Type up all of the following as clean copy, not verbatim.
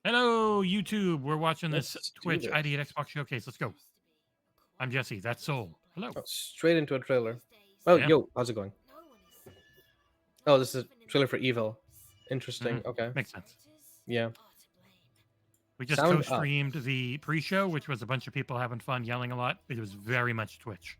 Hello, YouTube. We're watching this Let's do Twitch this. ID at Xbox Showcase. Let's go. I'm Jesse. That's Soul. Hello. Oh, straight into a trailer. Oh, Yeah. yo, how's it going? Oh, this is a trailer for Evil. hmm Interesting. Okay. Makes sense. Yeah. We just Sound up. co-streamed the pre-show, which was a bunch of people having fun, yelling a lot. It was very much Twitch.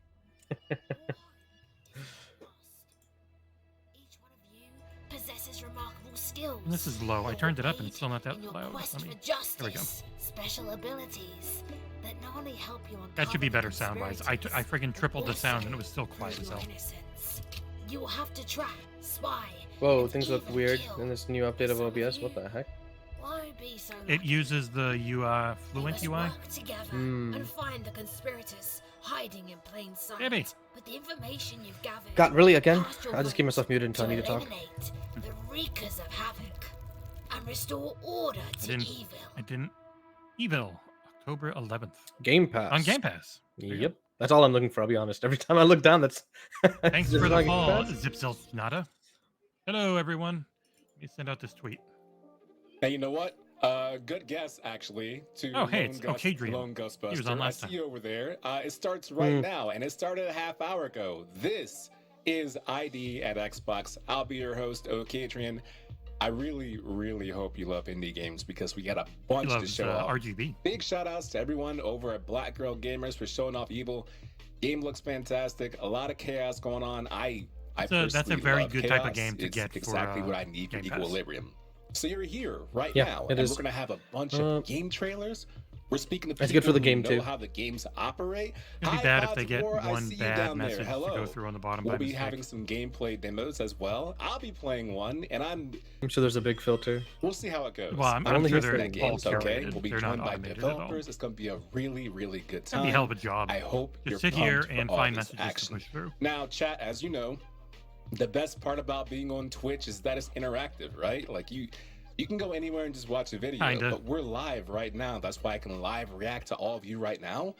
And this is low. I turned it up and it's still not that loud. Let me. There we go. Special abilities that not only help you That should be uncover better the sound-wise. I conspirators, friggin' tripled the also sound and it was still quiet as prove your hell. innocence. You will have to track, spy, Whoa, and things look even weird kill in this new update of some of OBS. you. What the heck? Why be so It lucky? uses the We Fluent must UI. work together Hmm. and find the conspirators hiding in plain sight. Baby. With the information you've gathered, God, really again? cast your I just keep vote myself muted until I need to talk. eliminate the Reekers of Havoc and restore order to didn't- evil. I didn't. Evil. October 11th. Game Pass. On Game Pass. There you go. Yep. That's all I'm looking for, I'll be honest. Every time I look down, that's. Thanks This for is the on Game fall, Pass? Zipzilnada. Hello, everyone. Let me send out this tweet. Hey, you know what? Good guess, actually. To Oh, hey, Lone it's Ghost, Kadrian. Lone Ghostbuster. He was on I last see time. you over there. It starts right Hmm. now, and it started a half hour ago. This is ID at Xbox. I'll be your host, Okadrian. I really, really hope you love indie games because we got a He bunch to loves show off. RGB. Big shout outs to everyone over at Black Girl Gamers for showing off Evil. Game looks fantastic. A lot of chaos going on. I That's a personally very love good type of chaos. game to It's get for, exactly what I need for Game Pass. Equilibrium. So you're here right Yeah, now, it and is. we're gonna have a bunch Uh, of game trailers. We're speaking to people That's good for the who game, know too. how the games operate. It'd be Hi, bad if Gods they of get War, I one see you bad down there. message to Hello. go through on the bottom We'll by be mistake. having some gameplay demos as well. I'll be playing one, and I'm sure there's a big filter. we'll see how it goes. Well, I'm only sure here for they're the all games, okay? curated. We'll be They're not joined by automated at all. developers. It's gonna be a really, really good That'd time. be a hell of a job. I hope you're Just sit here pumped for and all find this messages action. to push through. Now, chat, as you know, the best part about being on Twitch is that it's interactive, right? Like you can go anywhere and just watch a video, Kinda. but we're live right now. That's why I can live react to all of you right now.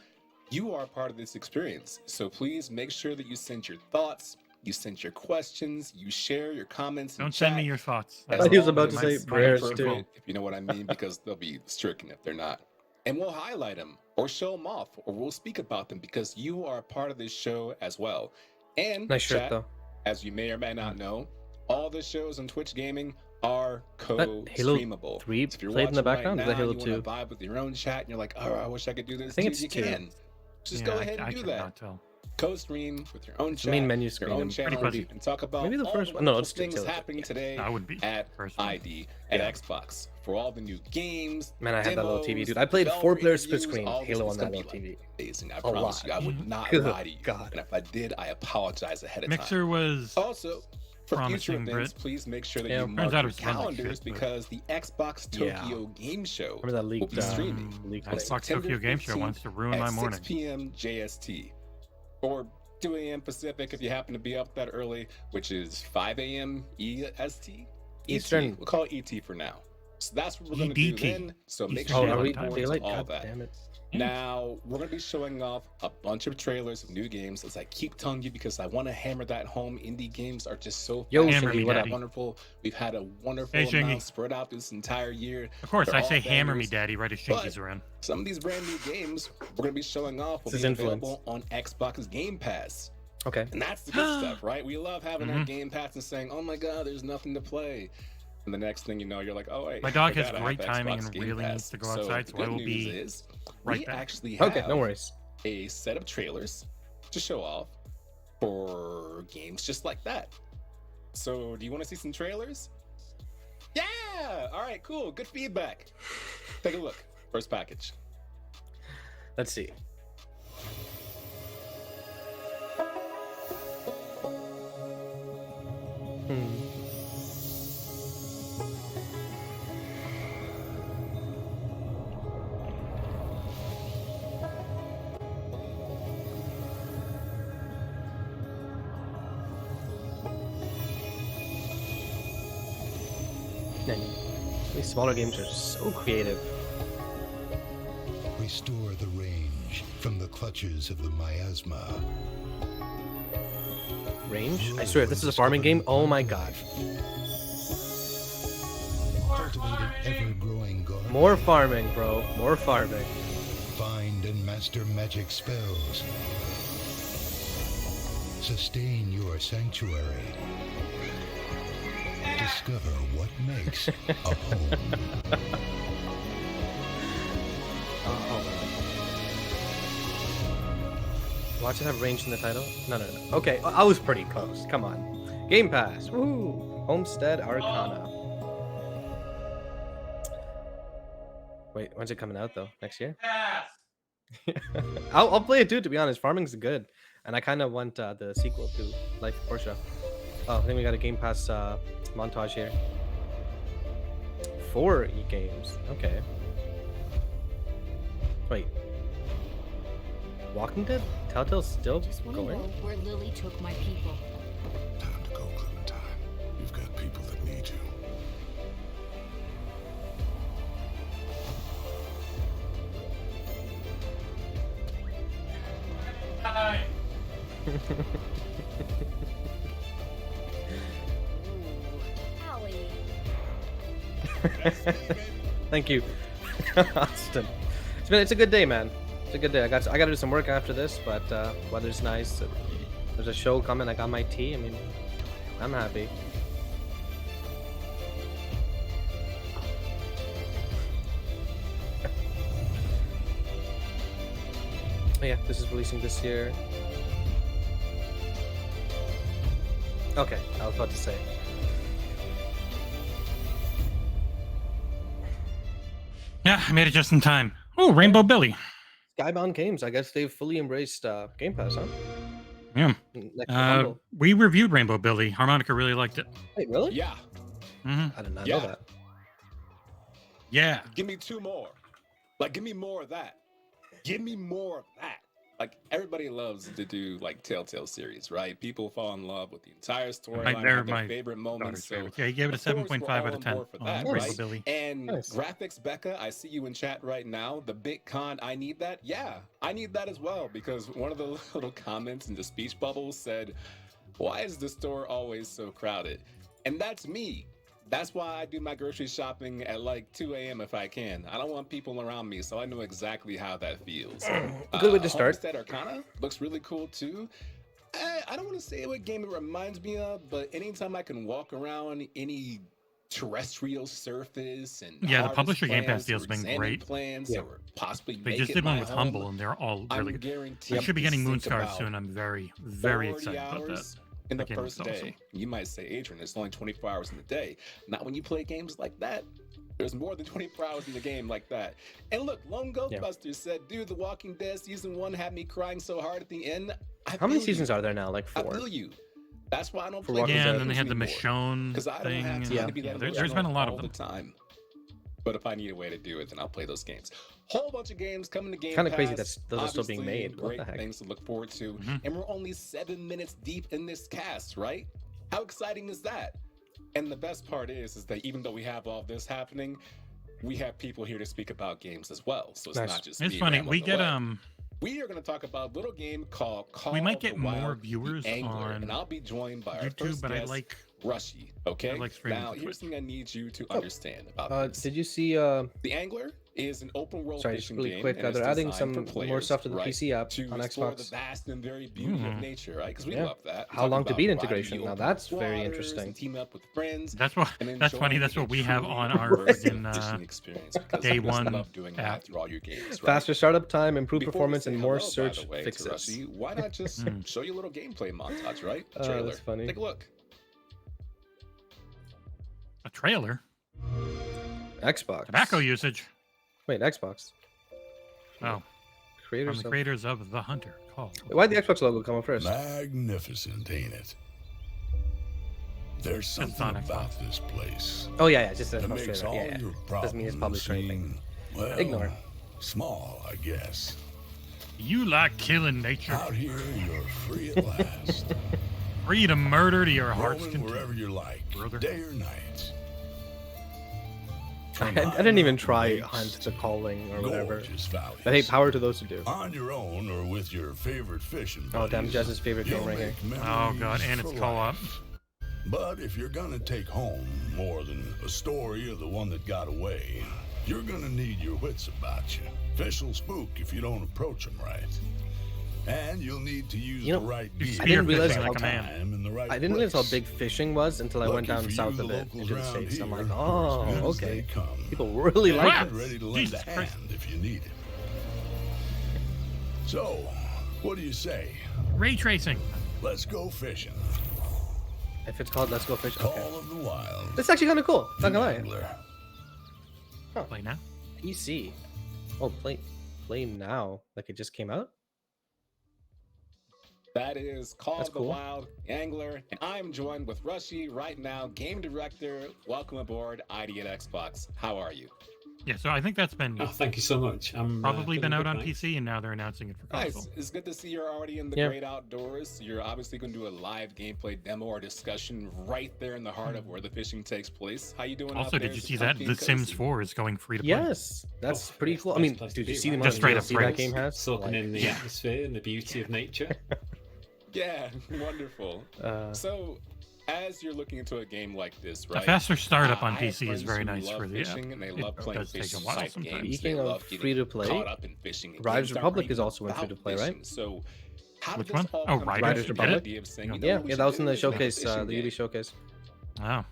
You are part of this experience. So please make sure that you send your thoughts, you send your questions, you share your comments. in Don't send me chat. your thoughts. As He was long about as to it's say my prayers, appropriate, too. if you know what I mean, because they'll be stricken if they're not. And we'll highlight them or show them off or we'll speak about them because you are a part of this show as well. And Nice shirt, chat, though. as you may or may not know, all the shows on Twitch Gaming are Halo co-streamable. 3 So if you're played in the watching background? right Is that now, Halo you 2? want to vibe with your own chat, and you're like, oh, I wish I could do this. I think Dude, it's you 2. can. Just Yeah, go ahead and I do could that. not tell. Co-stream with your own It's chat, the main menu your screen. own and channel, fuzzy. and talk about Maybe the all first the one. No, wonderful it's things Taylor. happening today I would be at first one. ID at Yeah. Xbox for all the new games. Man, I had that little TV, demos, dude. I played developer 4-player split interviews, screen all this. Halo It's on that gonna little be, TV. amazing. I A promise lot. you, I would not Good lie to you. God. And if I did, I apologize ahead of Mixer was time. Also, for future promising, events, Brit. please make sure that Yeah, you turns mark out your it was run like calendars shit, but- because the Xbox Yeah. Tokyo Game Show Remember that will leaked be streaming leaked Xbox thing? September Tokyo Game Show 15th wants to ruin at my 6 morning. p.m. JST or 2 a.m. Pacific if you happen to be up that early, which is 5 a.m. EST. Eastern. We'll call it ET for now. So that's what we're going to do EDT. then. So make Eastern sure Oh, you're are on we Time. board daylight? to all God that. damn it. Now, we're going to be showing off a bunch of trailers of new games, as I keep telling you, because I want to hammer that home. Indie games are just so Yo, Hammer me, fascinating what and Daddy. wonderful. We've had a wonderful Hey, Shingy. amount spread out this entire year. Of course, They're I say all hammer me, bangers, daddy, right as Shinky's around. Some of these brand new games we're going to be showing off will This be is influence. available on Xbox's Game Pass. Okay. And that's the good stuff, right? We love having our Mhm. Game Pass and saying, oh my God, there's nothing to play. And the next thing you know, you're like, oh, wait. My dog I has forgot I great have timing Xbox and Game really Pass. needs to go So outside, the so I good will news be is right we back. actually have Okay, no worries. a set of trailers to show off for games just like that. So, do you want to see some trailers? Yeah! All right, cool. Good feedback. Take a look. First package. Let's see. Hmm. Man, these smaller games are so creative. Restore the range from the clutches of the miasma. Range? I swear, if this is a farming game, oh my god. Cultivate an ever-growing Dawnguard. More farming, bro. More farming. Find and master magic spells. Sustain your sanctuary. Discover what makes a home. Watch it have range in the title? No. Okay, I was pretty close. Come on. Game Pass. Woo! Homestead Arcana. Wait, when's it coming out though? Next year? I'll play it too. To be honest, farming's good, and I kind of want the sequel to Life of Portia. Oh, I think we got a Game Pass montage here. 4 games. Okay. Wait. Walking Dead? Telltale's still Just want to know going? where Lily took my people. Time to go, Clementine. You've got people that need you. Owie. Thank you, Austin. It's a good day, man. It's a good day. I got to do some work after this, but weather's nice. There's a show coming. I got my tea. I mean, I'm happy. Oh yeah, this is releasing this year. Okay, I was about to say. Yeah, I made it just in time. Oh, Rainbow Billy. Skybound Games. I guess they've fully embraced Game Pass, huh? Yeah. Next to Humble. We reviewed Rainbow Billy. Harmonica really liked it. Wait, really? Yeah. Hmm. I did not Yeah. know that. Yeah. Give me 2 more. Like, give me more of that. Give me more of that. Like, everybody loves to do like Telltale series, right? People fall in love with the entire storyline, they're have their my favorite moments. So Yeah, he gave it a of course, we're 7.5 all out on of 10 board for on that, Rainbow right? Billy. And Nice. graphics, Becca, I see you in chat right now. The big con, I need that. Yeah, I need that as well, because one of the little comments in the speech bubble said, "Why is the store always so crowded?" And that's me. That's why I do my grocery shopping at like 2 a.m. if I can. I don't want people around me, so I know exactly how that feels. Good way to start. Homestead Arcana looks really cool too. I don't want to say what game it reminds me of, but anytime I can walk around any terrestrial surface and Yeah, the harvest publisher Game Pass plans deal's or been examine great. plans Yeah. or possibly They make just it did one my with home, Humble, and they're all I'm really good. guaranteed We should be to getting think Moonscar about soon. I'm very, very 40 excited about that. hours in the That game first looks awesome. day. You might say, Adrian, it's only 24 hours in the day. Not when you play games like that. There's more than 24 hours in the game like that. And look, Lone Ghostbusters said, dude, The Walking Dead season 1 had me crying so hard at the end. How many seasons are there now? Like I 4? feel you. That's why I don't For play Walking Yeah, Dead. and then they had the games Michonne because I don't thing. have time and- Yeah. to be that there's been a lot of all them. the time. But if I need a way to do it, then I'll play those games. Whole bunch of games coming to Game Kinda crazy Pass. that those are still being Obviously, made. What Great the heck? things to look forward to. Mhm. And we're only 7 minutes deep in this cast, right? How exciting is that? And the best part is that even though we have all this happening, we have people here to speak about games as well. So it's Nice. not just It's me funny. rambling We get away. We are going to talk about a little game called Call We might of the get more Wild, the viewers Angler, on and I'll be joined by our YouTube, first but I guest, like Rushy. Okay. I like streaming Now, to here's Twitch. something I need you to understand about this. Did you see The Angler is an open world sorry, just fishing really game. quick, and it's they're adding designed some for more players, stuff to the right, PC app to on explore the Xbox. vast and varied beauty of Mhm. nature, right? Because we Yeah. love that. How Talk long to about beat riding integration? the Now open that's very waters interesting. and team up with friends. That's what. and That's funny. enjoying That's a what we have truly on our immersive friggin' fishing experience because day we just one love doing app. that through all your games, right? Faster startup time, improved Before we performance, say and more hello, by search the way, to fixes. Rushy, why not just Mm. show you a little gameplay montage, right? Oh, Trailer. that's funny. Take a look. A trailer. Xbox. Tobacco usage. Wait, Xbox. Oh, from Creators. the Of... creators of The Hunter called. Why'd the Xbox logo come up first? Magnificent, ain't it? There's something Sonic about this place Oh yeah, just that a makes trailer. all Yeah, yeah. your Doesn't mean it's problems published or anything. seem, well, Ignore. small, I guess. You like killing nature. Out here, you're free at last. Free to murder to your heart's Roaming wherever content. you like, Brother. day or night. I didn't even try Hunt the Calling or whatever. Gorgeous valleys. But hey, power to those who do. On your own or with your favorite fishing Oh damn, buddies, Jess's favorite game you'll right here. make Oh god, and memories it's for co-op. life. But if you're gonna take home more than a story of the one that got away, You're gonna need your wits about you. Fish will spook if you don't approach them right. And you'll need to use You know, the right you gear. spear I didn't realize fishing how like a man. time in the right I didn't realize how place. big fishing was until I went Lucky down for you, south the a bit locals into the around States. I'm here like, are oh, as good as okay. they come. People really like What? it. Ready to lend Jesus a Christ. hand if you need it. So, what do you say? Ray tracing. Let's go fishing. If it's called Let's Go Fish, Call okay. of the Wild. That's actually kind of cool. Not The gonna lie. Angler. Play now. PC. Oh, play now. Like it just came out. That is Call That's of the cool. Wild Angler, and I'm joined with Rushy right now, game director. Welcome aboard ID at Xbox. How are you? Yeah, so I think that's been Oh, thank you so much. I'm probably been feeling out good, on thanks. PC, and now they're announcing it for console. Nice. It's good to see you're already in the Yeah. great outdoors. You're obviously going to do a live gameplay demo or discussion right there in the heart of where the fishing takes place. How you doing? Also, out did there? you Is see it that comfy The and Sims cozy? 4 is going free to play? Yes, that's Oh, pretty it's cool. the I mean, best place to did you be, see the right? amount of Just straight up DLC that free. game has? Soaking Like, in the atmosphere and the beauty of nature. Yeah, wonderful. uh, So, as you're looking into a game like this, right? A faster startup on I have PC is friends very who nice love for the app. fishing, and they It love playing does take a fishing while type sometimes. games. Speaking They of love getting free-to-play, caught up in fishing. and Riders games that Republic aren't is even also in about free-to-play, right? fishing. So, how Which did one? this all Oh, come Riders together? Republic? The idea of saying, Yeah. you know yeah, what we yeah, should that was in do the is make a showcase, fishing the Yuri game. showcase. Oh.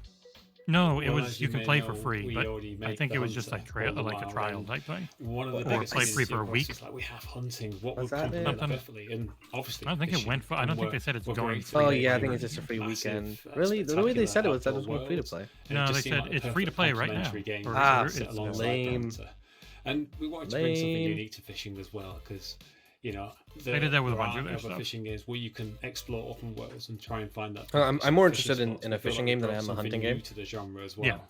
No, it Well, was as you you can may play for know, free, we but already I make think the it was just like Hunter all the like a while, trial and type thing. One of the Or biggest play things free you for a approach week. is like we have hunting. What What's would that complement in? that perfectly? And obviously, I don't think it fishing, went for. I don't and think they we're- said it's we're going very free. Oh to yeah, I play think with it's just a free massive, weekend. Really, the way they spectacular said it was that it outdoor was going free to worlds. play. It No, just they seemed said like the it's free to perfect play right now. complementary game Or- to Ah, sit it's alongside lame. Hunter. And we wanted to bring something Lame. unique to fishing as well, because you know They did that with a there bunch of are their other stuff. fishing games where you can explore open worlds and try and find that. I'm more fishing interested in spots. a We feel fishing like game we than I brought am a something hunting new game. to the genre as Yeah. well.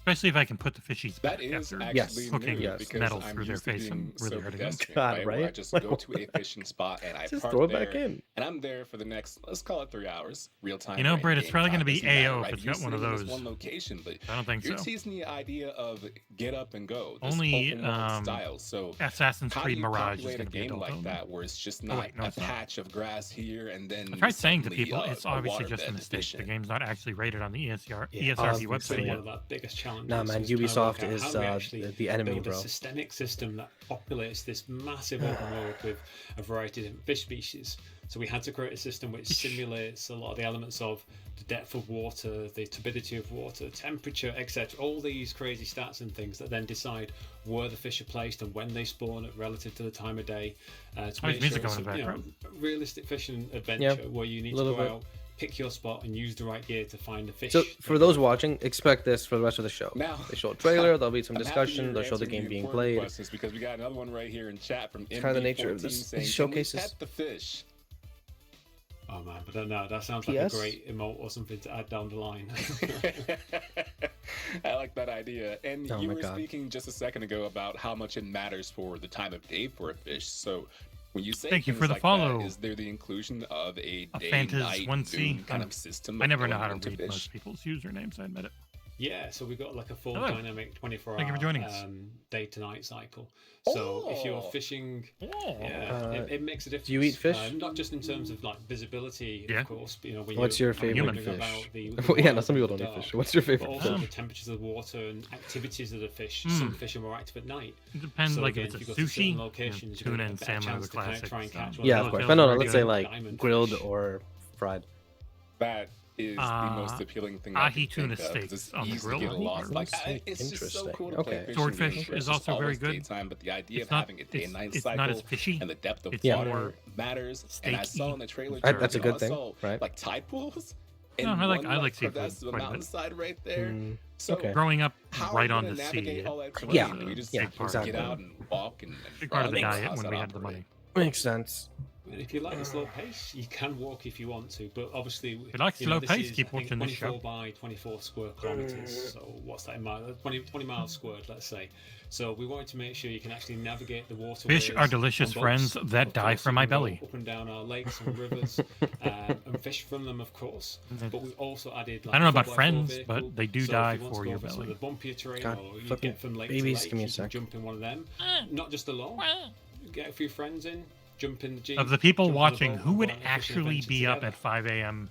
Especially if I can put the fishies That back is after Yes. actually hooking new Yes. because metal I'm through their used to face and being really so hurting them. pedestrian, God, Where I right? just Like, go to a fishing spot and I Just park throw it there, back in. and I'm there for the next, let's call it 3 hours, real time. You know, or Brett, it's in-game probably time, gonna be doesn't matter, AO if right? it's You're got one of sitting in this those. one location, but I don't think you're so. teasing the idea of get up and go. This Only, open world style. So Assassin's how do Creed you Mirage is populate a going to be game adult like only. that where it's just Oh, not wait, no, a it's not. patch of grass here and then I tried saying to suddenly, people, it's a obviously just a waterbed mistake. fishing. The game's not actually rated on the ESRB Yeah, ESRB Oh, so website one yet. of the biggest challenges Nah, man, is trying to Ubisoft work out is how we actually the enemy, build bro. a systemic system that populates this massive open world with a variety of different fish species. So we had to create a system which simulates a lot of the elements of the depth of water, the turbidity of water, temperature, etc. All these crazy stats and things that then decide where the fish are placed and when they spawn at relative to the time of day. To How's make music sure going it's in the a, background? realistic fishing adventure where you need to little go bit. out, pick your spot, and use the right gear to find the fish. So for those watching, expect this for the rest of the show. Now, They show a trailer, there'll be some I'm happy discussion, you're they'll show the answering game being important played. questions because we got another one right here in chat from It's kind of the nature of MB14 this- saying, these "Can we showcases." pet the fish?" Oh man, but no, that sounds like Yes. a great emote or something to add down the line. I like that idea. And Oh you my were God. speaking just a second ago about how much it matters for the time of day for a fish. So when you say Thank you things for the like follow. that, is there the inclusion of a A day, Fantas night, 1C. noon kind of system? I of never know going how to into read fish? most people's usernames, I admit it. Yeah, so we've got like a full Hello. dynamic 24-hour Thank you for joining us. day to night cycle. So if you're Oh. fishing, Oh. yeah, it makes a difference. do you eat fish? Not just in terms of like visibility, Yeah. of course. But, you know, when What's you're your favorite wondering fish? about the Well, yeah, no, wild some people and don't eat dark, fish. What's your But favorite also fish? the temperatures of the water and activities of the fish. Hmm. Some fish are more active at night. It depends, So like again, if if it's you a go to certain sushi, locations, you're tuna gonna and get a better salmon are the chance to kind of classics. try and catch one Yeah, of of those course. But no, really let's say good. like diamond grilled fish. or fried. That is the most appealing thing. ahi I can tuna think of, 'cause steaks it's on the easy to grill. get Ahi lost. tuna Like, steak. it's just so Interesting. cool to Okay. play fishing Swordfish games where is it's also always very good. daytime, but the idea It's of not, having a day and night it's cycle not as fishy. and the depth of It's Yeah. water more matters. And I saw steaky. in the trailer, That's a too, good I thing, saw, right? like tide pools. No, and I like- one, I like seafood crevasse of a quite a bit. mountainside right there. Mm, So okay. Growing up how right are on we the gonna sea, navigate all that terrain? Yeah, Do we just yeah, get exactly. out and walk and big part of the run? diet How's when that we had the operate? money. Makes sense. And if you like the slow pace, you can walk if you want to, but obviously, If you like slow this pace, is, keep I think, watching this show. 24 by 24 square kilometers. So what's that in miles? 20 miles squared, let's say. So we wanted to make sure you can actually navigate the water. Fish are delicious friends that die from my belly. Up and down our lakes and rivers, and fish from them, of course. But we also added. Like, I don't know a about 4x4 friends, vehicle. but they do So if die you want to for go your over some of belly. the bumpier terrain, God, or you fucking get from lake babies, to lake, give me a you can sec. jump in one of them. Not just alone. Get a few friends in. Jump in the Jeep. Of the people jump on a watching, boat who and would go on a fishing actually adventure be up together. at 5 a.m.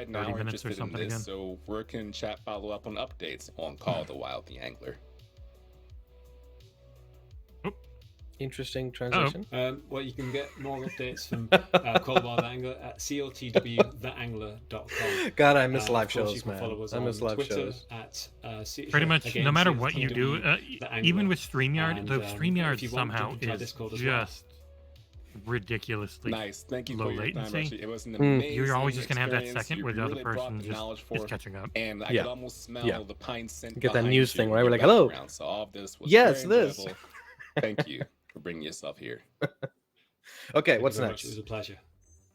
right now 30 are minutes or interested in something this, again. so where can chat follow up on updates on Call of the Wild the Angler? Interesting transition. Well, you can get more updates from Cold War The Angler at cotwthatangler.com. God, I miss And live of course, you shows, can man. follow us I on miss live Twitter shows. at Pretty much, again, no matter what you do, COTW The even Angler. with StreamYard, And, the if StreamYard you want, somehow you can try is Discord as well. just ridiculously Nice. Thank you low for your time, latency. Rushy. It was an Mm. amazing You're always just gonna have that experience. second You where the other really brought person the just knowledge is forth, catching up. and I Yeah. could almost smell Yeah. the pine scent. Get that behind news you thing, in right? your We're like, "Hello." background. So all of this was Yes, very this. enjoyable. Thank you for bringing yourself here. Okay, Thank what's you very much. next? It was a pleasure.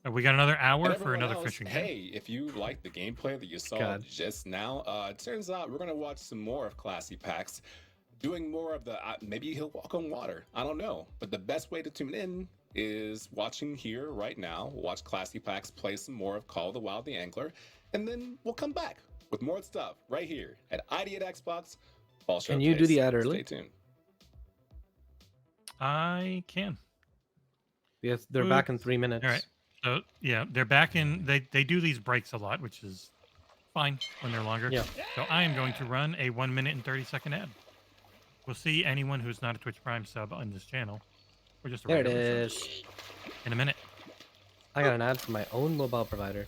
We got another hour And for everyone another else, fishing game. hey, if you like the gameplay that you saw God. just now, it turns out we're gonna watch some more of Classy Packs, doing more of the maybe he'll walk on water. I don't know, but the best way to tune in is watching here right now. We'll watch Classy Packs play some more of Call of the Wild the Angler, and then we'll come back with more stuff right here at ID at Xbox Fall Can you do the ad Showcase. early? Stay tuned. I can. Yes, they're Ooh. back in 3 minutes. All right. So yeah, they're back in. They do these breaks a lot, which is fine when they're longer. Yeah. So I am going to run a 1 minute and 30-second ad. We'll see anyone who's not a Twitch Prime sub on this channel, or just a There it regular sub, is. in a minute. I got an ad for my own mobile provider.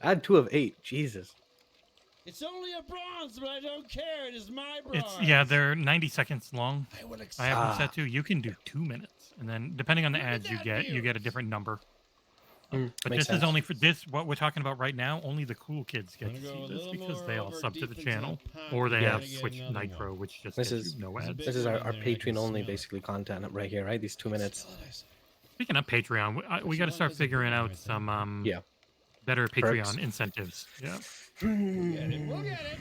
Ad 2 of 8. Jesus. It's only a bronze, but I don't care. It is my bronze. It's yeah, they're 90 seconds long. I would I accept. have them Ah. set to. You can do 2 minutes, and then depending on the Look at ads you that get a views. different number. Mm, But makes this is sense. only for this. What we're talking about right now, only the cool kids get I'm to gonna see go a this little because they more all over sub to the deep channel, into the or they pocket. have Gotta get Switch another Nitro, one. which just This gives is- you no There's a ads. big This is our one in there, I can Patreon only smell it. basically content right here, right? These 2 minutes. Speaking of Patreon, we got to start figuring out some Yeah. better Patreon Perks. incentives. Yeah. We'll get it. We'll get it.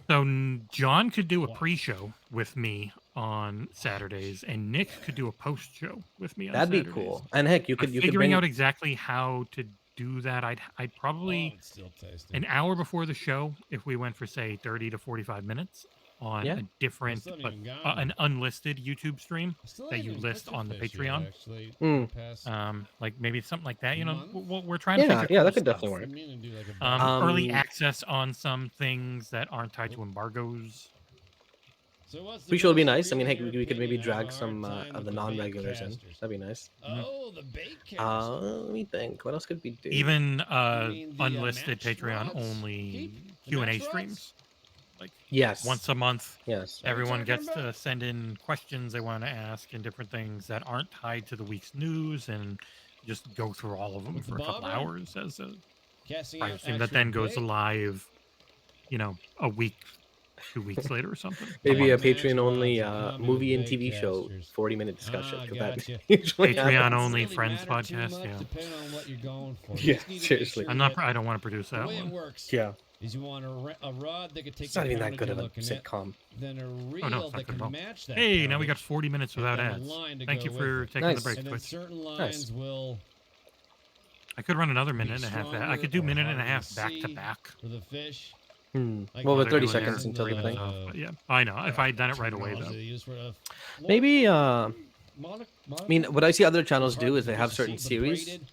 So John could do a pre-show with me on Saturdays, and Nick could do a post-show with me on That'd be Saturdays. cool. And heck, you But could figuring bring out exactly how to do that, I'd probably Oh, it's still tasty. an hour before the show, if we went for say 30 to 45 minutes on Yeah. a different Still but haven't even gone. an unlisted YouTube stream, I still that haven't you even list cooked a on the fish yet, Patreon. actually, Mm. the past like maybe something like that. You know, month? we're trying to Yeah, figure yeah, cool that could stuff. definitely I work. mean, to do like a Early Um, access on some things that aren't tied to embargoes. So what's the Pre-show would be best nice. I mean, reel heck, in we your could maybe opinion? I have drag a some hard time of the with bait non-regulars in. casters. That'd be nice. Oh, the bait casters. Let me think. What else could we do? Even mean the, unlisted match Patreon rods? only Keep the Q&A match rods? streams. Like Yes. once a month, Yes. What are we everyone talking gets to about? send in questions they want to ask and different things that aren't tied to the week's news, and just go through all of them With the for a couple bobber? hours as a Casting live out stream that actual then goes bait? live, a week, 2 weeks later or something. Maybe a Match Patreon only rods, economy movie and with TV bait show, casters. 40-minute discussion. Ah, 'cause that gotcha. usually Patreon happens. only Doesn't Friends matter too podcast, much yeah. Depending on what you're going for. You Yeah, just need to make seriously. sure I'm not. that I don't want to produce the that way it one. works Yeah. is you want a rod that could take It's not the even that poundage good you're of a looking at, sitcom. then a reel Oh, no, it's not that good can at all. match that. Hey, now we got poundage, 40 minutes and without then a ads. line to Thank go you with for it. taking Nice. the break, And then Twitch. certain lines will I could run another be minute and a half. I stronger could do or minute and a harder half to back to see back. for the fish. Well, Like While with they're 30 doing seconds their until the 3 minutes thing. off, but yeah, I know. If I had done it right away, terminology though. they use for a Maybe, I mono- mean, what I see other channels It's do hard is to they have see certain the series, braided,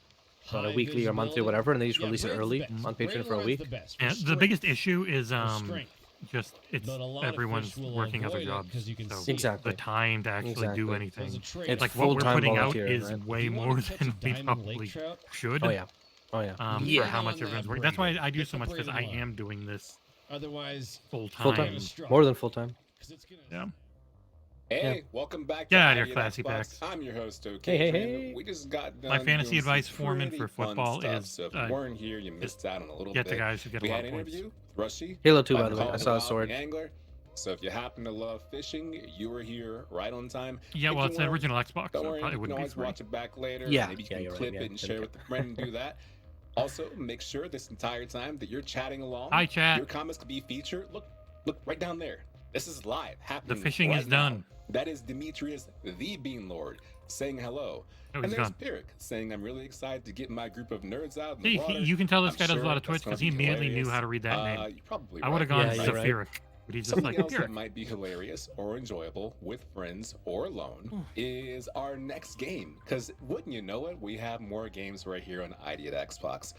on a high weekly or monthly or visibility. whatever, and they just Yeah, release it braided's the early best. on Patreon Braided for a line's week. the best for Yeah, the strength, biggest issue is for strength. just it's But a lot of everyone's fish will working other avoid it jobs, 'cause you can so see it. Exactly. the time to actually do Exactly. Those anything. are trade-offs. It's Like what we're full-time putting out volunteering, is right? way If you wanna more catch a than we diamond lake probably trout, should. Oh, yeah. Oh, yeah. For how much on that everyone's working. That's why braided. I do Get so the much because I braided line. am doing this Otherwise, full Full-time. time. Kinda strong. More than full-time. 'cause it's gonna- Yeah. Hey, welcome back Get to out of here, ID Classy Xbox. Packs. I'm your host, OK. Hey, hey, Trainer. hey. We just got done My fantasy doing some advice foreman pretty for fun football stuff, is, so if you weren't here, you missed out on a little Get bit. the guys who get We a lot had of an points. interview, Rushy. Halo 2, by by the way. Call I of saw a Wild sword. the Angler. So if you happen to love fishing, you were here right on time. Yeah, If well, you it's the weren't, original Xbox, Don't so worry, it probably you can wouldn't be always free. watch it back later. Yeah, Maybe you yeah, can you're right, clip yeah, it and didn't share care. with a friend and do that. Also, make sure this entire time that you're chatting along, Hi, chat. your comments could be featured. Look right down there. This is live happening. fishing right is now. done. That is Demetrius, the Bean Lord, saying hello. Oh, and he's there's gone. Pirik saying, "I'm really excited to get my group of nerds out in See, the water." you can tell this I'm guy does a sure lot of that's Twitch gonna because he be immediately knew hilarious. how to read that name. You're probably I would have gone Yeah, you're right. Zephyric, but he's just Something like else that Pyrrhic. might be hilarious or enjoyable with friends or alone is our next game. Because wouldn't you know it, we have more games right here on ID at Xbox.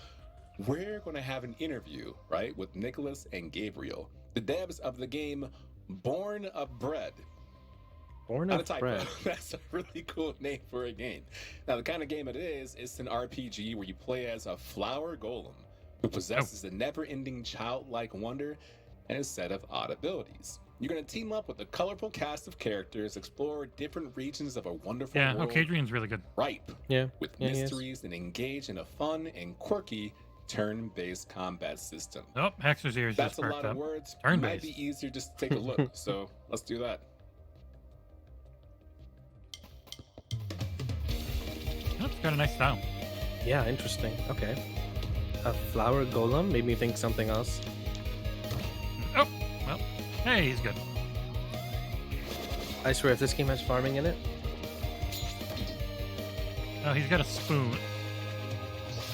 We're going to have an interview, right, with Nicholas and Gabriel. the devs of the game Born of Bread. Born Not a of typo. Bread. That's a really cool name for a game. Now, the kind of game it is, it's an RPG where you play as a flower golem who possesses a never-ending childlike wonder and a set of odd abilities. You're going to team up with a colorful cast of characters, explore different regions of a wonderful Yeah, world Ocadrian's really good. ripe Yeah. with Yeah, he is. mysteries and engage in a fun and quirky turn-based combat system. Oh, Hexer's ears That's just a perked lot up. of words. Turn-based. Might be easier just to take a look. So let's do that. Oh, it's got a nice style. Yeah, interesting. Okay. A flower golem made me think something else. Oh, well, hey, he's good. I swear, if this game has farming in it, Oh, he's got a spoon.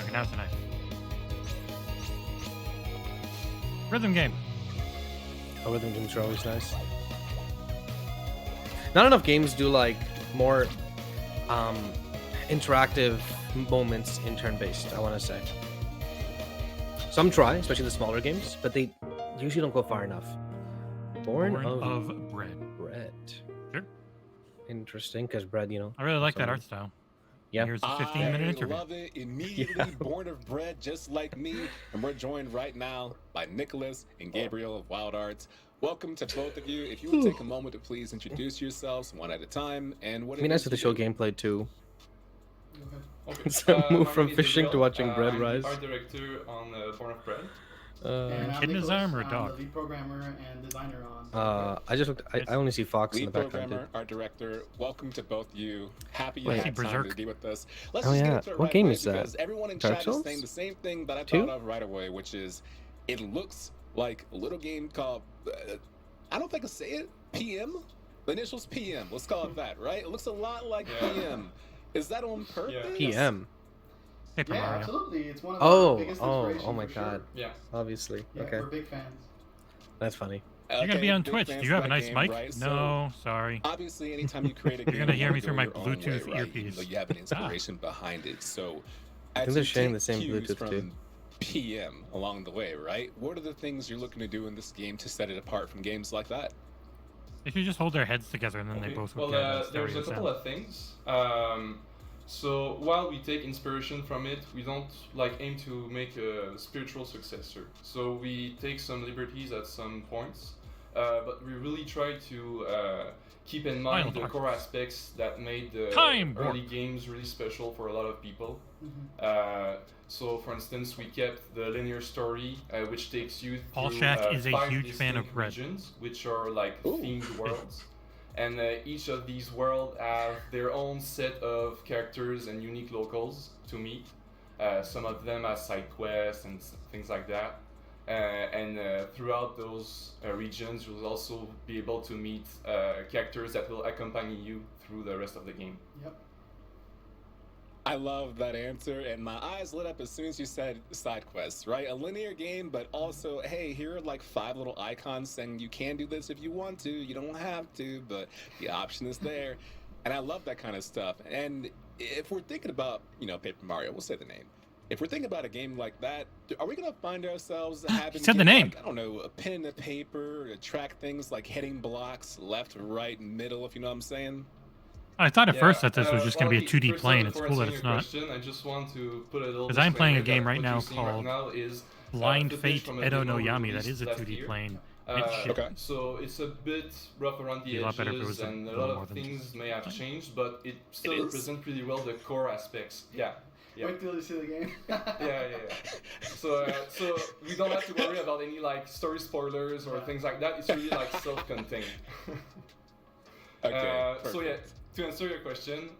Okay, now it's a knife. Rhythm game. rhythm games are always nice. Not enough games do like more interactive moments in turn-based, I want to say. Some try, especially the smaller games, but they usually don't go far enough. Born of Bread. Bread. Sure. Interesting, because bread, you know. I really like that So- art style. Yeah. Here's a 15-minute I interview. love it. Immediately Yeah. Born of Bread, just like me. And we're joined right now by Nicholas and Gabriel of Wild Arts. Welcome to both of you. If you would take a moment to please introduce yourselves one at a time and what It'd be it nice is if the you show do. gameplay too. Okay. So move my from name is fishing to Gabriel. watching bread I'm rise. the art director on Born of Bread. And I'm kid in his Nicholas. arm or a I'm dog? the lead programmer and designer on. I just looked. I only see Fox in Lead the background. programmer, art director, welcome to both of you. Happy you Wait. had See time Berserk? to be with us. Let's Oh, just yeah. get into it What right game away is that? because everyone in Dark chat Souls? is saying the same thing that I 2? thought of right away, which is it looks like a little game called I don't think I can say it. PM? The initials PM. Let's call it that, right? It looks a lot like Yeah. PM. Is that on purpose? PM. Paper Yeah, Mario. absolutely. It's one of Oh, our biggest inspirations. oh my for sure. god. Yeah. Obviously. Yeah, Okay, we're big fans. that's funny. You're gonna be Okay, on big Twitch. fans Do you have of a that nice game, mic? right? So, No, sorry. obviously, anytime you create a game, You're gonna hear you me go through my your own way, Bluetooth right? earpiece. Even though you have an inspiration behind it. So, I think as they're you sharing take the same cues Bluetooth, from too. PM along the way, right? What are the things you're looking to do in this game to set it apart from games like that? If you just hold their heads together and then they Okay. both Well, would get there's a stereo couple sound. of things. So while we take inspiration from it, we don't like aim to make a spiritual successor. So we take some liberties at some points, but we really try to keep in mind Final the Dark. core aspects that made the Time early warp. games really special for a lot of people. Mhm. So, for instance, we kept the linear story, which takes you Paul through Shack is a 5 huge fan of distinct bread. regions, which are like Ooh. themed worlds. And each of these worlds have their own set of characters and unique locals to meet. Some of them have side quests and things like that. And throughout those regions, you'll also be able to meet characters that will accompany you through the rest of the game. Yep. I love that answer, and my eyes lit up as soon as you said side quests, right? A linear game, but also, hey, here are like 5 little icons saying you can do this if you want to, you don't have to, but the option is there. And I love that kind of stuff. And if we're thinking about, Paper Mario, we'll say the name. If we're thinking about a game like that, are we going to find ourselves having said to the get, name. like, I don't know, a pen and a paper to track things like hitting blocks left, right, middle, if you know what I'm saying? I thought at first that this was just going to well, be a 2D first plane. off, It's before cool that answering it's your not. question, I just want to put a little 'Cause I'm playing a disclaimer game that right what now you're seeing called now is Blind footage Fate from a Edo no demo Yami. That released is a last 2D year. plane. It's shit. Okay. So it's a bit rough around the Be a lot better if it edges, was a and a little lot more of than things just may have fine. changed, but it still is? represents pretty well the core aspects. Yeah. Yeah. Wait till you see the game. Yeah. So we don't have to worry about any like story spoilers or things like that. It's really like self-contained. Okay. So yeah, perfect. to answer your question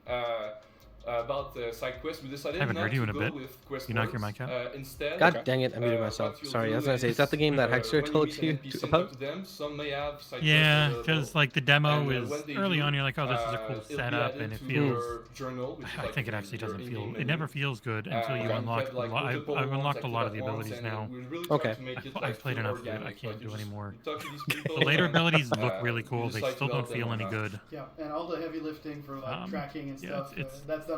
about the side quest, we decided Haven't not heard you to in a go bit. with quest You knock your words. mic out? Instead, God Okay. dang it! I muted what myself. you'll Sorry, I was do gonna say, is that the game that when Hexer you told meet you an NPC and about? talk to them, some may have side Yeah, quests because like the demo And, is when they early do, on. You're like, oh, this is a cool it'll be setup, added and it to feels. your journal, which is I like think it your- actually your doesn't feel. in-game It menu. never feels good until you You unlock. have, like, multiple I've ones unlocked a lot of the active at once, abilities and now. we really try Okay. to make it, I've like, played feel enough of it. I organic, can't like, do you just- anymore. you talk to these people The later and, abilities look really you cool. They decide still to don't help them feel or any not. good. Yeah, and all the heavy lifting for like tracking and yeah, stuff, it's- that's done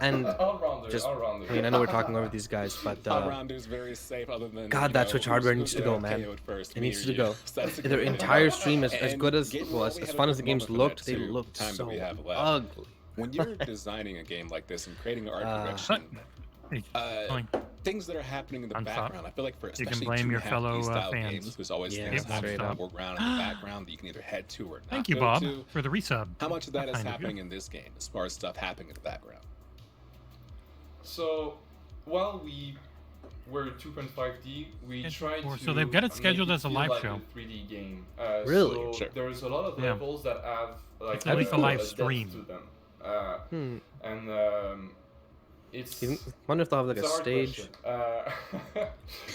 And all-rounder, just, all-rounder. I mean, I know we're talking over these guys, but All-rounder's very safe, other than God, that Switch hardware needs to go, man. It needs to go. Their entire stream is as good as, well, as fun as the games looked, they looked so ugly. When you're designing a game like this and creating art Hey, direction, fine. things that are happening in the Nonstop. background. I feel like for You can especially blame your 2.5D fellow style fans. games, there's always Yeah, things that's happening right. in the foreground and the background that you can either head to or not Thank you, go Bob, to. for the resub. How much of that is Kind of happening good. in this game as far as stuff happening in the background? So while we were 2.5D, we It's tried four, to so they've got it make scheduled as a feel live like show. a 3D game. Really? So Sure. there's a lot of Yeah. levels that have like It's at least a live depth stream. to them. And it's You wonder if they'll have like it's a hard stage. question.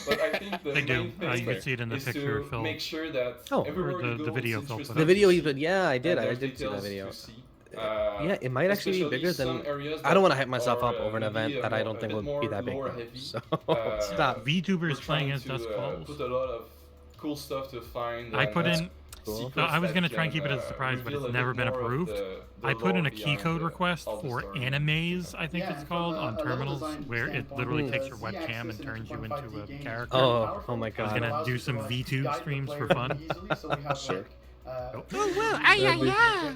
But I think the They do. main thing You can see it in the is picture, to Phil. make sure that Oh. everywhere Or you the go, video it's Phil put interesting up. The to video see, even, yeah, I did. and I there's did see that details video. to see. Yeah, it might actually be especially bigger some than. areas I don't want to that hype myself are, up over an maybe event a that I more- don't a think bit will be more that big. lore though. heavy. So Uh, stop. VTubers We're playing trying as to, Dust Falls. put a lot of cool stuff to find. I and, put in. Cool. So secrets I was that gonna try and can, keep it as a surprise, but reveal it's a never bit been more of approved. the I put in lore a key behind code the- request all the for story. Animaze, I think Yeah, it's and called, from on a level terminals, design where it standpoint, literally the takes your Z webcam axis and in turns you 2.5D into a game is character. very Oh, powerful. oh my It God. gonna allows do you some to, VTube guide the streams for player fun. easily, so we have, Sure. like, Oh, well, yeah.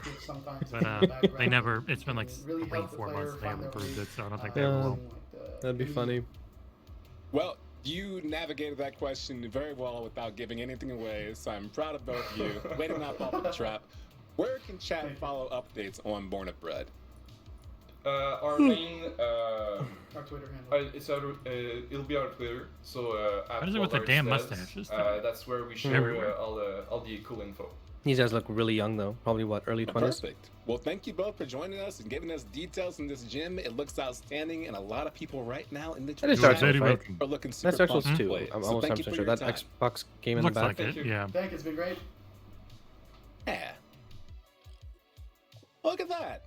But they never. It's been like 3-4 months they haven't approved it, so I don't think they ever will. That'd be funny. Well, you navigated that question very well without giving anything away, so I'm proud of both of you. Way to not fall for the trap. Where can chat follow updates on Born of Bread? Our main, Our Twitter handle. it'll be our Twitter. So at What is it with the 12 damn Hours Devs, mustaches? that's where we Everywhere. share all the cool info. These guys look really young though. Probably what, early 20s? Perfect. Well, thank you both for joining us and giving us details in this gym. It looks outstanding, and a lot of people right now in the That is chat Dark Souls, Very right? welcome. are looking super That's Dark Souls pumped to 2. play it. I'm So almost thank you 100% for sure. your That time. Xbox game in the Looks back. like it, Thank you. yeah. Thank you, it's been great. Yeah. Look at that.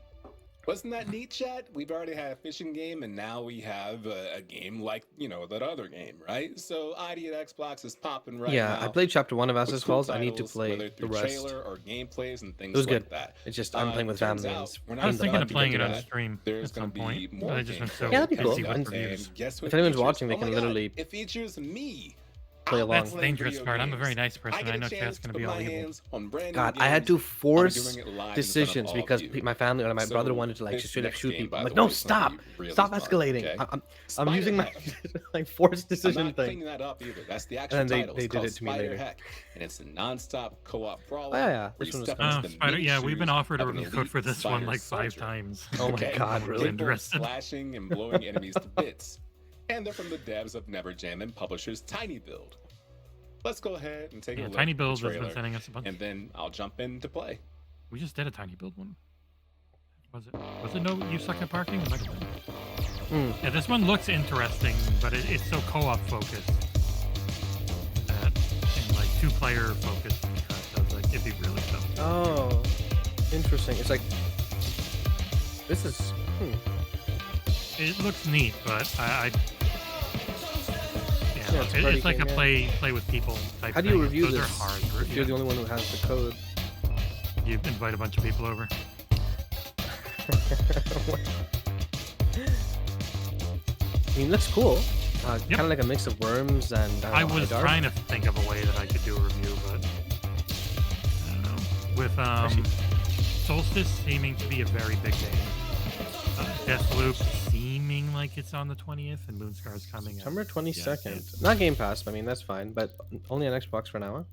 Wasn't that neat, chat? We've already had a fishing game, and now we have a game like, that other game, right? So ID at Xbox is popping right Yeah, now. I played chapter 1 of with Ashes cool Falls. I need to titles, play whether the through rest. trailer or gameplays and things It was like good. that. It's just I'm playing with turns family. out and we're I not was in the thinking of back. playing it do on that. stream There's at gonna some be point, more but I just been games so Yeah, that'd be cool. busy with And- reviews. And guess what If anyone's features? watching, they Oh can my God, literally it features me. play I'm along. That's the playing dangerous video part. I'm a very games. nice person. I I get know a chat's chance gonna to be put all my evil. hands on brand new God, I had games. to I'm force doing it live in front of decisions all because of you. my family or my brother So wanted to like this just straight up next shoot game, people. by I'm like, the no, way, is gonna stop, be really stop fun, escalating. okay? I'm using my Spider-Heck. like forced I'm decision not thing. cleaning that up either. That's the actual And then title. they It's did called it to me Spider later. Heck, and it's a non-stop co-op brawler. Oh, yeah, where this you one was step fun. into the Spider, mini yeah, we've been shoes offered a of an review code elite for this one spider like 5 soldier. times. Oh my Okay? God, really? I'm interested. Slashing and blowing enemies to bits. And they're from the devs of Never Jam and publishers Tiny Build. Let's go ahead and take a Yeah, look Tiny at the Build has been trailer, sending us a bunch. and then I'll jump in to play. We just did a Tiny Build one. Was it? Was it no You Suck at Parking? It might have been. Yeah, this one looks interesting, but it's so co-op focused. And like 2-player focused. So it's like it'd be really tough. Oh, interesting. It's like this is. It looks neat, but Yeah, yeah, it's a party it's like game, a yeah. play with people type How do you thing. review Those this? are hard. If you're the only one who has the code. You invite a bunch of people over. I mean, it looks cool. Yep. Kind of like a mix of Worms and I don't know, was Dark. trying to think of a way that I could do a review, but I don't know. With Actually- Solstice seeming to be a very big game, Deathloop seeming like it's on the 20th, and Moonscar's coming. September out. 22nd. it's- Not Game Pass. I mean, that's fine, but only on Xbox for now.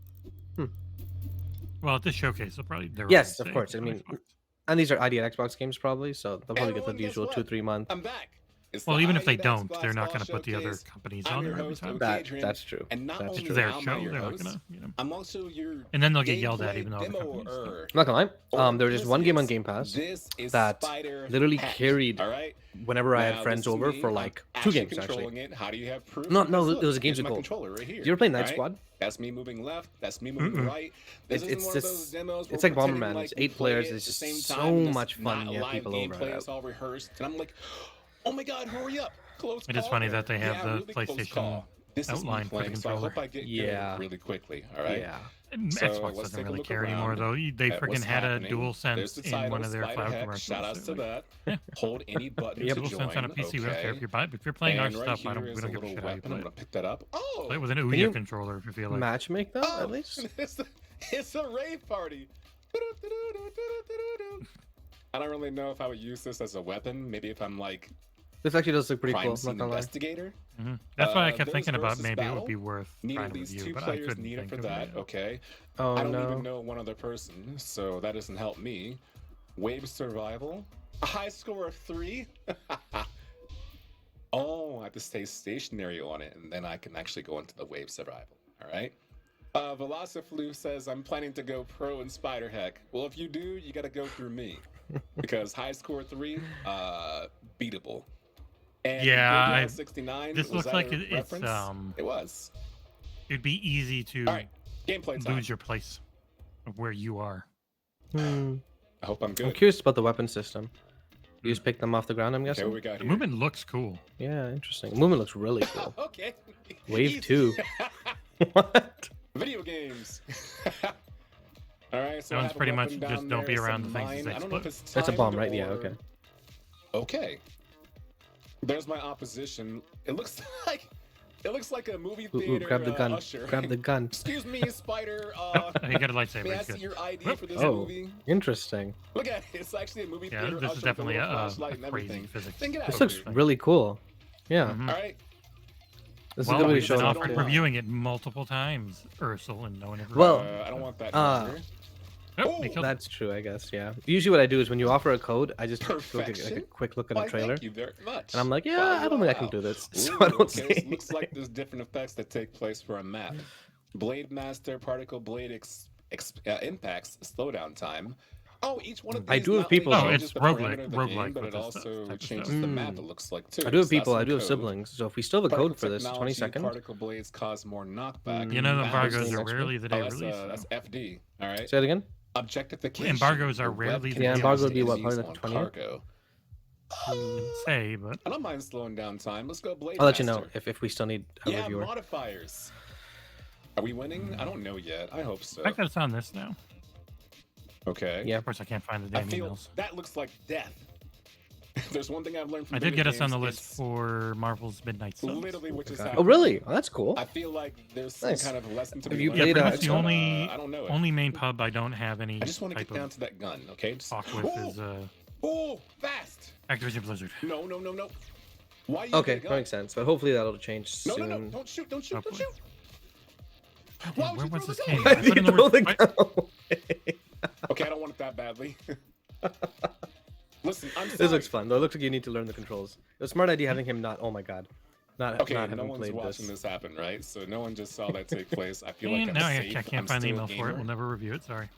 Well, at this showcase, they'll probably. they're Yes, already of course. I saying mean, it's on Xbox. and these are ID at Xbox games probably, so they'll probably get Everyone, the guess usual what? 2-3 month. I'm back. It's Well, the even if they IED don't, Xbox they're not Fall going to put the other Showcase. companies I'm on your there every host, time. That's true. And not That's only true. Their am I show, your they're not host, gonna, I'm also your And then they'll get yelled at, gameplay even though other companies demoer. I'm not gonna lie. Or There was just one game on Game Pass This is that Spider literally Heck, carried all right? whenever I Now, had friends this is over me. for I'm like 2 actually games controlling actually. it. How do you have proof? No, Because it was a look, game here's my ago. controller right here. You ever played Night right? Squad? That's me moving left. That's me moving right. This It's isn't one this- of those demos where it's like we're pretending Bomberman. like It's we 8 play players. it It's at the just same so time, and it's much fun. not Yeah, live people over gameplay. it. It's all rehearsed, and I'm like, oh my god, hurry up! Close It is call. funny that they have Yeah, the really close PlayStation call. This is me outline for the playing, so I controller. hope I get Yeah. good really quickly. All right. Yeah. And So, Xbox let's doesn't take a really look care anymore, around though. They at freaking what's had a happening. dual There's sense the in one title, of their Spider cloud Heck. commercials. Shout outs to They're that. Hold any button like, to dual sense on a join. PC. We don't care Okay. if you're playing our And right stuff. here We is don't a give a little shit how you weapon. play I'm it. gonna pick that up. Oh, Play it with an you Ouya controller if you feel like. Matchmake though, oh, at least. it's a rave party. I don't really know if I would use this as a weapon. Maybe if I'm like This actually does look pretty Crime cool. scene Not gonna lie. investigator. That's why I kept Those thinking about versus maybe it battle would be worth need trying at to least review, 2 but I players couldn't needed think for of that. it. Okay. Oh I don't no. even know one other person, so that doesn't help me. Wave survival. A high score of 3. Oh, I have to stay stationary on it, and then I can actually go into the wave survival. All right. Velociflu says I'm planning to go pro in Spider Hack. Well, if you do, you got to go through me because high score 3, beatable. And Yeah, 69. this was looks that like a it's reference? It was. It'd be easy to All right, gameplay time. lose your place of where you are. Hmm. I hope I'm good. I'm curious about the weapon system. You just pick them off the ground, I'm Okay, guessing? what we got The here? movement looks cool. Yeah, interesting. The movement looks really cool. Okay. Wave Easy. 2. What? Video games. All right, so That I one's have a pretty much weapon just down don't be there, around some the things as mine. they I don't know if explode. it's That's a bomb, timed right? Yeah, or- okay. Okay. There's my opposition. It looks like a movie Ooh, theater. grab the gun. Usher. Grab the gun. Excuse me, Spider. Oh, you got a lightsaber. May I It's see good. your ID Whoop. for this Oh, movie? interesting. Look at it. It's actually a movie Yeah, theater. this Usher is with a definitely little a flashlight and crazy everything. physics. Then get out This of looks here. really cool. Yeah. Mhm. All right. This is Well, a good way to we've show been it off. offered too. reviewing it multiple times, Ursel, and no one ever. Well, I don't want that. uh, here. Oh, they killed That's true, I guess, yeah. Usually what I do is when you offer a code, I just go get like a Perfection? quick look at Why, a trailer. Thank you very much. And I'm like, yeah, Wow, I don't think I can wow. do this. So Ooh, I don't okay, say so looks like there's different effects that take place for a map. Blade Master, Particle Blade impacts, slowdown time. Oh, each one of these I do have not only people- Oh, changes it's the roguelike- parameter of the roguelike game, but with it this also type of changes stuff. the map, it looks like, too. I do have So that's people, I some do have code. siblings. So if we still have a Particle code for this, 20 technology, seconds. Particle blades cause more knockback. You know, the Mm, embargoes are that's rarely the day Oh, release. that's FD. All right. Say it again? Objectification. Embargoes are The rarely web the Yeah, day embargo release. would be what, is probably used the on 20th? cargo. Say, but I don't mind slowing down time. Let's go Blade I'll let you know Master. if we still need a Yeah, reviewer. modifiers. Are we winning? I don't know yet. I hope so. I fact that it's on this now. Okay. Yeah. Of course, I can't find the I damn feel emails. that looks like death. There's one thing I've learned from I did video get us on the games, list it's for Marvel's Midnight Suns. literally what just Oh, happened. really? Oh, that's cool. I feel like there's some Nice. kind of lesson to Have be you learned. Yeah, played, pretty uh, much the XCOM? only I don't know it. only main pub I don't have any I just want to type get down of to that gun, okay? Just... talk with Oh! is Oh, fast! Activision Blizzard. No, no, no, no. Why you Okay, get a that gun? makes sense. But hopefully that'll change No, soon. no, no! Don't shoot! Don't shoot! Don't Hopefully. shoot! Why would Where you was throw this the game? gun? Why do you throw the gun away? Okay, I don't want it that badly. Listen, I'm sorry. This looks fun. Though it looks like you need to learn the controls. It was a smart idea having him not. Oh my god, not Okay, not no having one's played watching this. this happen, right? So no one just saw that take place. I feel like And I'm now I safe. can't I'm find the still a email for it. gamer. We'll never review it. Sorry.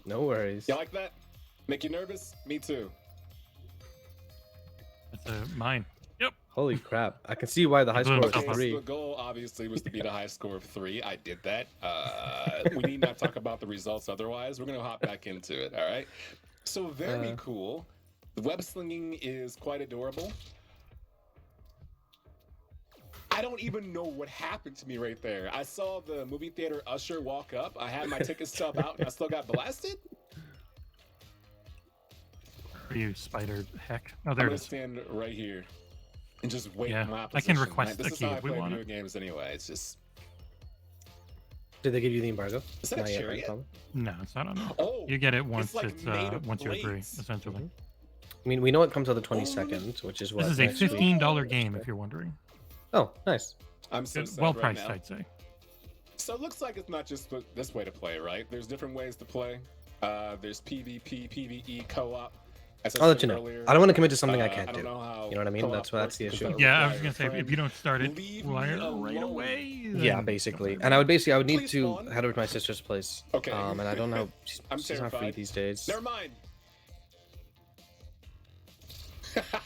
No worries. You like that? Make you nervous? Me too. That's mine. Yep. Holy crap! I can see why the high score was Okay, So 3. the goal obviously was to beat a high score of 3. I did that. We need not talk about the results otherwise. We're gonna hop back into it. All right. So very cool. The web slinging is quite adorable. I don't even know what happened to me right there. I saw the movie theater usher walk up. I had my ticket stub out, and I still got blasted. For you, Spider Heck. Oh, I'm there it gonna is. stand right here and just wait Yeah, for my I opposition. can request This a is key how I if we play want video it. games anyway. It's just Did they give you the embargo? Is that a Not yet, right, chariot? Tom? No, it's not on there. Oh, You get it once like it's made of once you agree, blades. essentially. I mean, we know it comes on the 22nd, which is what. This is a next week. $15 game, if you're wondering. Oh, nice. I'm so It's sad well right priced, now. I'd say. So it looks like it's not just this way to play, right? There's different ways to play. There's PvP, PvE, co-op. As I I'll let said you know. earlier, I don't want to commit to something I can't I don't do. know how You know what I mean? co-op That's works the because issue. that Yeah, I requires was gonna say a if friend. you don't start it Leave me right alone. away. Yeah, then basically. don't And I would basically I would need Please to spawn. head over to my sister's place. Okay. And I don't know. I'm She's not free terrified. these days. Never mind.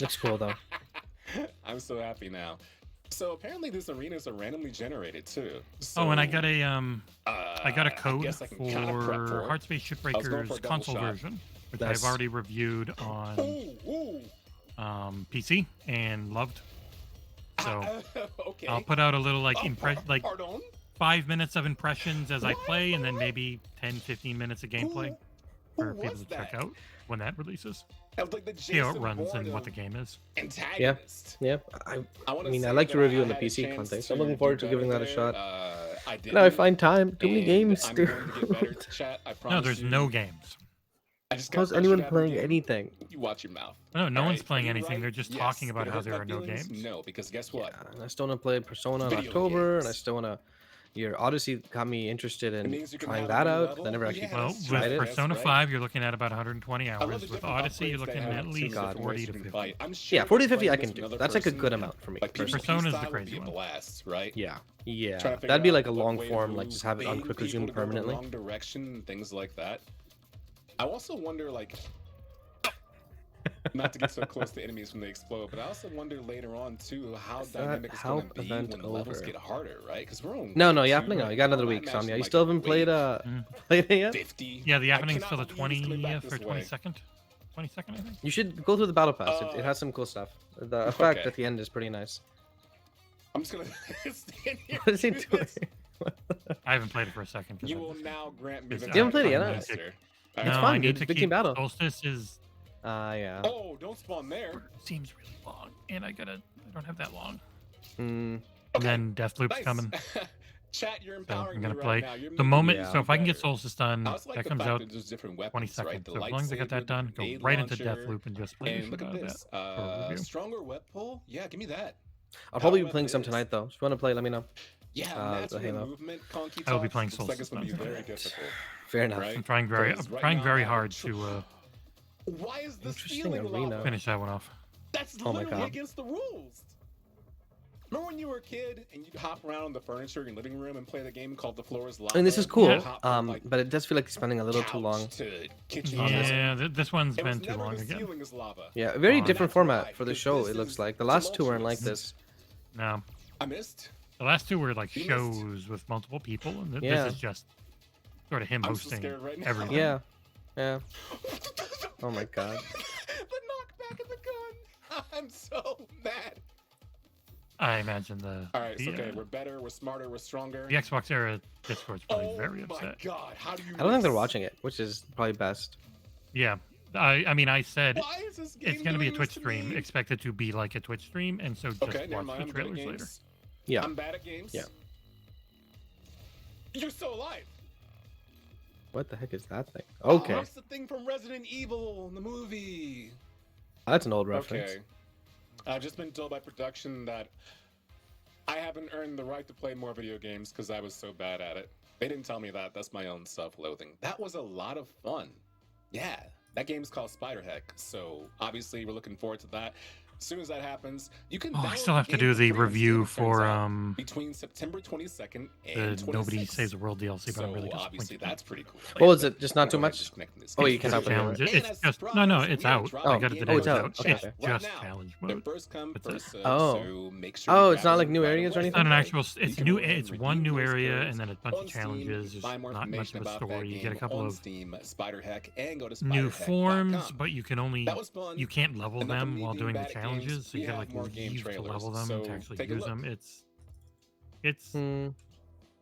Looks cool though. I'm so happy now. So apparently these arenas are randomly generated too. Oh, and I So, got a I got a code guess I can for kinda prep for it. Heartspace I was going for Shipbreakers a double console shot. version, which Nice. I've already reviewed on Ooh, PC and loved. So okay. I'll put out a little like Oh, like pardon? 5 minutes of impressions as I play, and then maybe 10-15 minutes of gameplay Who for people was to check that? out when that releases. That was like the See how it Jason runs Bourne and what the of game is. Antagonist. Yeah. I wanna mean, I say like to that review on the had a PC chance content, so I'm to looking do forward to better giving that a there. shot. I didn't. Now I find time. Too many and games. I'm Dude. going to get better, chat. I promise No, there's you. no games. I just How's got anyone pressured out of the playing game. anything? You watch your mouth. No one's Alright, playing are you anything. right? They're just Yes. talking about Did it how hurt there my are no feelings? games. No, because guess what? Yeah, and I still want to play Persona in Video October, and I games. still want to. Your Odyssey got me interested It in means you can trying have that a new out. level. I never Oh, actually yeah, Well, that's with tried it. Persona right. 5, you're looking at about 120 I love hours. the With different Odyssey, you're upgrades looking they at have, too, least so different 40 ways to you can 50. fight. I'm sure Yeah, 40 to 50 I playing can this do. with That's like a another good person, amount for me. Like people personally. Persona's the style would crazy be a one. blast, right? Yeah, yeah. Trying to figure That'd be out like a what long way form, to like just have it on bait quick people resume to go the permanently. wrong direction and things like that. I also wonder, like, not to get so close to enemies when they explode, but I also wonder later on too how dynamic it's going help to be event when levels over? get harder, right? Because we're on No, week yeah, 2 no, right you got now, another and I week, imagine, Samya. You like, still haven't played played it yet? 50. Yeah, the I happening's till the cannot believe it's coming back 20th or this way. 22nd. 22nd, I think. You should go through the battle pass. It has some cool stuff. The effect Okay. at the end is pretty nice. I'm just gonna stand here. What is he and do doing? this. I haven't played it for a second. 'cause You I will just- now grant me it's the not You haven't played it yet, fun. huh? master. No, It's I fun, need dude. to It's big keep team battle. Solstice is Yeah. Oh, don't spawn there. seems really long, and I don't have that long. Mm, And then Deathloop's Nice. coming. Chat, you're So empowering I'm gonna me play right now. You're the making moment. me Yeah. So if I can get better. Solstice done, I also like that the comes fact out that there's different 22nd. weapons, right? The So as long as I get that lightsaber, done, the go aid right into launcher, Deathloop and just play the And shit look out at of this. that. for a review. Stronger web pull? Yeah, give me that. I'll probably be Power playing some weapon tonight though. If you want to play, let me know. Yeah, the natural Halo. movement, Conky I will be Talks, playing looks like it's gonna be Solstice very tonight. difficult. Fair enough. Right? I'm trying very, Because I'm right trying now very I have hard tr- to Why is the Interesting ceiling arena. lava? finish that one off. That's Oh my literally God. against the rules. Remember when you were a kid and you'd hop around on the furniture in your living room and play the game called The Floor is Lava? I mean, this is cool. Hop from, like, But it does feel like it's spending a little too couch long. to kitchen Yeah, this one's It was been too never long the again. ceiling is lava. Yeah, a very Oh, different that's format why, for the 'cause show. this It looks is like the last two weren't like tumultuous. this. No, I missed. the last two were like You missed. shows with multiple people, and Yeah. this is just sort of him I'm so hosting scared right now. everything. Yeah, yeah. Oh my God. The knockback of the gun. I'm so mad. I imagine the All right, the, so, okay, uh, we're better, we're smarter, we're stronger. the Xbox era Discord's probably Oh very my upset. God, how do you? I don't think they're miss? watching it, which is probably best. Yeah, I mean, I said Why is this game it's going to be a doing Twitch this to stream. me? Expect it to be like a Twitch stream, and so just Okay, never watch mind. the I'm good at trailers later. games. Yeah. I'm bad at games. Yeah. You're still alive. What the heck is that thing? Okay, Oh, that's the thing from Resident Evil, the movie. that's an old reference. Okay. I've just been told by production that I haven't earned the right to play more video games because I was so bad at it. They didn't tell me that. That's my own self-loathing. That was a lot of fun. Yeah, that game's called Spiderheck, so obviously we're looking forward to that. As soon as that happens, you can. Oh, I download still have to game do for the free when review Steam turns for out between September 22nd and the Nobody 26th. Saves the World DLC, but I'm really So obviously disappointed. that's pretty cool. What was it? Just not too Go ahead, much? disconnect this Oh, game. you can It's help with it, challenge. right? It's And a just no, surprise, it's we are out. dropping I got it game today. Oh, It's it's out. out. Okay, It's okay. Right just now. challenge The mode. first come, That's it. first serve, Oh. so make sure Oh, you it's not like download new right areas or away. It's not an anything? actual. You It's can new. go ahead and It's redeem one new those area, codes and then a bunch on of Steam. challenges. Buy There's more not much information of a about story. that You get a game couple on of Steam, Spiderheck, and go to new spiderheck.com. forms, but you can only That was fun. you can't level Enough of them me while being doing the bad at games. challenges. So We you gotta have like more game leave to trailers, level them so to actually take a use look. them. It's Hmm.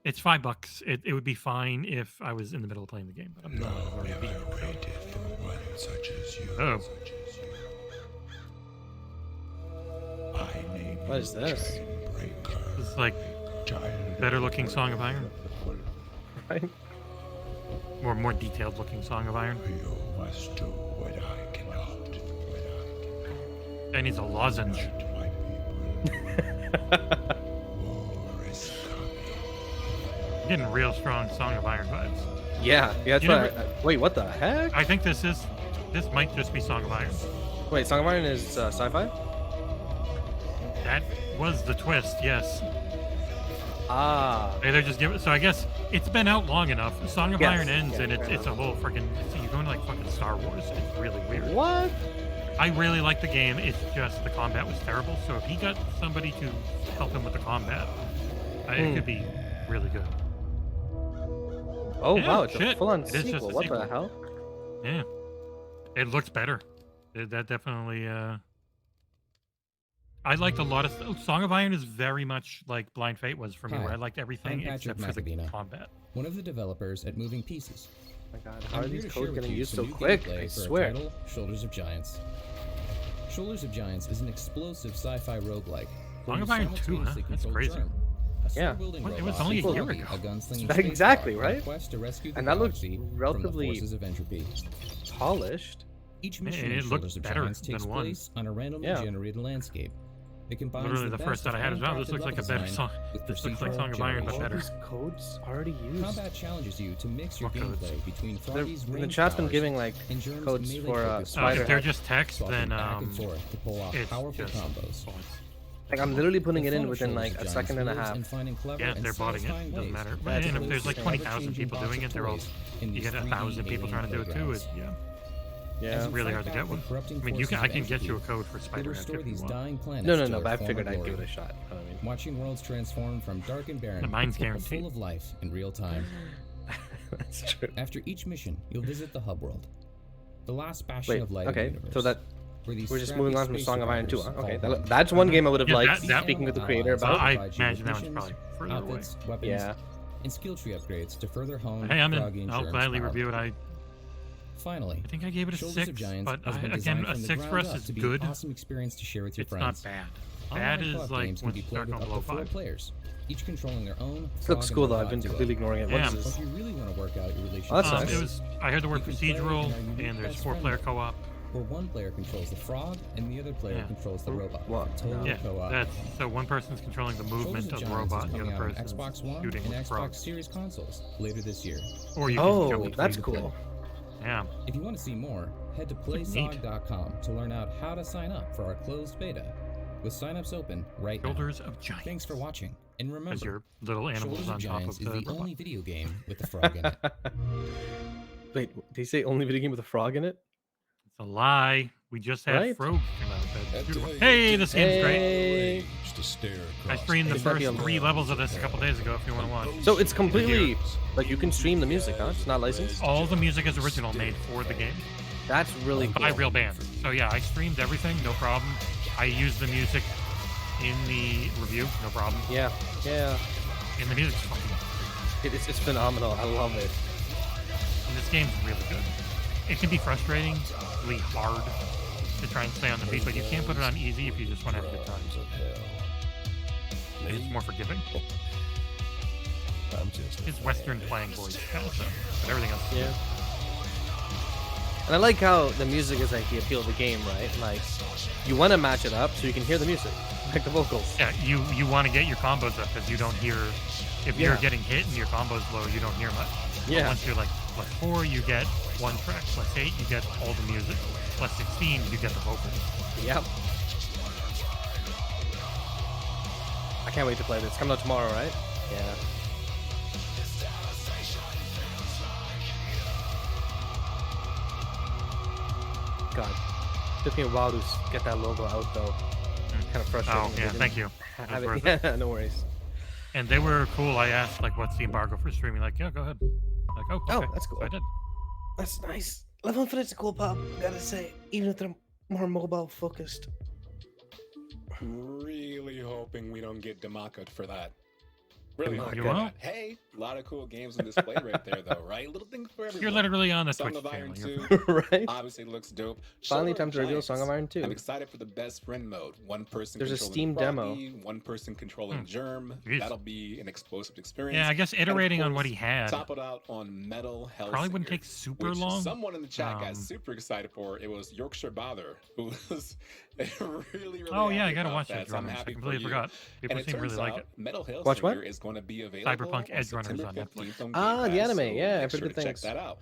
it's $5. It would be fine if I was in the middle of playing the game, but I'm not. I've None already ever beaten it, so- waited for one such as you. Oh. Such as you. I name What is you this? Chainbreaker, It's like child better of looking the Song of Iron, Right? more detailed looking Song of Iron. You must do what I cannot. What I It needs a lozenge. cannot, my people. War is coming. I'm getting real strong Song of Iron vibes. Yeah, that's You what. never- Wait, what the heck? I think this might just be Song of Iron. Wait, Song of Iron is sci-fi? That was the twist, yes. Ah. Hey, they're just giving. So I guess it's been out long enough. Song of Yes. Iron ends, Yeah, and fair it's a whole freaking. You're going to like fucking Star Wars. It's really weird. What? I really like the game. It's just the combat was terrible. So if he got somebody to help him with the combat, it could be really good. Oh Yeah, wow, it's a shit. full-on It is just sequel. a What sequel. the hell? Yeah, it looks better. That definitely. I liked a lot of Song of Iron is very much like Blind Fate was for me, Hi, where I liked everything I'm Patrick except for the McAvina. combat. One of the developers at Moving Pieces. Oh my god, how I'm are here these to share codes with getting you used some so new quick? gameplay I for swear. our title, Shoulders of Giants. Shoulders of Giants is an explosive sci-fi roguelike. where Song you of Iron 2, huh? simultaneously That's control crazy. Germ, Yeah. It was only a year ago. Exactly, right? Quest to rescue the And that looks galaxy from the relatively forces of entropy. polished. Each Man, mission it in looked Shoulders of better Giants takes than one. place on a randomly Yeah. generated landscape. It combines Literally the best first that I of had as well. This handcrafted looks like a level better design song. with This looks like procedural Song of Iron, but generation. better. These codes already used. Combat challenges you to mix your What codes? gameplay between They're- Froggy's the range chat's been powers giving like and Germ's codes melee for focus Spider. If they're Hack. just text, swapping then back and forth to pull off it's powerful just combos. points. Like I'm literally putting it The in fun of within Shoulders like of a Giants second and a lives half. in finding clever Yeah, and they're botting it. satisfying Doesn't ways matter. to And if play there's like the 20,000 ever-changing people box doing of it, they're all. toys in You these get 3D 1,000 people alien trying to do it too. playgrounds. Yeah. Yeah. As you Really fight hard to back get the one. corrupting I mean, forces I of can get you a entropy, code for you'll Spider Hack restore if you these want. dying planets No, to but their I former figured I'd glory. give it a shot. I mean, Watching worlds transform from dark and barren The mine's to guaranteed. full of life in real time. that's true. After each mission, you'll visit the hub world, the last bastion Wait, of light in okay, the universe. so that where these we're just scrappy moving on from space Song of Iron 2, huh? survivors Okay, call home. that's one game I would have Yeah, liked that- speaking with the Allies creator So about. I provide you imagine with that one's probably missions, further away. outfits, weapons, Yeah. and skill tree upgrades to further hone Hey, I'm Froggy in. and I'll Germ's gladly power. review it. I Finally, think I gave it a Shoulders 6, of Giants but has been again, designed a from the 6 for ground us up is to be good. an awesome experience to share with your It's not friends. bad. Online Bad is co-op like games can once be you played start with going up below to 4 5. players, each controlling their own. This looks frog cool and though. I've robot been duo. completely ignoring it. What Yeah. is Or this? if you really want to work out your relationship, Oh, that's with nice. It others, was. I heard the word you can play procedural, in our unique and there's best 4-player friend co-op. where one player controls the frog and the other player Yeah. controls the robot. What? Total Yeah, co-op. that's so one person's controlling the Shoulders movement of the Giants robot, is and the coming other out on person's Xbox One shooting and with Xbox frogs. Series consoles later this year. Or you can Oh, jump that's between the cool. two. Yeah. If you want to see more, head to Looks neat. playsog.com to learn out how to sign up for our closed beta, with signups open right now. Shoulders of Giants. Thanks for watching, and As remember, your little animals Shoulders of on top Giants of is the the robot. only video game with a frog in it. Wait, did he say only video game with a frog in it? It's a lie. We just had Right? Frog come out. I tell you, Hey, this game's great. Hey. Rage to stare I across streamed the It's not first the 3 levels of this a couple days ago if you want to watch. So it's completely like you can stream the music, huh? It's not licensed. All the music is original, made for the game That's really cool. by real bands. So yeah, I streamed everything, no problem. I used the music in the review, no problem. Yeah, yeah. And the music's fucking. It's phenomenal. I love it. And this game's really good. It can be frustratingly hard to try and stay on the beat, but you can't put it on easy if you just want to have a good time. It's more forgiving. I'm just It's Western playing voice kind of stuff, but everything else. Yeah. And I like how the music is like the appeal of the game, right? Like you want to match it up so you can hear the music, like the vocals. Yeah, you want to get your combos up because you don't hear. If you're Yeah. getting hit and your combo's low, you don't hear much. But Yeah. once you're like +4, you get 1 track. +8, you get all the music. +16, you get the vocals. Yep. I can't wait to play this. Coming out tomorrow, right? Yeah. God, took me a while to get that logo out though. Kind of frustrating. Oh that they yeah, didn't thank you. have That was it. worth it. Yeah, no worries. And they were cool. I asked like, "What's the embargo for streaming?" Like, yeah, go ahead. Like, oh, okay. that's cool. So I did. That's nice. Level Infinite's a cool pop, gotta say, even if they're more mobile focused. Really hoping we don't get democked for that. Really You hoping won't? that. Hey, a lot of cool games on display right there, though, right? Little thing for everyone. You're literally on the Song Twitch of Iron channel. 2 Right? obviously looks dope. Finally, Shoulders time of to reveal Giants. Song of Iron 2. I'm excited for the best friend mode. One person There's a controlling Steam demo. Froggy, one person controlling Germ. Jeez. That'll be an explosive experience. Yeah, I guess And of iterating on what course, he had Top it out on Metal Hellsinger. probably wouldn't take super which long. Someone in the chat got Um, super excited for. It was Yorkshire Bother, who was really Oh yeah, I happy gotta about watch that. that. So I'm Drummers. I happy for completely you. forgot. People And it seem really turns like out it. Metal Hellsinger Watch what? is going to be available Cyberpunk on Edge Runners September on Netflix. 15th on Ah, Game the Pass, anime. so Yeah, I've make heard sure good to check things. that out.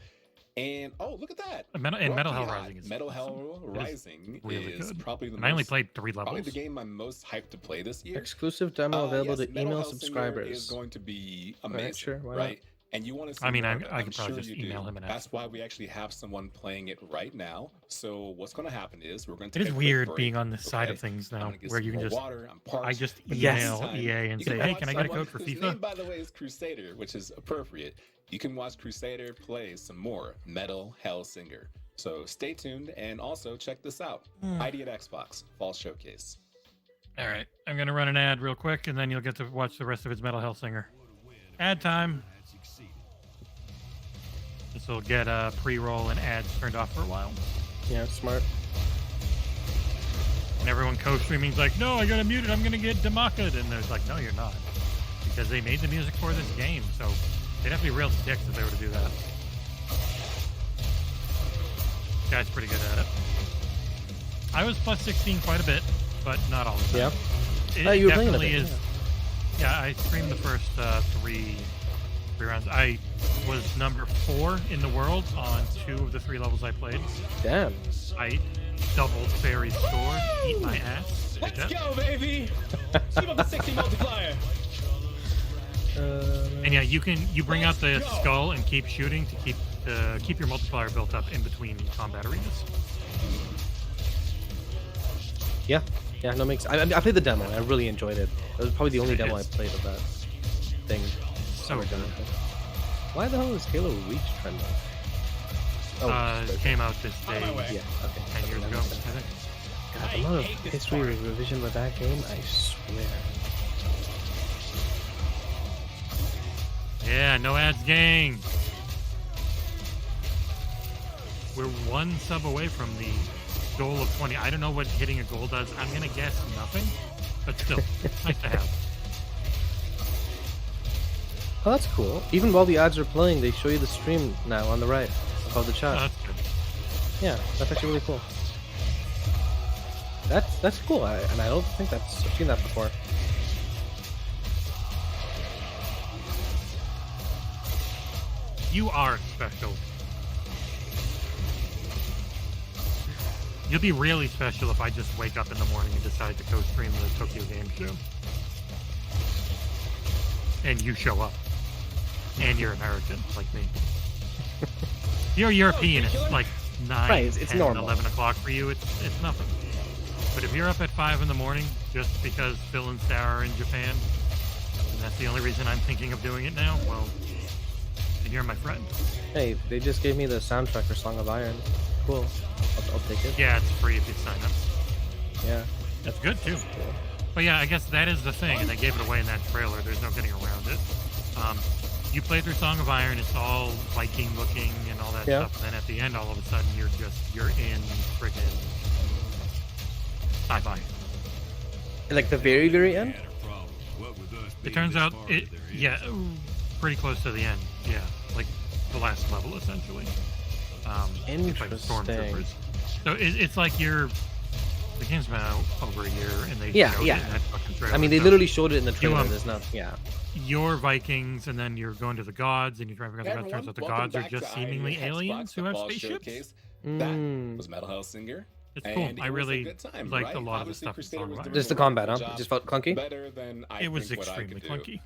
And oh, look at that! And Metal Rocky Hell Hot. Rising is Metal awesome. Hell It is Rising really is good. probably the And I only most, played 3 probably levels. the game I'm most hyped to play this year. Exclusive demo available Yes, to Metal email Hellsinger subscribers. is going to be Alright, amazing, sure, why not? right? And you want to see I mean, more I of it. could I'm probably sure just you email do. him and ask That's why we actually have someone playing it right now. So what's going to happen is we're going to It take is a quick weird break, being on this side okay? of things I'm now, gonna get where some you can more just water. I'm parched. I just Yes. email EA and You say, can "Hey, watch can I get a someone code for whose FIFA?" name, by the way, is Crusader, which is appropriate. You can watch Crusader play some more Metal Hellsinger. So stay tuned and also check this out. ID at Xbox Fall Showcase. All right, I'm gonna run an ad real quick, and then you'll get to watch the rest of his Metal Hellsinger. Ad time. This will get pre-roll and ads turned off for a while. Yeah, smart. And everyone co-streaming's like, "No, I gotta mute it. I'm gonna get democked." And there's like, "No, you're not. because they made the music for this game, so they'd have to be real dicks if they were to do that. Guy's pretty good at it. I was plus 16 quite a bit, but not all the time. Yeah. It you were playing a definitely bit, is. Yeah, I streamed the first three rounds. I was number 4 in the world on 2 of the 3 levels I played. Damn. I doubled Fairy's score. Eat my ass. Let's go, baby! Shoot up the 60 multiplier. And yeah, you bring out the skull and keep shooting to keep your multiplier built up in between combat arenas. Yeah, no, makes. I played the demo. And I really enjoyed it. It was probably the only demo I played of that thing. So good. Why the hell is Halo Reach trending? Came out this day. Yeah, okay. 10 years ago, I think. God, the amount of history revision with that game, I swear. Yeah, no ads gang. We're 1 sub away from the goal of 20. I don't know what hitting a goal does. I'm gonna guess nothing, but still, nice to have. Oh, that's cool. Even while the ads are playing, they show you the stream now on the right above the chat. Oh, that's good. Yeah, that's actually really cool. That's cool, and I don't think I've seen that before. You are special. You'll be really special if I just wake up in the morning and decide to co-stream the Tokyo Game Show. And you show up. And you're American, like me. You're European, it's like 9, right, it's 10, normal. 11 o'clock for you, it's nothing. But if you're up at 5 in the morning, just because Phil and Sarah are in Japan, and that's the only reason I'm thinking of doing it now, well, then you're my friend. Hey, they just gave me the soundtrack for Song of Iron. Cool. I'll take it. Yeah, it's free if you sign up. Yeah. That's good, too. But yeah, I guess that is the thing, and they gave it away in that trailer. There's no getting around it. You play through Song of Iron, it's all Viking looking and all that stuff, and then at the end, all of a sudden, you're in friggin' sci-fi. Like the very, very end? It turns out, pretty close to the end. Yeah, like the last level, essentially. You play with stormtroopers. So it's like the game's been out over a year, and they showed it in that fucking trailer. I mean, they literally showed it in the trailer. There's not, You're Vikings, and then you're going to the gods, and you're trying to figure out the gods. Turns out the gods are just seemingly aliens who have spaceships. That was Metal Hellsinger. It's cool. I really liked a lot of the stuff. Just the combat, huh? It just felt clunky? Better than it was extremely clunky.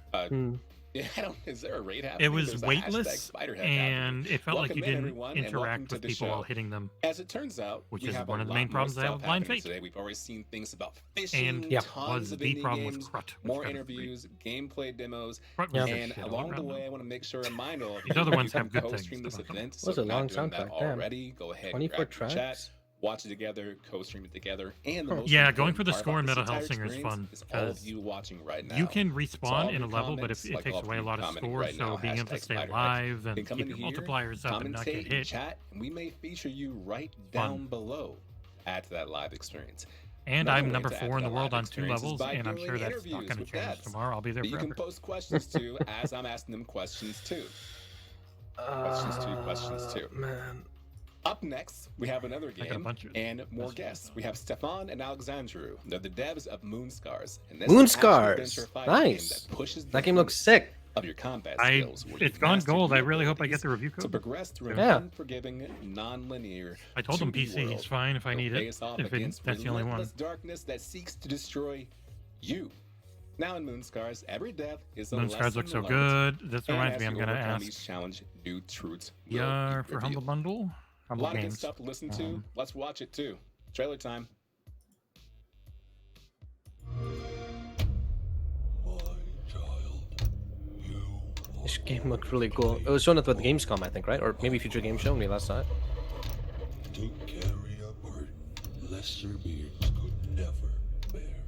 Is there a raid happening? It was weightless, and it felt like you didn't interact with people while hitting them. As it turns out, which is one of the main problems I have with Blind Fate. Today, we've already seen things about fishing, and tons was of the indie problem games, with Crut. more interviews, gameplay demos, and along the way, I want to make sure I'm mindful of these other ones have good co-stream things. this event. What's a long soundtrack? Already, go ahead. 24 tracks. Chat, watch it together, co-stream it together, and going for the score in Metal Hellsinger is fun because you watching right now. You can respawn in a level, but if it takes away a lot of score, so being able to stay alive and keep your multipliers up and not get hit. Chat, and we may feature you right down below. Add to that live experience. And I'm number 4 in the world on 2 levels, and I'm sure that's not going to change tomorrow. I'll be there forever. You can post questions too, as I'm asking them questions too. Questions too. Man. Up next, we have another game and more Yes. guests. We have Stefan and Alexandru. They're the devs of Moonscars. And Moonscars! Nice! That game looks sick. Of your combat skills. It's gone gold. I really hope I get the review code. To progress through an unforgiving, non-linear. I told him PC. He's fine if I need it. That's the only one. Darkness that seeks to destroy you. Now in Moonscars, every death is a Moonscars look so good. This reminds me, I'm gonna ask. Challenge new truths. Yeah, for Humble Bundle. A lot of good stuff to listen to. Let's watch it too. Trailer time. This game looked really cool. It was shown at the Gamescom, I think, right? Or maybe Future Game Show when we last saw it. To carry a burden lesser beings could never bear.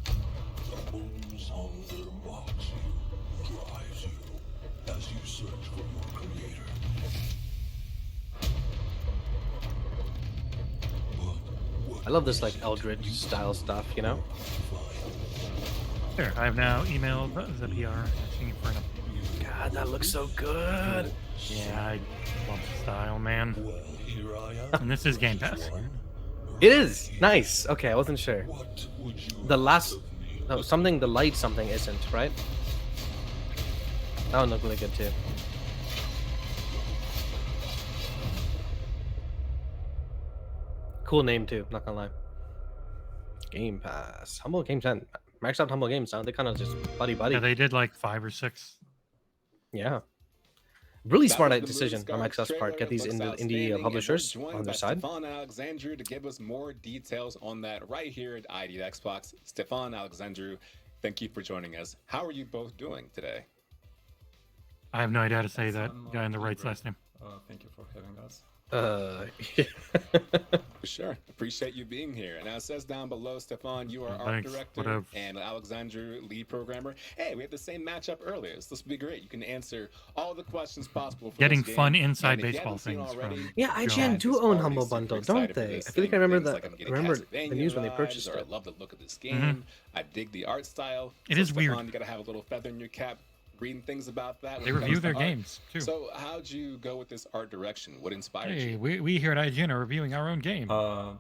The moon's hunger mocks you, drives you, as you search for your creator. I love this like Eldritch style stuff, you know? There, I have now emailed the PR asking for an update. God, that looks so good. Yeah, I love the style, man. Well, here I am. And this is Game Pass. It is nice. Okay, I wasn't sure. What would you The last, have me no, something the light something isn't right. That one looked really good too. Cool name too. Not gonna lie. Game Pass, Humble Games, and Microsoft Humble Games. Now they kind of just buddy. Yeah, they did like 5 or 6. Yeah. Really That smart was the decision on Movie Microsoft's Scars part. Get trailer. these Looks indie outstanding, and publishers we're joined on their by side. Stefan Alexandru to give us more details on that right here at ID Xbox. Stefan Alexandru, thank you for joining us. How are you both doing today? I have no idea how to say that guy in the right's last name. Thank you for having us. For sure. Appreciate you being here. And as it says down below, Stefan, you are art Thanks. director Whatever. and Alexandru, lead programmer. Hey, we had the same matchup earlier, so this will be great. You can answer all the questions possible for Getting this game. fun inside And if you baseball haven't seen things already, from Yeah, John. IGN do it's own already Humble super Bundle, excited don't for they? this I feel like I thing. remember Things that. like I'm getting Remember the Castlevania news when they vibes, purchased or I it. love the look of this game. I dig the art style. It So, is weird. Stefan, you gotta have a little feather in your cap reading things about that. They when it review comes to their art. games, too. So how'd you go with this art direction? What inspired Hey, you? we here at IGN are reviewing our own game,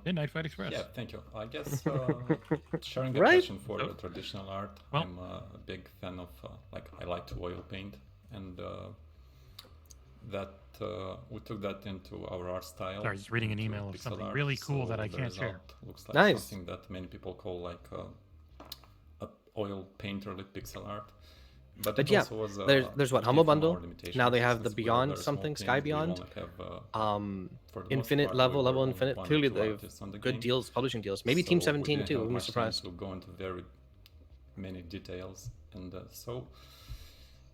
Midnight Fight Express. Yeah, thank you. I guess sharing a Right? passion for traditional art. Well- I'm a big fan of I like to oil paint, and that we took that into our art style. Sorry, just reading an into email of pixel something art, really cool so that I the can't share. result looks like Nice. something that many people call like a oil painterly pixel art. But it yeah, also was, there's what it Humble came from our Bundle. limitations, Now they have the since we were Beyond very small something, team, Sky we Beyond. only have, for the most Infinite part, we level, were level only infinite. 1 or Clearly 2 they've artists on the good game. deals, publishing deals. Maybe Team So 17 we didn't too. have Wouldn't be much time surprised. to go into very many details, and so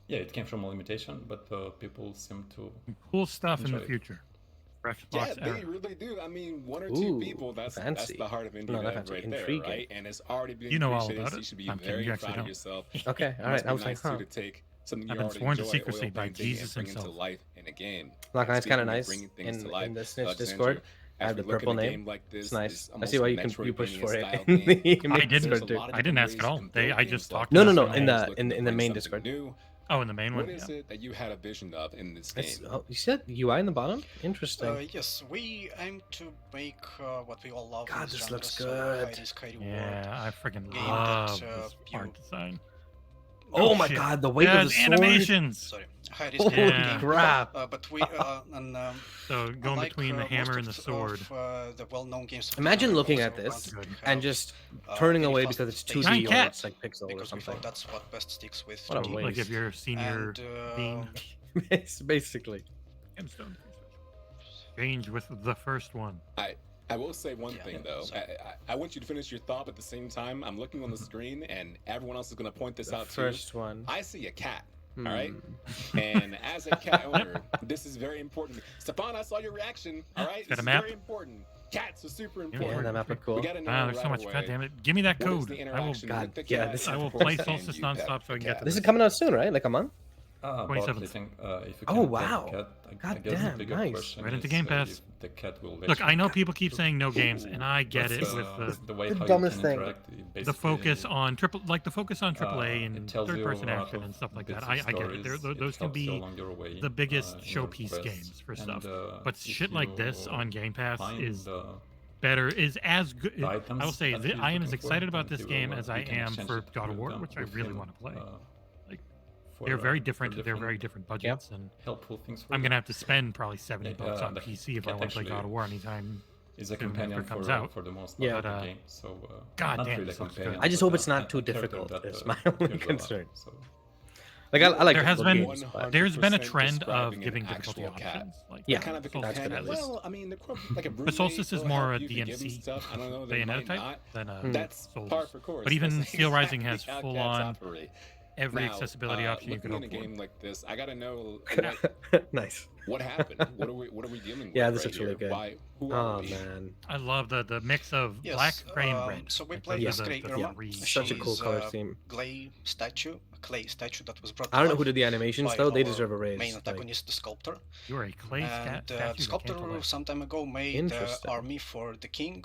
yeah, it came from a limitation, but people seem to Cool stuff in the enjoy it. future. Fresh Yeah, box they era. really do. I mean, 1 or 2 Ooh, people, that's fancy. the heart of indie No, not dev fancy, right there, intriguing. right? And it's already been You know all appreciated, about so it. you should be I'm kidding, very you actually proud of don't. yourself. Okay, all Must right. be I was nice like, too, huh. to take something I've you been already sworn to enjoy, secrecy oil by painting, Jesus and bring himself. it to life in a game. Like, And it's kind of speaking nice bringing things to in life, the Snitch Alexandru, Discord. I as have the we look at purple a name. game like this, It's nice. this I almost see why a you pushed for it. Metroidvania-style in game, the I main did. Discord there's a lot too. of I didn't different ask ways at all. you can build I just games like talked No, to no, them. no. this. In Always the looking to in the bring main something Discord. new. Oh, in the main What one. is Yeah. it that you had a vision of in this It's, game? oh, you said UI in the bottom? Interesting. Yes, we aim to make what we all love. God, in this genre, looks so good. high risk, high reward. Yeah, I freaking game love that, this you- art design. Oh my shit. god, the weight of Yes, the sword. animations. Sorry, high risk Holy reward game. crap. But we and So going unlike, between the most hammer of and the sword. the well-known games. of the Imagine genre, looking also at this wanted to and have, just turning very away fast because it's paced 2D or cat. it's like pixel or because we something. thought that's what best sticks with What a 2D. waste. Like if you're a senior And, dean. Basically. Gemstone. Change with the first one. I will say one thing though. sorry. I want you to finish your thought, but at the same time, I'm looking on the screen, and everyone else is going to point this The out first too. one. I see a cat. Hmm. All right, and as a cat owner, this is very important. Stefan, I saw your reaction. All right, Got this a is map? very important. Cats are super Yeah, important. Yeah, that map looked cool. We gotta know Ah, there's right so much. away, God damn it! Give me that what is code. the I will. interaction God, with the yeah, cat this I will before play you Solstice pet nonstop so I can the get cat? This is coming out soon, right? Like a month? About 27th. I think, if you Oh, can pet wow. the cat, I God guess damn, the bigger nice. question Right into is, Game Pass. if the cat will let Look, you. I know people keep saying no games, and I get it That's, with the way The how dumbest you thing. can interact. It the basically, focus on the focus on AAA it and tells you third-person a lot action of and stuff like bits that. of I get it. stories. Those can helps you be along your way, the biggest in your showpiece quests. games for And, stuff. But if shit like this you on Game Pass find, is better. Is as good. the I items will say that that he's I am as looking for, excited about then this he game will, as you I can am exchange for it God of with War, them- which I with really him, want to play. Like, for, they're very for different. They're very different budgets, and helpful things. For I'm them. gonna have to spend probably $70 on the PC if I cat want to play actually God of War anytime. Is a soon companion after it comes for, out. for the most Yeah. part But, of the game. So, God not damn, really this looks companion, good. I just but hope it's not a too character difficult, that, is my cares only a lot, concern. so. Like I like There has difficult been games, but- there's been a 100% trend of describing an giving difficulty actual cat. options. Like Yeah, Kind of a Solstice that's good companion. at least. Well, I mean, like a But roommate Solstice is will more help a you forgive and DMC stuff. I don't know. They Bayonetta might type not. than That's Souls. par for course. But even That's Steel Rising exactly has how full cats on operate. every Now, accessibility option you looking could in hope a for. game like this, I gotta know Nice. what happened. What are we dealing with? Yeah, this right looks really here? good. Why? Who Oh are we? man, I love the mix of Yes, black, gray, and red. So we Like, played those as are Grey the Irma. three- such a cool She's color a scheme. clay statue that was brought to I don't know life who did the animations by though. They our deserve a raise. main Like, antagonist, the sculptor. You are a clay And statue the that came to sculptor life. some time ago made the Interesting. army for the king,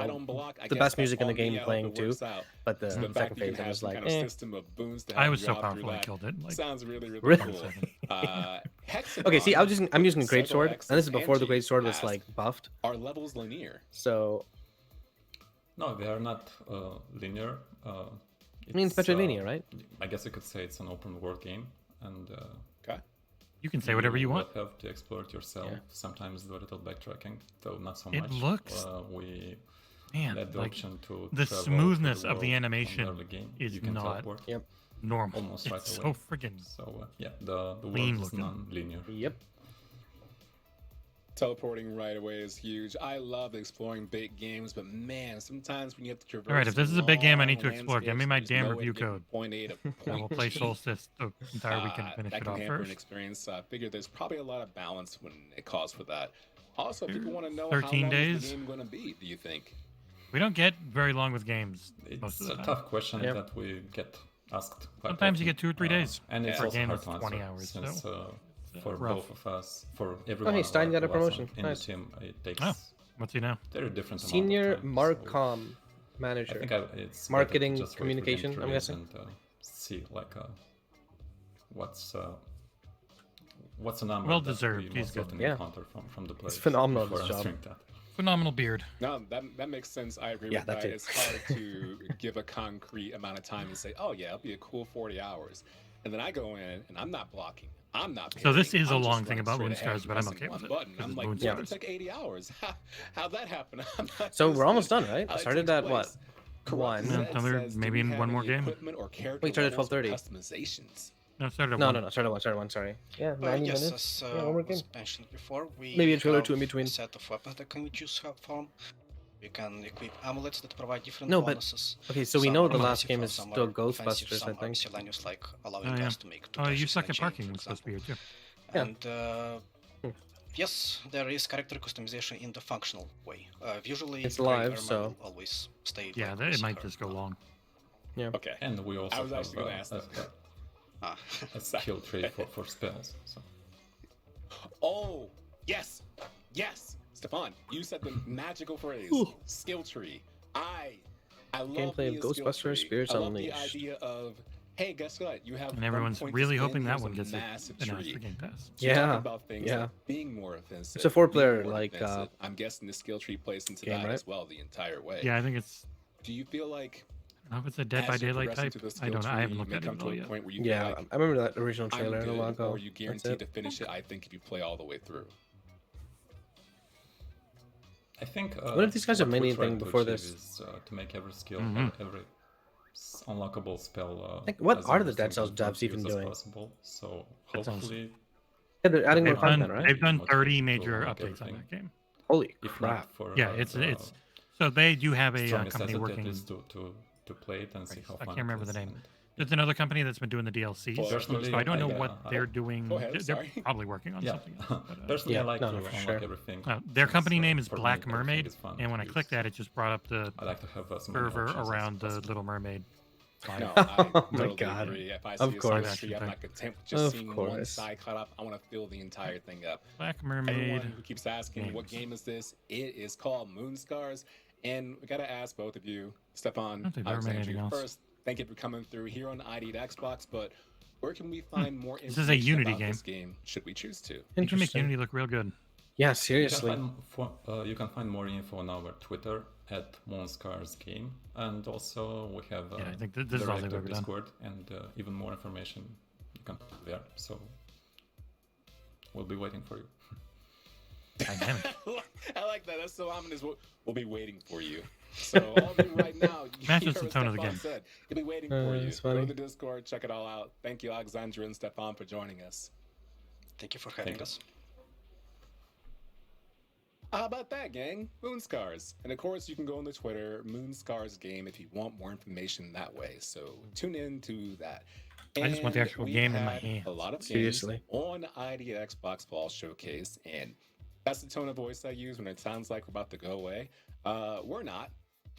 know, don't block, I the guess best music in the on me, game I hope playing it too. works out. But the So the fact second that you phase, can I have was some like, kind of system of boons to I help was you so out powerful through I that killed it. Like, sounds really, really Really? cool. Hexagons okay, see, I'm using the great several sword, and this is hexes, before the and great sword was asked, like buffed. Are levels linear? So No, they are not linear. I mean, it's Metroidvania, right? I guess you could say it's an open world game. and You can say whatever you want. will have to explore it yourself. Yeah. Sometimes do a little backtracking, though not so It much. looks- We Man, had the like, option to the travel smoothness to of the world animation from early game. is You can not teleport Yep. normal. almost right It's away. so friggin' So yeah, the clean world is looking. non-linear. Yep. Teleporting right away is huge. I love exploring big games, but man, sometimes when you have to traverse. All right, if this is a big game I need to long explore, give me my landscapes, there's damn no way to review get from code. Point A to I point will play G. Solstice the entire weekend and finish that it can off hamper an first. experience. So I figure there's probably a lot of balance when it calls for that. Also, people want to know 13 how long days? is the game going to be? Do you think? We don't get very long with games most It's of the a time. tough question Yep. that we get asked quite Sometimes you often. get 2 or 3 days. And it's For a also game hard that's to answer 20 hours, since so for rough. both of us, for everyone hey, Stein got a who was promotion. in Nice. the team, it takes Oh, what's he now? very different amount of Senior time, so Marcom I manager. think it's Marketing, better to just wait for communication, game to I'm release guessing? and see like what's a number Well that deserved, we he's most good. often Yeah. encounter from the players. phenomenal, before this job. answering that. Phenomenal beard. No, that makes sense. I agree Yeah, with that that. too. It's hard to give a concrete amount of time and say, "Oh yeah, it'll be a cool 40 hours," and then I go in and I'm not blocking. I'm not. So this parrying, is a I'm just long thing running about straight ahead, Moonstars, but I'm pressing okay one with it, button. 'cause I'm it's like, Moonstars. "What? It took 80 hours. How'd that happen? I'm not So used we're to almost this. done, right? How I it started takes at what? place." Corrupt One. Yeah, Zed another- says, "Do maybe we in have one more any game?" equipment or character Wait, started at levels or 12:30. Customizations. No, it started at No, 1. no, started one. Sorry. Yeah, 90 yes, minutes. as Yeah, one more game. was mentioned before, we Maybe a trailer have two in between. a set of weapons that can be choose from. You can equip amulets that provide different No, but- bonuses. Okay, so we Some know are the last offensive, game is some still are offensive, Ghostbusters, I some are think. miscellaneous, like allowing Oh, yeah. us to make two Oh, you dashes suck in a at chain, parking for was supposed to be example. here too. Yeah. And yes, there is character customization in the functional way. Usually, It's Grey live, Armor so- will always stay. Yeah, like that, it this might her just go now. long. Okay. And we also I was have actually going to ask that. Ah. a skill tree for spells. So. Oh, yes, yes, Stefan, you said the magical phrase, Ooh. skill tree. I love Gameplay of me a skill Ghostbusters tree. Spirits I love Unleashed. the idea of, hey, guess what? You have And everyone's 1 point really to hoping spend, that here's one a gets massive announced tree. for Game Pass. So talk Yeah, about things yeah. like being more offensive. It's a 4-player, being more like, defensive. I'm guessing the skill tree plays into game, that right? as well the entire way. Yeah, I think it's. Do you feel like I don't know if it's a Dead by as you're Daylight progressing type. through the I skill don't know. I tree, haven't you looked may at come it to all a yet. point where you Yeah, feel like I remember that original I'm trailer in a good, while ago. or you That's guaranteed it. to finish it. I think if you play all the way through. I think. What if these guys have what we many try thing to before achieve this? Is, to make every skill, Mhm. every unlockable spell. Like, what as are the Dead interesting Cells and devs even confused as doing? possible. So Dead Cells. hopefully, Yeah, they're adding more They've done, content, right? they've done Motivate 30 to major unlock updates on everything. that game. Holy if crap. not for Yeah, it's so they do have a strong company necessity working. at least to play it and see how I fun can't remember it the is. name. And There's another company that's been doing the DLCs. Well, personally, So I don't know I, what uh, they're doing. Go ahead, They're sorry. probably working on yeah, something else. But, personally, Yeah, I like no, to no, unlock for sure. everything. their since, company name is for me, Black everything Mermaid, is fun and when I to clicked use. that, it just brought up the I like to have as many server options as around the possible. Little Mermaid. No, vibe. I my totally God. agree. If I see Of a course. skill tree, I'm not content with just Of seeing one course. side cut up. I want to fill the entire thing up. Black Mermaid. Everyone who keeps asking, what games. game is this? It is called Moonscars. And we got to ask both of you, Stefan, don't think there remain anything Alexandria, else. first, thank you for coming through here on ID at Xbox, but where can we find more This is a information Unity about game. this game, should we choose to? You can make Interesting. Unity look real good. Yeah, seriously. You can find more info on our Twitter at Moonscars Game, and also we have Yeah, I think this is all they've director ever done. Discord, and even more information you can find there. So we'll be waiting for you. Dynamic. I like that. That's so ominous. We'll be waiting for you. So all of you right now, you Matches hear the what tone of the Stefan game. said. He'll be waiting for you. It's Go funny. to the Discord, check it all out. Thank you, Alexandra and Stefan, for joining us. Thank you for having you. us. How about that, gang? Moonscars. And of course, you can go on the Twitter, Moonscars Game, if you want more information that way. So tune in to that. I just want the And actual we've game in my had hands. A lot of Seriously. games on ID at Xbox Fall Showcase, and that's the tone of voice I use when it sounds like we're about to go away. We're not.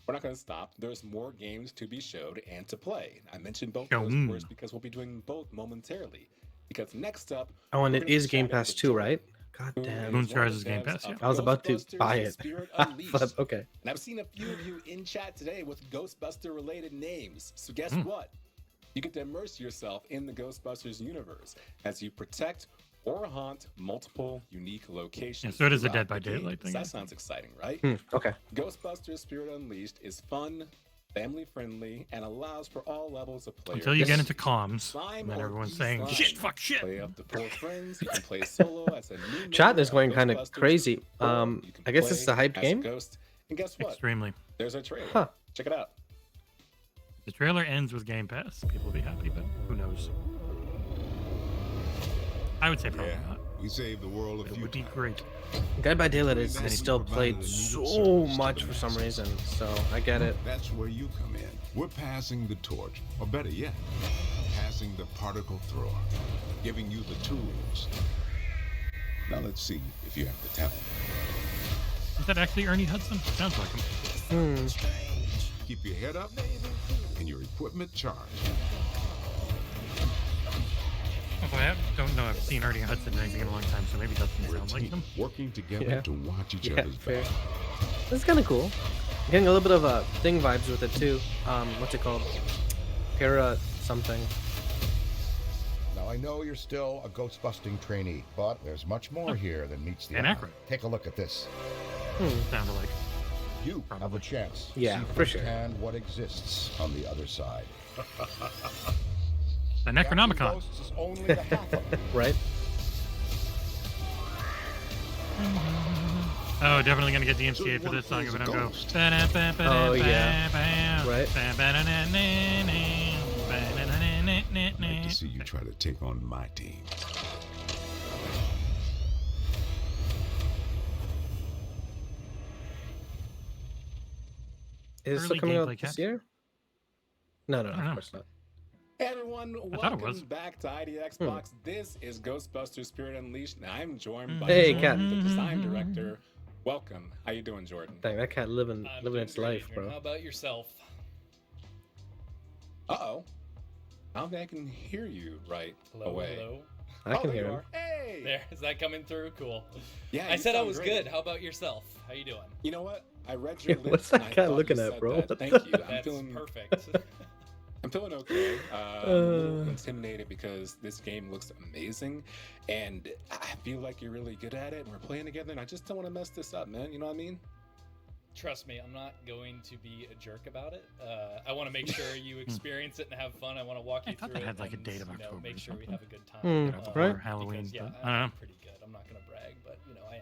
We're not going to stop. There's more games to be showed and to play. I mentioned both of those Shown. words because we'll be doing both momentarily. Because next up, Oh, and we're it gonna be is Game chatting Pass with too, Jordan, right? God who damn. is one of Moonscars the is Game devs Pass, of yeah. I was about to Ghostbusters buy it. Spirit But Unleashed. okay. And I've seen a few of you in chat today with Ghostbuster related names. So guess Hmm. what? You get to immerse yourself in the Ghostbusters universe as you protect or haunt multiple unique locations. Yeah, so it is a throughout Dead by the Daylight games. thing, That yeah. sounds exciting, right? Okay. Ghostbusters Spirit Unleashed is fun, family friendly, and allows for all levels of players. Until you get into comms, Slime and then or everyone's P saying, slime. shit, fuck, shit. Play up to 4 friends. You can play solo as a new Chat member is going of kind of Ghostbusters, crazy. or you can I guess this is a play hyped as game. Ghost. And guess what? Extremely. There's a trailer. Huh. Check it out. The trailer ends with Game Pass. People will be happy, but who knows? I would say probably not. We saved the world a It few would be times. great. Guide by Daylight is still played so much for some reason, so I get it. That's where you come in. We're passing the torch, or better yet, passing the particle thrower, giving you the tools. Now let's see if you have the talent. Is that actually Ernie Hudson? Sounds like him. Keep your head up and your equipment charged. Oh, I don't know. I've seen Ernie Hudson anything in a long time, so maybe it doesn't We're a sound like team, him. working together Yeah. to watch each Yeah, other's fair. back. This is kind of cool. Getting a little bit of Thing vibes with it too. What's it called? Para something. Now I know you're still a ghost-busting trainee, but there's much more here than meets the And eye. accurate. Take a look at this. Sounded like. You have a chance to Yeah, see for sure. firsthand what exists on the other side. The Necronomicon. Ghosts is only the half of it. Right? Oh, definitely gonna get DMCA for this song if I don't go. Oh, yeah. Right. I'd like to see you try to take on my team. Is it still Early coming out gameplay this capture. year? No, I don't know. of course not. Hey everyone, thought it was. welcome back to IDX Box. This is Ghostbusters Spirit Unleashed, and I'm joined by Hey, Jordan, Cat. the design director. Welcome. How you doing, Jordan? Dang, that cat living its life, How bro. about yourself? Uh-oh. I don't think I can hear you right Hello, away. hello. I can there hear you him. are. Hey! There, is that coming through? Cool. Yeah, I you said I sound was great. good. How about yourself? How you doing? You know what? I read your Yeah, lips. what's and that I guy thought looking you at, said bro? that. What Thank the- you. That's feeling perfect. I'm feeling okay. I'm a little intimidated because this game looks amazing, and I feel like you're really good at it. And we're playing together, and I just don't want to mess this up, man. You know what I mean? Trust me, I'm not going to be a jerk about it. I want to make sure you experience it and have fun. I want to walk you I thought through that it had, like, a and, date of you know, October make or sure we something. have a good time. Hmm, Before right? Halloween, Because, yeah, but I don't I'm know. pretty good. I'm not going to brag, but you know, I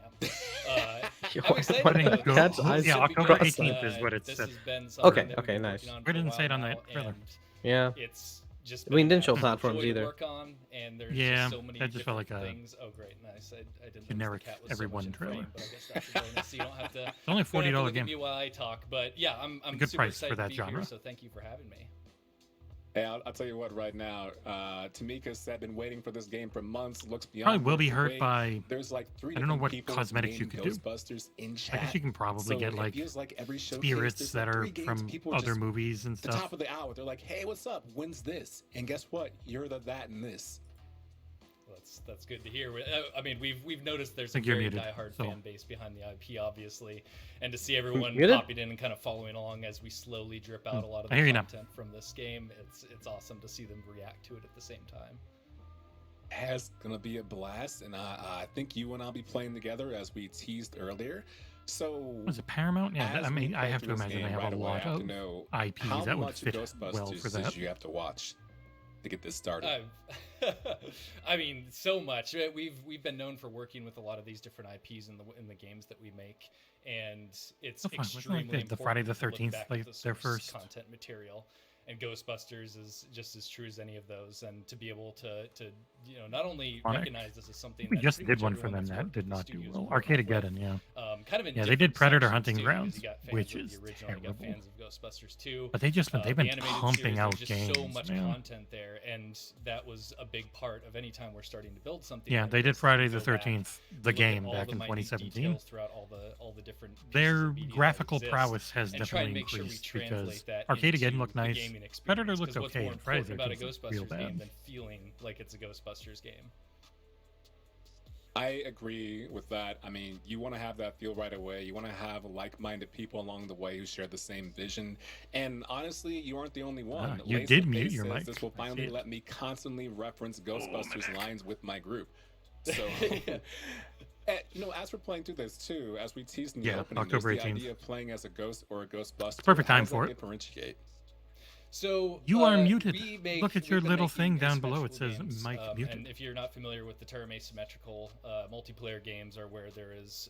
am. Yo, I'm excited. Putting though. go- Cat's This eyes yeah, should be October good. 18th is what it This said. has been something Okay, that we've okay, been nice. working on We for a didn't say it while on the now, trailer. and Yeah. It's just We didn't been show a platforms joy to either. work on, and there's Yeah, just so many that just felt different like a things. Oh, great, nice. I didn't generic notice the cat was everyone so much in trailer. frame, but I guess that's a bonus, so you don't have to. It's only a you don't have to $40 look game. at me while I talk, but yeah, I'm good super price for excited that to be genre. Here, so thank you for having me. Hey, I'll tell you what. Right now, Tamika said, "Been waiting for this game for months. Looks beyond." Probably will be worth the hurt wait. by. There's like 3 I don't know different what people cosmetics you named could do. Ghostbusters in I chat. guess you can probably So get it like feels like every showcase, spirits there's, that like, are 3 games from people other just- movies and the stuff. top of the hour. They're like, "Hey, what's up? When's this?" And guess what? You're the that and this. That's good to hear. I mean, we've noticed there's a think you're very muted, diehard so- fan base behind the IP, obviously, and to see everyone Muted? popping in and kind of following along as we slowly drip out a lot of I the hear you now. content from this game, it's awesome to see them react to it at the same time. Has gonna be a blast, and I think you and I'll be playing together as we teased earlier. So Was it Paramount? Yeah, as I we mean, I play have to through this imagine they game have right a away, I lot have to of know IPs how that would much fit Ghostbusters well for did that. you have to watch to get this started? I mean, so much. We've been known for working with a lot of these different IPs in the games that we make, and it's So fun. Wasn't extremely like the important Friday the to look 13th, back at like, the their source first- content material. And Ghostbusters is just as true as any of those, and to be able to not only Onyx. recognize this as something We that just pretty did much one for everyone them that's that worked did with the not do studios well. work Arcadegeddon, with, yeah. kind of in Yeah, they did different Predator sections Hunting too, 'cause Grounds, you got fans which of is the original, you got terrible. fans of Ghostbusters 2. But they've just been they've been the animated pumping series, out there's just so games, much man. content there, and that was a big part of any time we're starting to build something. Yeah, like they did this, Friday to the go back, 13th, the look at game all back the in minute 2017. details throughout all the different pieces Their of media that graphical exist, prowess has and try and definitely make sure we increased translate because that Arcadegeddon into looked the nice, gaming experience, Predator looked 'cause what's okay, more and Friday the important about a 13th was real Ghostbusters game bad. than feeling like it's a Ghostbusters game. I agree with that. I mean, you want to have that feel right away. You want to have like-minded people along the way who share the same vision. And honestly, you aren't the only one. You Lace did of mute Faith your says mic. This will I see finally it. let me constantly reference Ghostbusters lines with my group. So As we're playing through this too, as we teased in the Yeah, opening, October there's the 18th. idea of playing as a ghost or a ghostbuster. Perfect How time does for that it. differentiate? So You are we muted. make- Look at we've your been little making thing down below. It asymmetrical says games, Mike muted. And if you're not familiar with the term asymmetrical, multiplayer games are where there is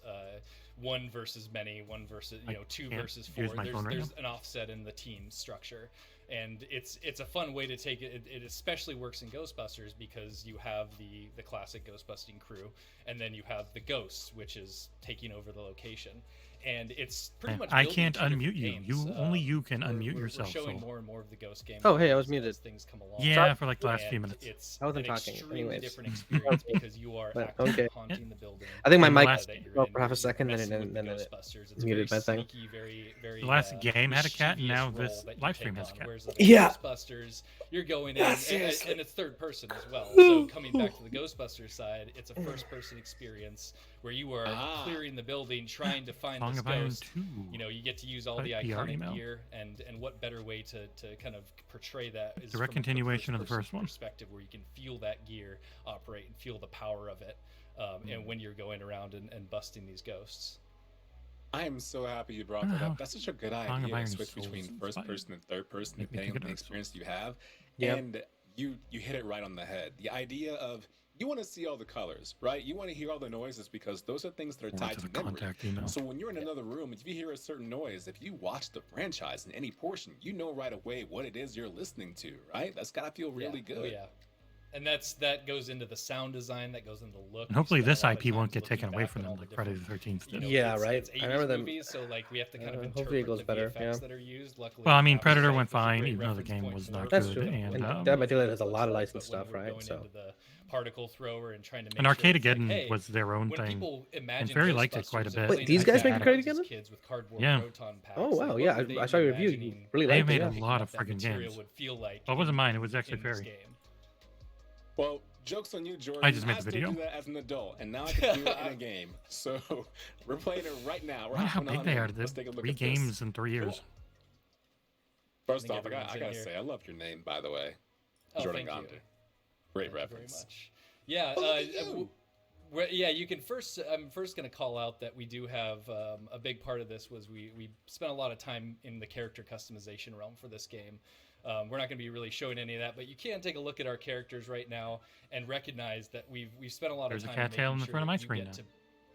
one versus many, one versus two can't versus four. use my phone right There's now. an offset in the team structure, and it's a fun way to take it. It especially works in Ghostbusters because you have the classic Ghostbusting crew, and then you have the ghosts, which is taking over the location. And it's pretty much. I building can't two different unmute you. games. Only you can We're- unmute we're yourself. showing so- more and more of the ghost game. Oh, hey, I was as muted. Things come along. Yeah, for like the last few And minutes. It's I wasn't an talking. extremely Anyways. different experience because you are But, actively okay. haunting the building. I think my And mic last- that you're broke in. for half a You're second, and messing then with the it Ghostbusters. It's muted very my thing. sneaky, very, The last game had a cat, and mischievous now role this that you live stream take has a on, cat. whereas the Yeah. Ghostbusters, you're going in, Yes. and it's third person as well. So coming back to the Ghostbusters side, it's a first person experience where you are clearing the building, trying to find Song this of Iron ghost. 2. You get to use all But the PR iconic email. gear, and what better way to kind of portray that is Direct from a continuation of the first-person first one. perspective, where you can feel that gear operate and feel the power of it, and when you're going around and busting these ghosts. I am so happy you brought Oh, that up. That's such a good Song of idea to Iron switch Souls between is first fine. person and third person Make me depending think on of the Dark Souls. experience you have. Yep. And you hit it right on the head. The idea of you want to see all the colors, right? You want to hear all the noises because those are things that are Or tied to to the memory. contact email. So when you're in another room, if you hear a certain noise, if you watch the franchise in any portion, you know right away what it is you're listening to, right? That's gotta feel really Yeah. good. Oh, yeah. And that goes into the sound design, that goes into the look. And hopefully We spend this a lot of IP won't time get taken looking away back from on them all the like Friday the different, 13th did. Yeah, it's right. 80s I remember them. movies, so like we have to kind of hopefully it interpret goes the better, VFX yeah. that are used. Luckily, Well, I mean, Obviously, Predator was went a fine, great even though the reference game point was for not it. That's good. true. And And Dead by Daylight has a lot of But licensed when stuff, we're right? going So into the particle thrower and trying to make And sure Arcade it's like, Again hey, was their own when thing. people imagine And Ferry liked it quite a Ghostbusters, bit. they're Wait, these playing guys make back Arcade these Again? kids with cardboard Yeah. proton packs. Oh, wow, Like, yeah, what would I they saw your be review. You imagining really They liked it, made yeah. a lot of that friggin' material games. would feel like Well, it wasn't in- mine. It was actually in this Ferry. game. Well, joke's on you, Jordan. I just made the still video. do that as an adult, and now I can do it in a game. So we're playing it right now. I We're wonder how hopping big on they in. are. Let's They're take a look 3 at this. games in 3 years. First think off, I everyone's in gotta here. say, I love your name, by the way. Oh, Jordan thank you. Gonder. Great Thank you very reference. much. Yeah, Oh, look at you. yeah. You can first. I'm first going to call out that we do have a big part of this was we spent a lot of time in the character customization realm for this game. We're not going to be really showing any of that, but you can take a look at our characters right now and recognize that we've spent a lot There's a of time. cattail in making the front of sure my that you screen get now. to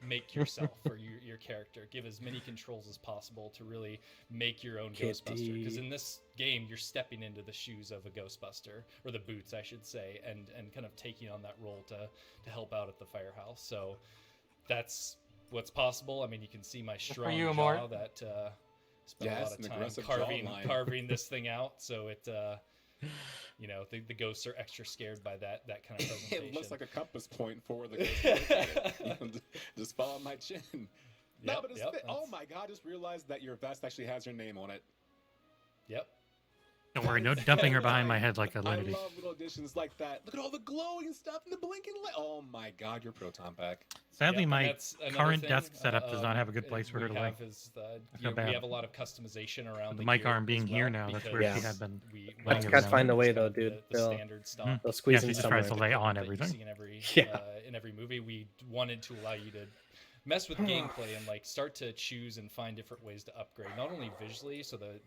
make yourself or your character. Give as many controls as possible to really make your own Ghostbuster. Because in this game, you're stepping into the shoes of a Ghostbuster, or the boots, I should say, and kind of taking on that role to help out at the firehouse. So that's what's possible. I mean, you can see my strong you, jaw Amor. that spent Yes, a lot an of time aggressive carving jawline. carving this thing out. So it. The ghosts are extra scared by that kind of presentation. It looks like a compass point for the ghost. Just follow my chin. No, Yep, but it's yep, oh that's- my god! I just realized that your vest actually has your name on it. Yep. Don't worry, no dumping her behind my head like a I Linity. love little additions like that. Look at all the glowing stuff and the blinking light. Oh my god, your proton pack. Sadly, Yep, my and that's another current thing, desk setup does not have a good place for her to we lay. have is I we feel bad. have a lot of customization around The the mic gear arm being as here well, now, that's because where she had been we laying Cats around. find a way it's though, kind of dude. the They'll standard stuff. they'll squeeze Yeah, she in just somewhere. tries to lay on that you everything. see in every Yeah. in every movie. We wanted to allow you to mess with gameplay and like start to choose and find different ways to upgrade, not only visually, so the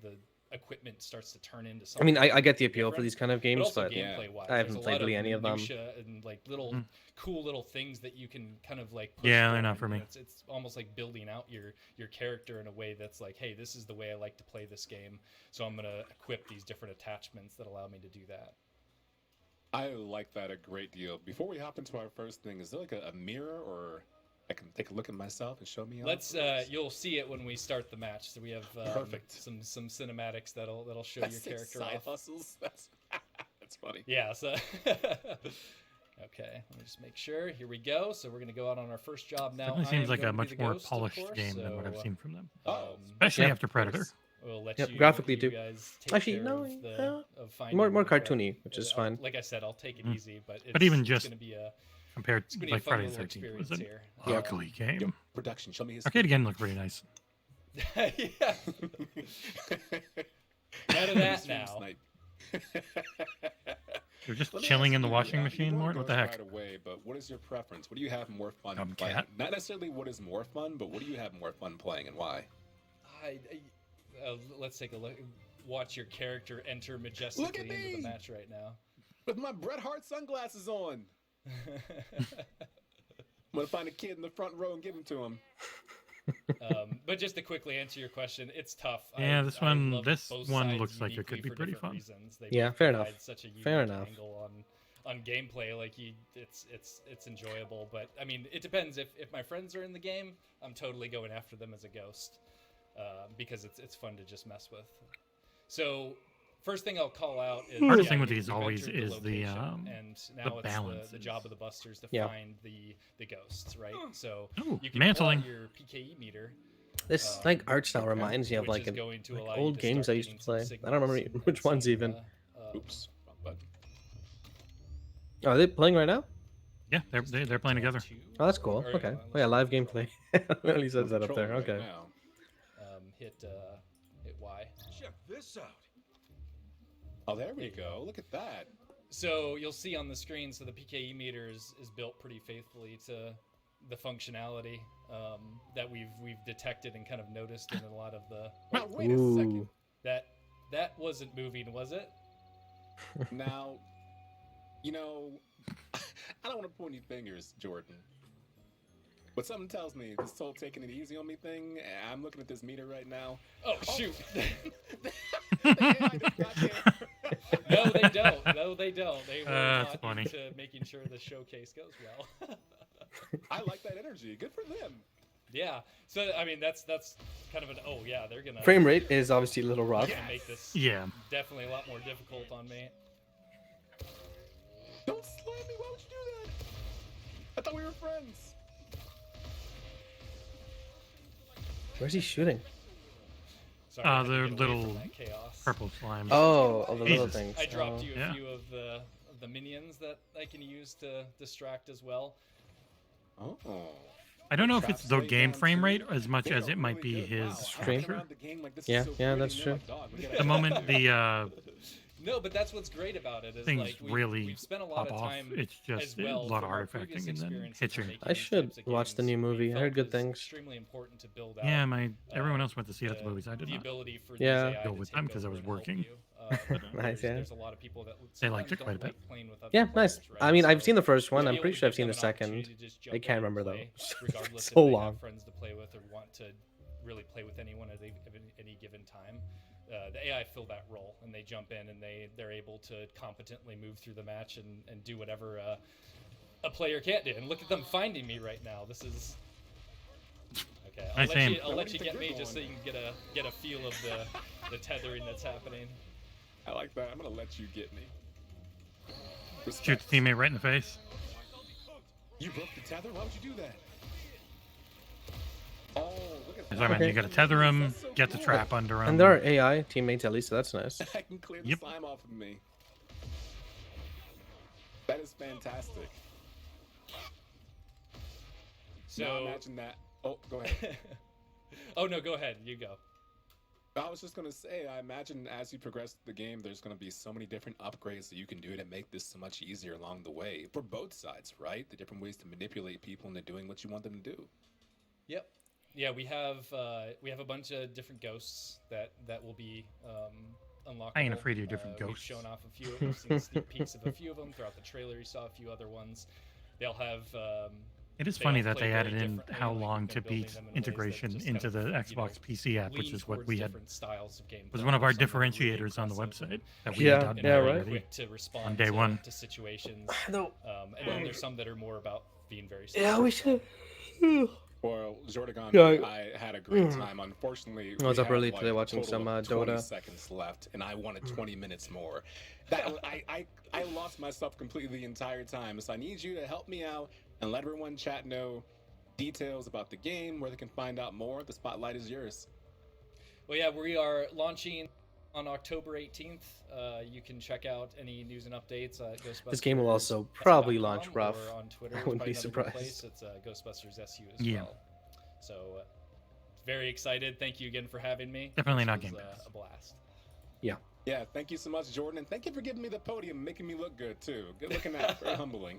equipment starts to turn into I something. mean, I get the appeal for different, these kind of games, also but gameplay-wise, I there's haven't a played lot really any of them. minutia and like little cool little things that you can kind of like push Yeah, they're not forward, for and me. it's almost like building out your character in a way that's like, hey, this is the way I like to play this game, so I'm gonna equip these different attachments that allow me to do that. I like that a great deal. Before we hop into our first thing, is there like a mirror or I can take a look at myself and show me? Let's you'll see it when we start the match. So we have Perfect. some cinematics that'll show That's your character side off. hustles. That's funny. Yeah, so okay, let me just make sure. Here we go. So we're gonna go out on our first job now. Definitely I seems am like a going to be much the more ghost, of polished course, game than what I've so, seen from them. Especially Especially Yep. after Predator. We'll let Yep, you, graphically you too. guys take Actually, care no, of yeah. finding more the threat. cartoony, which is fine. Like I said, I'll take it Mm. easy, but it's, But even it's just gonna be a compared it's gonna to be a like fun Friday the little 13th was experience an here. ugly game. Production, show me his. Arcade Again looked pretty nice. Yeah. None of that Stream now. snipe. You're just Let me chilling ask in the you, washing you machine, were Mort? What the ghost heck? Right away, but what is is your preference? What do you have more fun playing? Cat. Not necessarily what is more fun, but what do you have more fun playing and why? Let's take a look. Watch your character enter majestically into the match right now. With my Bret Hart sunglasses on. I'm gonna find a kid in the front row and give them to him. But just to quickly answer your question, it's tough. Yeah, I this love both one sides looks like it could uniquely be for pretty different fun. reasons. They Yeah, both fair provide enough. Such a unique Fair enough. angle on gameplay, like it's enjoyable. But I mean, it depends. If my friends are in the game, I'm totally going after them as a ghost because it's fun to just mess with. So. First thing I'll call out is hardest thing with these we've always entered is the location, and now it's balance the job of the busters to Yeah. find the ghosts, right? So Ooh, you can mantling. pull out your PKE meter. This like art style reminds me of which like, is going to allow you old to games start I used to getting some play. I don't remember signals which and ones some, even. Oops, wrong button. Oh, are they playing right now? Yeah, they're playing together. Oh, that's cool. Or, Okay. Oh yeah, live gameplay. It only says that up there. Controlling right Okay. now. hit Y. Check this out. Oh, there we go. Look at that. So you'll see on the screen, so the PKE meter is built pretty faithfully to the functionality that we've detected and kind of noticed in a lot of the. Now, wait a second. That wasn't moving, was it? Now, you know, I don't want to point any fingers, Jordan. But something tells me this whole taking it easy on me thing, I'm looking at this meter right now. Oh, shoot. The AI does not care. No, they don't. No, they don't. They were That's not funny. into making sure the showcase goes well. I like that energy. Good for them. Yeah. So I mean, that's kind of an they're gonna Frame rate is obviously a little rough. gonna make this Yeah. definitely a lot more difficult on me. Don't slam me. Why would you do that? I thought we were friends. Where's he shooting? Sorry, I had to The get away from little that chaos. purple slime. Oh, the little Jesus. things. I dropped you a Yeah. few of the minions that I can use to distract as well. Oh. I don't know if it's the Traps game down frame too. rate as much They as are it might really be good. his Wow, I'm stream. looking around the game like, this is Yeah, so yeah, pretty, that's and true. they're like, "Dog, we gotta The moment the No, but that's what's great about it is things like really we've spent a lot pop of off, time it's just as well a lot of from our previous artifacting and then experiences hitching. making I these should types of watch the games. new movie. We I felt heard good it was things. Extremely important to build out. Yeah, everyone else went to see it at the the- movies. I did the not. ability for Yeah. these AI Go to with take them 'cause I over was and help working. you. Nice, yeah. There's a lot of people that They liked sometimes it quite a don't bit. like playing with other Yeah, players, nice. right? I mean, I've So seen the first one. to I'm be pretty able sure to I've seen give the them an opportunity second. to just I jump can't in and remember play, though. regardless So if they long. have friends to play with or want to really play with anyone at any given time. The AI fill that role, and they jump in, and they're able to competently move through the match and do whatever a player can't do. And look at them finding me right now. This is okay. Nice aim. I'll let you That get was a me good just so one. you can get a feel of the tethering that's happening. I like that. I'm gonna let you get me. Shoot the teammate right in the face. You broke the tether? Why would you do that? Oh, look at As that. I mentioned, you got to tether him, get the trap under him. And there are AI teammates at least, so that's nice. I can clear the Yep. slime off of me. That is fantastic. So Now imagine that. Oh, go ahead. oh no, go ahead. You go. I was just gonna say, I imagine as you progress the game, there's gonna be so many different upgrades that you can do to make this so much easier along the way for both sides, right? The different ways to manipulate people into doing what you want them to do. Yep. Yeah, we have a bunch of different ghosts that will be unlockable. I ain't afraid of your different We've ghosts. shown off a few. We've seen sneak peeks of a few of them throughout the trailer. You saw a few other ones. They'll have. It is they funny all that play they added very in differently, how like, long we've to been building beat them in ways that integration just into kind the of, Xbox PC app, which lean is what towards we had. different styles of gameplay. Was one of our Some that are really differentiators on the impressive website and- that we Yeah, had done yeah, right. already quick to respond on day to, one. to situations. No. And then there's some that are more about being very. Yeah, we should. Well, Jordagon, Yeah. I had a great time. Unfortunately, I was we up have, early like, today watching total some of 20 Dota. seconds left, and I wanted 20 minutes more. That I lost myself completely the entire time. So I need you to help me out and let everyone chat know details about the game, where they can find out more. The spotlight is yours. Well, yeah, we are launching on October 18th. You can check out any news and updates at Ghostbusters. This game will also probably launch or rough. on Twitter. I It's wouldn't be probably another good surprised. place. It's Ghostbusters SU as Yeah. well. So, very excited. Thank you again for having me. Definitely This not was, Game Pass. a blast. Yeah. Yeah, thank you so much, Jordan, and thank you for giving me the podium, making me look good too. Good looking out, very humbling.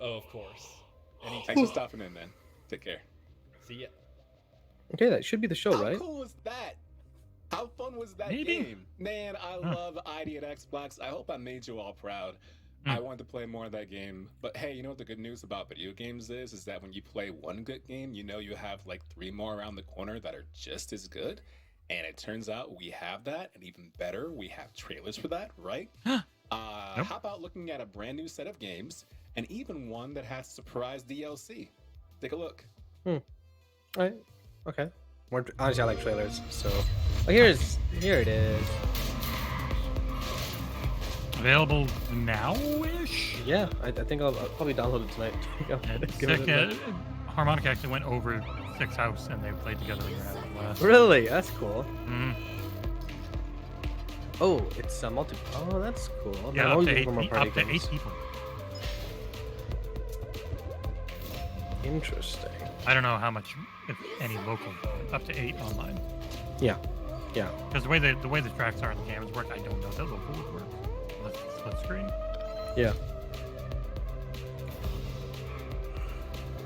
Oh, of course. Thanks for stopping in, man. Take care. See ya. Okay, that should be the show, How right? cool was that? How fun was that Maybe. game? Man, I love ID at Xbox. I hope I made you all proud. I wanted to play more of that game. But hey, you know what the good news about video games is that when you play one good game, you know you have like 3 more around the corner that are just as good. And it turns out we have that, and even better, we have trailers for that, right? How about looking at a brand new set of games, and even one that has surprise DLC? Take a look. Alright. Okay. Honestly, I like trailers, so here it is. Available now-ish? Yeah, I think I'll probably download it tonight. Give it a look. Harmonica actually went over Six House and they played together and were having a blast. Really? That's cool. Mm-hmm. Oh, it's multi. Oh, that's cool. Yeah, I'm up to, looking 8, for more party up to 8 games. people. Interesting. I don't know how much, if any, local. Up to 8 online. Yeah. Yeah. Because the way the tracks are in the games work, I don't know that local would work. Unless it's split screen. Yeah.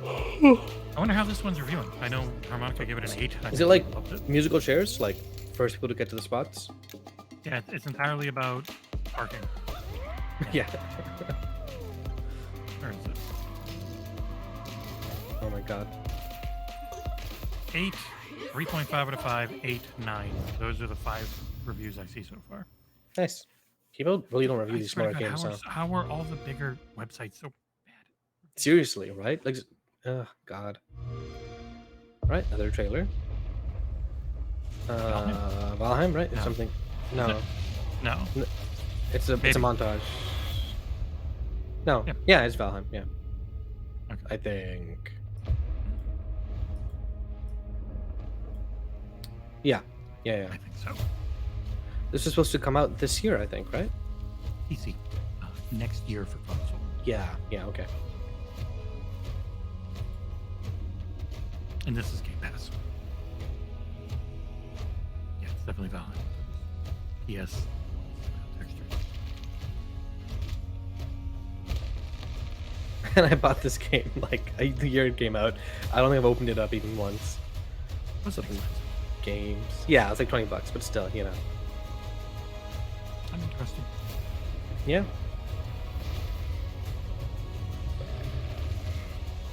I wonder how this one's reviewing. I know Harmonica gave it an 8. Is it like musical chairs? Like first people to get to the spots? Yeah, it's entirely about parking. Yeah. Or is it? Oh my god. 8, 3.5 out of 5, 8, 9. Those are the 5 reviews I see so far. Nice. People really don't review I these swear smaller to God, games. how are all the bigger websites so? Seriously, right? Like, oh god. Right, another trailer. Valheim, right? It's No. something. No. No. It's a montage. No. Yeah, it's Valheim. Yeah. Okay. I think. Yeah. Yeah. I think so. This is supposed to come out this year, I think, right? PC. Next year for console. Yeah. Yeah. Okay. And this is Game Pass. Yeah, it's definitely Valheim. Yes. Texture. And I bought this game like the year it came out. I don't think I've opened it up even once. What's up? Games. Yeah, it's like $20, but still, you know. I'm interested. Yeah.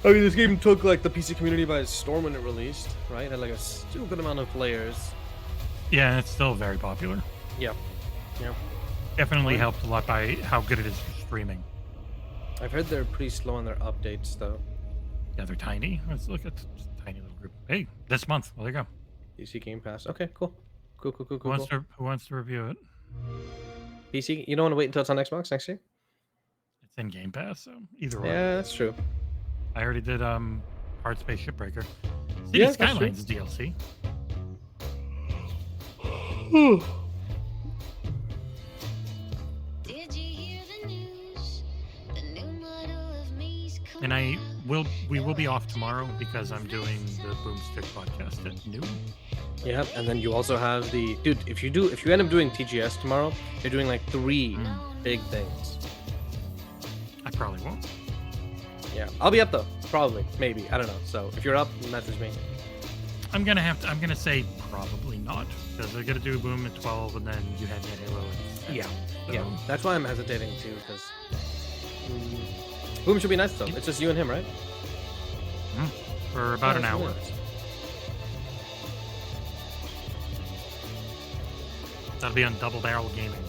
I mean, this game took like the PC community by storm when it released, right? Had like a stupid amount of players. Yeah, and it's still very popular. Yeah. Yeah. Definitely helped a lot by how good it is for streaming. I've heard they're pretty slow on their updates, though. Yeah, they're tiny. Let's look at this tiny little group. Hey, this month. Well, there you go. PC Game Pass. Okay, cool. Cool. Who wants to review it? PC? You don't want to wait until it's on Xbox next year? It's in Game Pass, so either way. Yeah, that's true. I already did Hard Space Shipbreaker. City Yeah, that's true. Skylines DLC. And we will be off tomorrow because I'm doing the Boomstick podcast at noon. Yeah, and then you also have the dude. If you end up doing TGS tomorrow, you're doing like 3 big things. I probably won't. Yeah, I'll be up though. Probably, maybe. I don't know. So if you're up, message me. I'm gonna say probably not because they're gonna do Boom at 12 and then you had Halo. Yeah, so, yeah. That's why I'm hesitating too, because Boom should be nice though. It's just you and him, right? For about an hour. Minutes. That'll be on Double Barrel Gaming.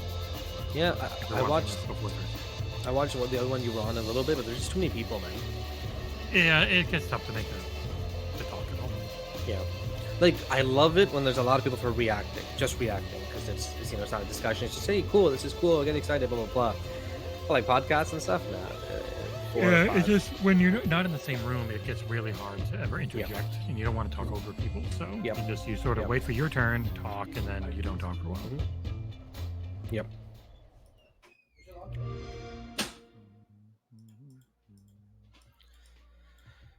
Yeah, If you're I watching watched. this before Thursday. I watched the other one you were on a little bit, but there's just too many people, man. Yeah, it gets tough to make the talk at all. Yeah, like I love it when there's a lot of people for reacting, just reacting, because it's it's not a discussion. It's just hey, cool, this is cool, I get excited, blah blah blah. But like podcasts and stuff, nah. 4 or Yeah, 5. it's just when you're not in the same room, it gets really hard to ever interject, and you don't want to talk over people. So you sort of wait for your turn, talk, and then you don't talk for a while. Yep.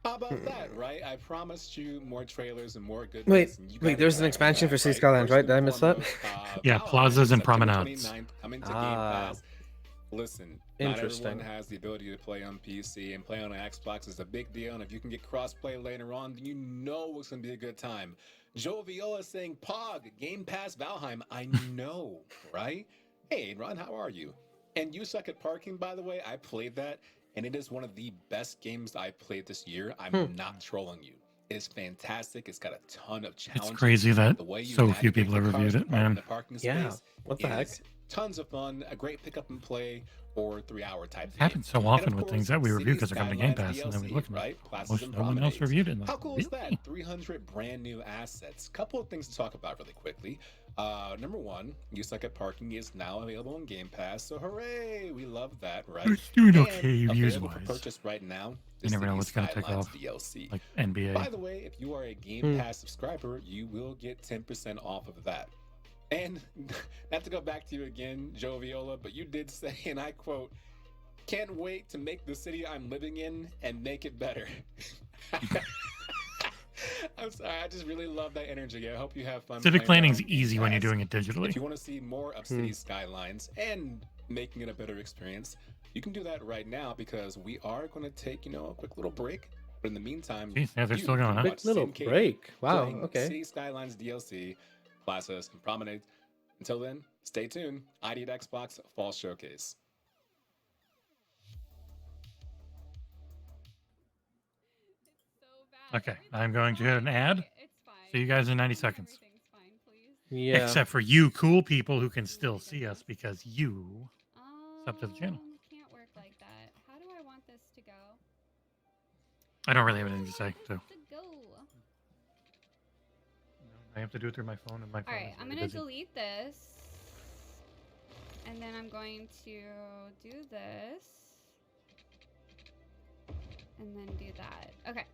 How about that, right? I promised you more trailers and more goodness. Wait, and you wait. got There's an exactly expansion that, for City right? Skylines, First right? Did I and miss that? foremost, Yeah, Valheim, plazas and September promenades. 29th, coming to Game Pass. Listen, not Interesting. everyone has the ability to play on PC, and play on an Xbox is a big deal. And if you can get crossplay later on, then you know it's going to be a good time. Joe Viola saying, Pog, Game Pass Valheim. I know, right? Hey, Ron, how are you? And You Suck at Parking, by the way, I played that, and it is one of the best games I played this year. I'm not trolling you. It is fantastic. It's got a ton of challenges. It's crazy that The way you so few navigate people have the cars reviewed to it, park in man. the parking Yeah, space what the heck? is tons of fun, a great pick up and play or 3-hour type It happens so game. often And of with things course, that we review Cities because they're coming to Game Skylines Pass, and then we DLC, look at right? it. Plazas and No one else promenades. reviewed it. And How like, cool is really? that? 300 brand new assets. Couple of things to talk about really quickly. Number one, You Suck at Parking is now available on Game Pass, so hooray! We love that, right? It's doing And okay available for views-wise. purchase right now. You never know what's going gonna to take off, DLC. like NBA. By the way, if you are a Game Pass subscriber, you will get 10% off of that. And not to go back to you again, Joe Viola, but you did say, and I quote, "Can't wait to make the city I'm living in and make it better." I'm sorry, I just really love that energy. I hope you have fun. Civic playing that planning's on Game easy when you're Pass. doing it digitally. If you want to see more of City Skylines and making it a better experience, you can do that right now because we are going to take, a quick little break. But in the meantime, Jeez, yeah, they're you still going, can huh? watch Quick little Syndicate break. Wow, playing okay. City Skylines DLC, Plazas, and Promenade. Until then, stay tuned. ID at Xbox Fall Showcase. Okay, I'm going to hit an ad. See you guys in 90 seconds. Yeah. Except for you cool people who can still see us because you sub to the channel. Can't work like that. How do I want this to go? I don't really have anything to say, so To go. I have to do it through my phone, and my phone All right, is I'm really gonna busy. delete this, and then I'm going to do this, and then do that. Okay,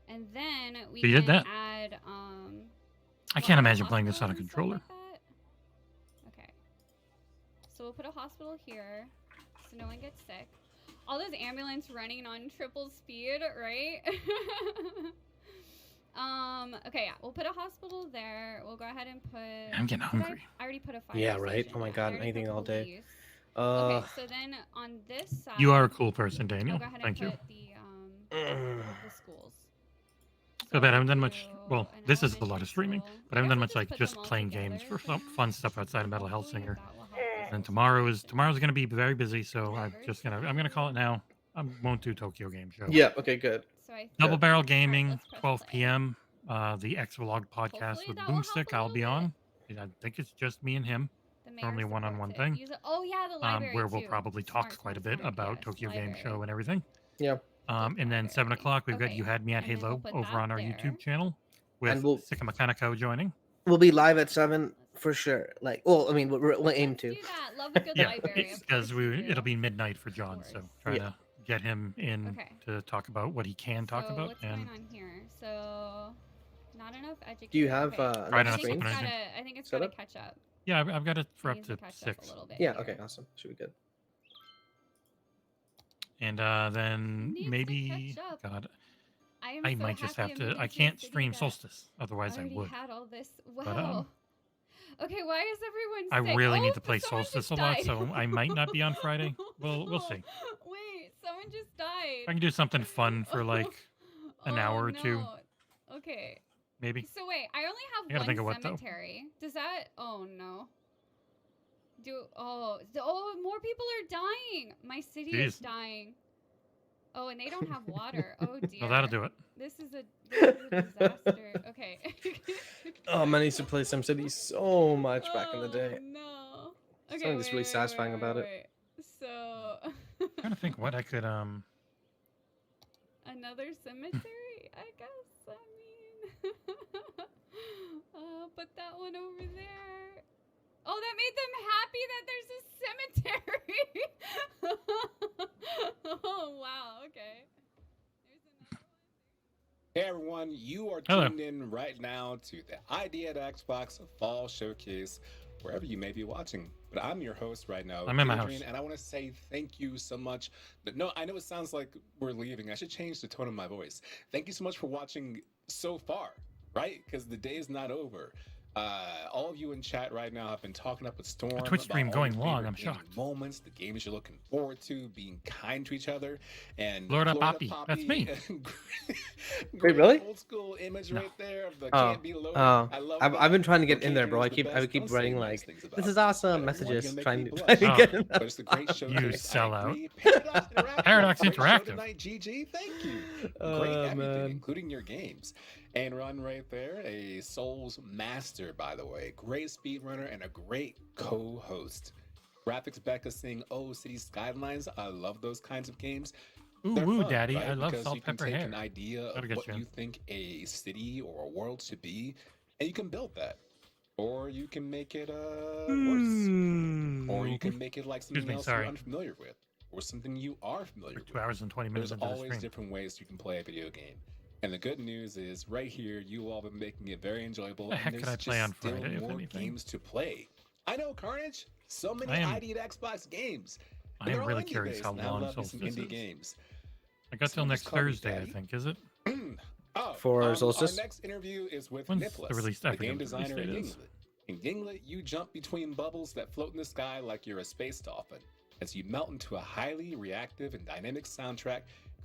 and then we So you can did that. add. I can't imagine playing this on a controller. Okay, so we'll put a hospital here, so no one gets sick. All those ambulance running on triple speed, right? Okay, yeah, we'll put a hospital there. We'll go ahead and put. I'm getting did hungry. I already put a fire Yeah, right. station. Oh my Yeah, I god, already anything put all day. police. Okay, Uh, so then on this side. You are a cool person, Daniel. I'll go ahead Thank and you. put the schools. So bad I haven't done much. Well, this is a lot of streaming, but I haven't done much like put just them all playing together. games for some fun stuff outside of Metal Hellsinger. And tomorrow's going to be very busy, so I'm gonna call it now. I won't do Tokyo Game Show. yeah. Okay. Good. So I Double Good. Barrel Gaming, 12 p.m. The X Vlog podcast with that will help Boomstick. a I'll little be bit. on. I think it's just me and him. The mayor Normally one-on-one supports it. thing. Use it. Oh yeah, the library Where we'll too. probably talk quite a bit about Yes, Tokyo Game library. Show and everything. Yeah. And then 7 o'clock, we've got Okay, You Had Me at and then Halo we'll put over that on our there. YouTube channel with And we'll- Sika Mechanico joining. We'll be live at 7 for sure. Like, well, I mean, we'll aim to. Do that. Love a good Yeah, library. of because course we do. it'll be midnight for John, so trying Yeah. to get him in Okay. to talk about what he can talk So about. what's And going on here? So not enough education. Do you have Right, enough enough I think screens? it's screen. gotta. I think it's Set gotta up? catch up. yeah, I've got it for It up needs to catch up 6. a little bit Yeah. here. Okay. Awesome. Should be good. And then Needs to maybe, catch up. God, am I so might just happy have I'm to. moving I to a can't city stream that Solstice, otherwise I already would. had all this. Wow. But, okay, why is everyone? I sick? really Oh, need to play someone Solstice just a lot, died. so I might not be on Friday. We'll see. Wait, someone just died. I can do something fun for like an hour or two, no. Okay. maybe. So wait, I only I gotta have think one of what, though. cemetery. Does that? Oh no. More people are dying. My city is Jeez. dying. Oh, and they don't have water. Oh dear. Well, that'll do it. This is a disaster. Okay. Oh, man, I used to play SimCity so much back in the day. No. Something Okay. that's really satisfying about it. So. trying to think what I could Another cemetery, I guess. I mean, put that one over there. Oh, that made them happy that there's a cemetery. Oh, wow. Okay. Hey everyone, you are Hello. tuned in right now to the ID at Xbox Fall Showcase, wherever you may be watching. But I'm your host right now, I'm in my Adrian, house. and I want to say thank you so much. No, I know it sounds like we're leaving. I should change the tone of my voice. Thank you so much for watching so far, right? Because the day is not over. All of you in chat right now have been talking up with Storm. A Twitch stream about all going your long, favorite I'm gaming shocked. Moments, the games you're looking forward to, being kind to each other, and Florida Poppy, that's me. Wait, really? Old school image No. right there of the Oh, can't be loaded. oh. I love I've been trying to get Okay in there, bro. I Gamer's the keep best. writing Don't say nice like, things about this is it. awesome Everyone's messages, gonna make trying me to blush. get in. But it's a great show. You guys. I sellout. agree. Paradox Interactive. Paradox Great show Interactive. tonight, GG. Thank you. Great Oh, everything, man. including your games. And Run right there, a Souls master, by the way. Great speedrunner and a great co-host. Graphics Becca saying, "Oh, City Skylines." I love those kinds of games. Ooh, They're woo, fun, Daddy. right? I love Because salt, you can pepper, take hair. an idea of Gotta get what you. you think a city or a world should be, and you can build that. Or you can make it worse. Or you can make it like something me, else sorry. you're unfamiliar with, or something you are familiar with. 2 hours and 20 minutes There's into the always stream. different ways you can play a video game. And the good news is, right here, you all have been making it very enjoyable. The heck and could I there's play just on still Friday, if more anything? games to play. I know, Carnage. So many I am- ID to Xbox games. I And am they're all really curious indie-based, how and I long love me some Solstice indie is. games. I got till Someone next just called me Thursday, I Daddy. think. Is it? Oh, For Solstice? Our next interview is with When's the Nicholas, release? I the forget game what the release designer at date is. Yinglet. In Yinglet, you jump between bubbles that float in the sky like you're a space dolphin, as you melt into a highly reactive and dynamic soundtrack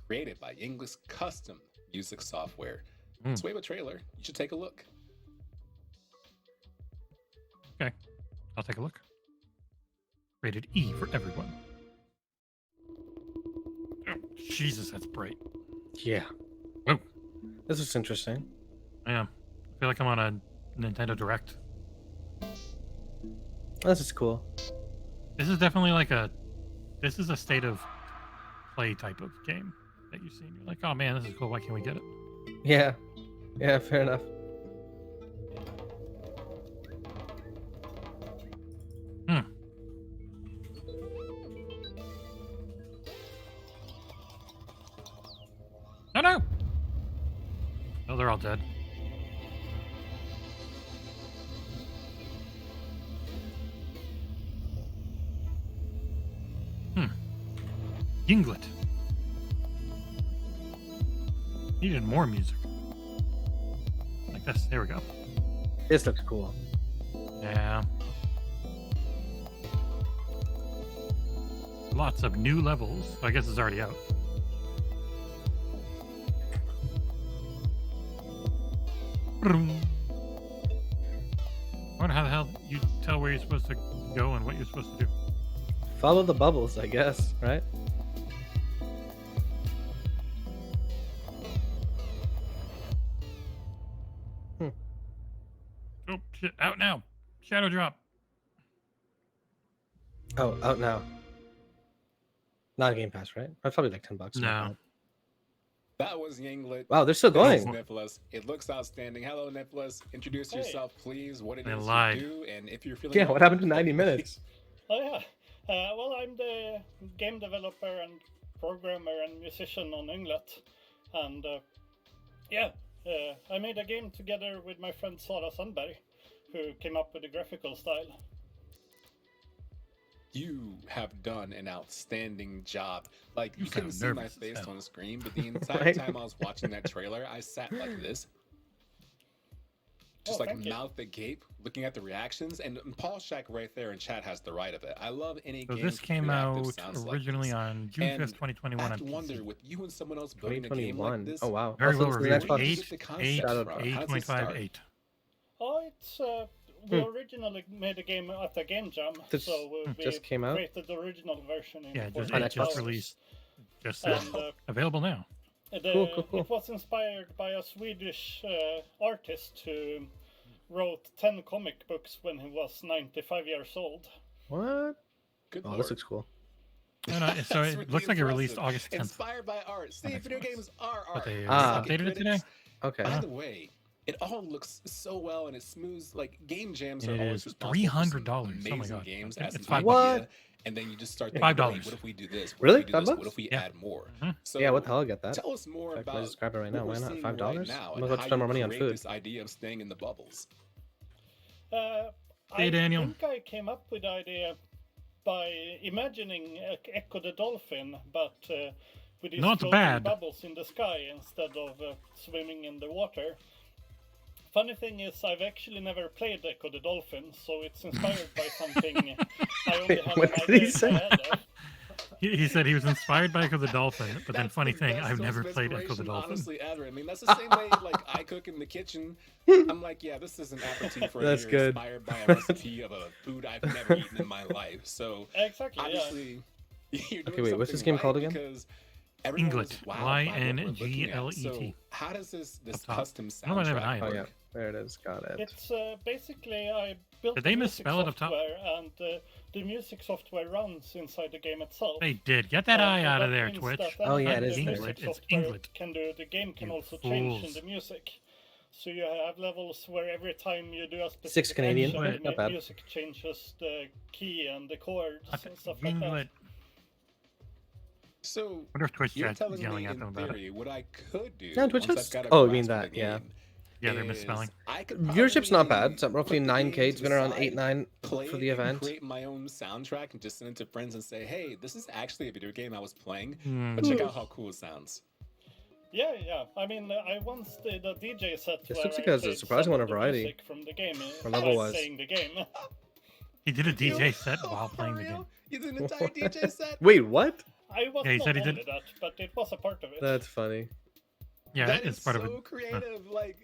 created by Yinglet's custom music software. It's a trailer. You should take a look. Okay. I'll take a look. Rated E for everyone. Oh, Jesus, that's bright. Yeah. Oh. This is interesting. I am. I feel like I'm on a Nintendo Direct. This is cool. This is definitely like this is a state of play type of game that you've seen. You're like, oh man, this is cool. Why can't we get it? Yeah. Yeah, fair enough. Oh no! Oh, they're all dead. Yinglet. Needed more music. Like this. There we go. This looks cool. Yeah. Lots of new levels. I guess it's already out. I wonder how the hell you tell where you're supposed to go and what you're supposed to do. Follow the bubbles, I guess, right? Oh, shit. Out now. Shadow drop. Oh, out now. Not a Game Pass, right? That's probably like $10. No. That was Yinglet. Wow, they're still This is going. Nicholas. It looks outstanding. Hello, Nicholas. Introduce Hey. yourself, please. What it They is lied. you do, and if you're feeling. Yeah, what happened to 90 minutes? Oh yeah. Well, I'm the game developer and programmer and musician on Yinglet, and I made a game together with my friend Sara Sandberg, who came up with the graphical style. You have done an outstanding job. Like, you You couldn't sound see my nervous as face hell. on the screen, but the entire Right. time I was watching that trailer, I sat like this. Just Oh, like thank you. mouth agape, looking at the reactions. And Paul Shack right there in chat has the right of it. I love any So game. this came interactive out sounds like originally this. on June And 5th, 2021 I on have to PC. wonder, with you and someone else building a game 2021. like this, Oh, wow. Very Also, well this is an reviewed. Xbox- Where did you 8, get the 8, concept from? How does it 8.5, start? 8. Oh, it's we originally made a game at a game jam, This so we just came out? created the original version in Yeah, just, 48 it just hours. released. Just And, available now. Cool. It was inspired by a Swedish artist who wrote 10 comic books when he was 95 years old. What? Good Oh, lord. this looks cool. No, no, so That's it really looks like it released impressive. August 10th. Inspired by art. See, makes video sense. games are But art. they Ah. updated it today. Okay. By the way, it all looks so well and it smooths. Like, game jams And are it always is responsible for some $300. Oh my amazing God. games Okay, as it's an $5. idea, and then you just start thinking, $5. wait, what if we do this? What Really? if we do this? $5? What if we Yeah. add more? Mhm. So Yeah, what the hell? I'll get that. Tell us more Can I about just grab it right now? what Why we're not? seeing $5? right now I'm and about to how spend more you money on create food. This idea of staying in the bubbles. Hey, Daniel. I think I came up with the idea by imagining Echo the Dolphin, but with these Not floating bad. bubbles in the sky instead of swimming in the water. Funny thing is, I've actually never played Echo the Dolphin, so it's inspired by something I only have What an did idea he in say? my head of. He said he was inspired by Echo the Dolphin, but then funny thing, Best I've source never of played Echo the inspiration, Dolphin. Honestly, ever. I mean, that's the same way like I cook in the kitchen. I'm like, yeah, this is an aperitif for That's here, good. inspired by a recipe of a food I've never eaten in my life. So Exactly, obviously, you're doing Okay, wait, what's this something game called right again? because everyone was Inglet. wowed by what we're looking at. Y-N-G-L-E-T. So how does this top. custom No, I have an soundtrack eye. Oh work? yeah, there it is. Got it. It's basically I built Did they the music misspell it up top? software, and the music software runs inside the game itself. They did. Get that eye out of that there, means Twitch. that Oh, yeah, anything it is the there. music It's software Inglet. can do, the game can You also change in fools. the music. So you have levels where every time you do a specific 6 Canadian, action, not bad. music changes the key and the chords I and stuff like that. Inglet. So Wonder if Twitch you're chat's telling yelling me at in them about it. theory what I could do Yeah, Twitch once has- I've got a oh, you mean grasp of that, the yeah. game Yeah, they're is misspelling. I could Viewership's not probably bad. It's at roughly put the 9K. game It's to been around the 8, 9 play for the and event. create my own soundtrack and just send it to friends and say, hey, this is actually a video game I was playing, Hmm. but check out how cool it sounds. Yeah, yeah. I mean, I once did a DJ set This where looks I like it has a played surprising some amount of of the variety. music from the game Or by level-wise. playing the game. He did a DJ set while For playing the real? game. You did an entire DJ set? Wait, what? I was Yeah, he not said he only did- that, but it was a part of it. That's funny. Yeah, That it's is part so of it. creative. Like,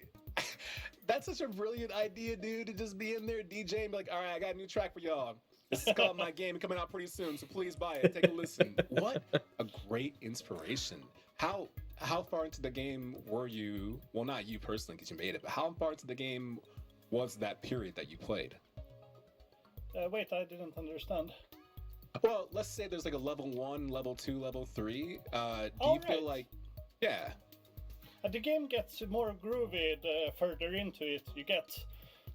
that's such a brilliant idea, dude, to just be in there, DJ, and be like, all right, I got a new track for y'all. This is called My Game, coming out pretty soon, so please buy it. Take a listen. What a great inspiration. How far into the game were you? Well, not you personally, because you made it, but how far into the game was that period that you played? Wait, I didn't understand. Well, let's say there's like a level 1, level 2, level 3. Do you feel Alright. like, yeah, The game gets more groovy the further into it you get.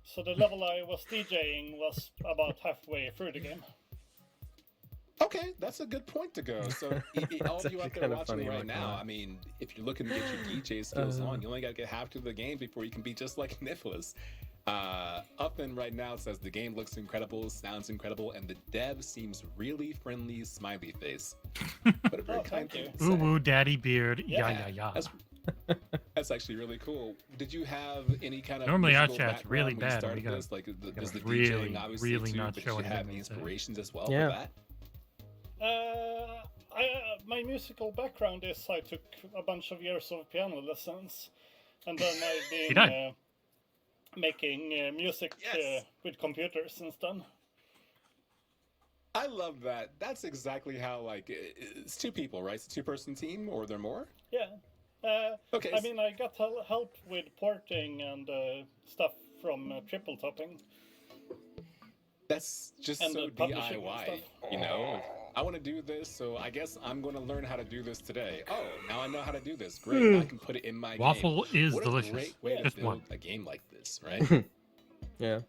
So the level I was DJing was about halfway through the game. okay, that's a good point to go. So all of you out there kinda watching funny, right like now, that. I mean, if you're looking to get your DJ skills on, you only got to get half to the game before you can be just like Nicholas. Upin right now says the game looks incredible, sounds incredible, and the dev seems really friendly, smiley face. What a very kind thing to Ooh say. woo, daddy beard. Yeah, yeah, yeah. That's actually really cool. Did you have any kind of Normally our musical chat's really background when bad, and we you started gotta- this? Like, gotta does the really, DJing obviously really too, not but show did you have anything any on stage. inspirations as well Yeah. for that? My musical background is I took a bunch of years of piano lessons, and then I've He been died. making music with computers since then. I love that. That's exactly how, like, it's two people, right? It's a two-person team, or there more? Yeah. Okay. I mean, I got help with porting and stuff from Triple Topping. That's just And so the publishing and DIY, stuff. you know? I want to do this, so I guess I'm going to learn how to do this today. Oh, now I know how to do this. Great, I can put it in my Waffle game. is What delicious. a great way to Just build one. a game like this, right? Yeah.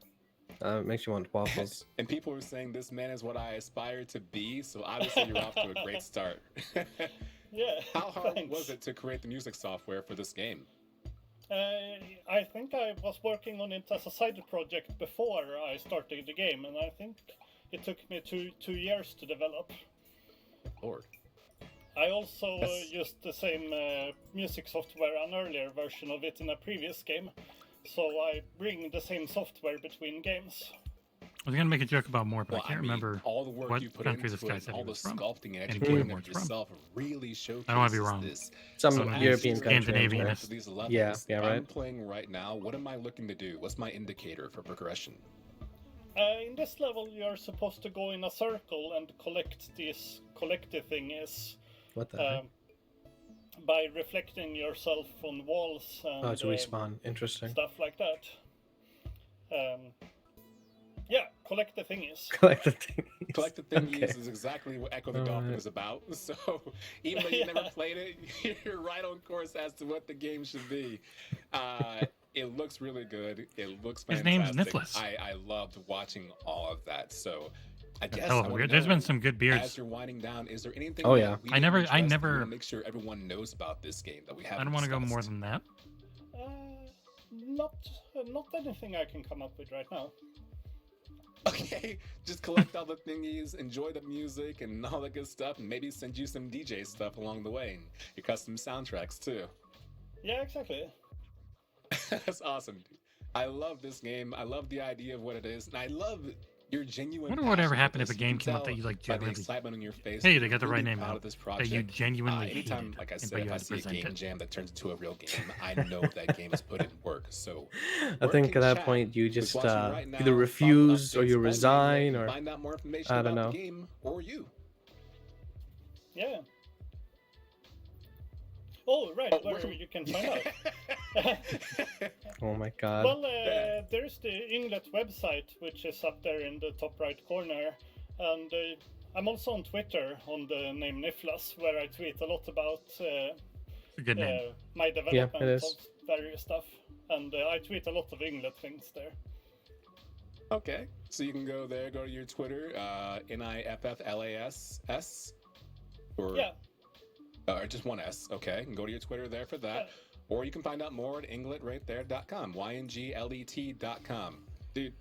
It makes you want waffles. And people are saying this man is what I aspire to be, so obviously you're off to a great start. Yeah. How hard thanks. was it to create the music software for this game? I think I was working on it as a side project before I started the game, and I think it took me two years to develop. Lord. I also That's- used the same music software, an earlier version of it in a previous game, so I bring the same software between games. I was gonna make a joke about more, but Well, I can't mean, remember all the work what you put country into this guy it, said all he the was from. sculpting and and educating where of it's from. yourself really showcases I don't want to be wrong. this. Some So as European you're country, Scandinavian. right? to these levels, Yeah, yeah, I'm right. playing right now. What am I looking to do? What's my indicator for progression? In this level, you're supposed to go in a circle and collect these collective thingies. What the heck? By reflecting yourself on walls and Oh, to respawn. Interesting. stuff like that. Yeah, collect the thingies. Collect the thing. Collect the thingies Okay. is exactly what Echo the Dolphin is about. So even though you never played it, you're right on course as to what the game should be. It looks really good. It looks His fantastic. name's Niflis. I loved watching all of that. So I guess hell I of a wanna beard. There's been know, some good beards. As you're winding down, is there anything? Oh, that yeah. we I never- didn't I address that you never- wanna make sure everyone knows about this game that we haven't. I don't want to go more discussed? than that. Not anything I can come up with right now. Okay, just collect all the thingies, enjoy the music and all that good stuff, and maybe send you some DJ stuff along the way and your custom soundtracks too. Yeah, exactly. That's awesome, dude. I love this game. I love the idea of what it is, and I love your genuine. I wonder whatever passion for happened if this. a You game can came out that tell you like by the genuinely. excitement on your face. Hey, that they got the you're right really name proud out. of this That you project. genuinely Anytime, hated, like I but said, you if I had to see a present game it. jam that turns into a real game, I know that game has put in work. So I think at that point you just either refuse or you resign or find out more information I don't about know. the game or you. Yeah. Oh, right, where you can find out. Oh my god. Well, there's the Inglet website, which is up there in the top right corner. And I'm also on Twitter on the name Niflas, where I tweet a lot about Good name. my Yeah, development it is. of various stuff. And I tweet a lot of Inglet things there. Okay, so you can go there, go to your Twitter, NIFFLASS, or Yeah. Or just one S. Okay, and go to your Twitter there for that, or you can find out more at ingletrightThere.com, YNGLET.com. Dude,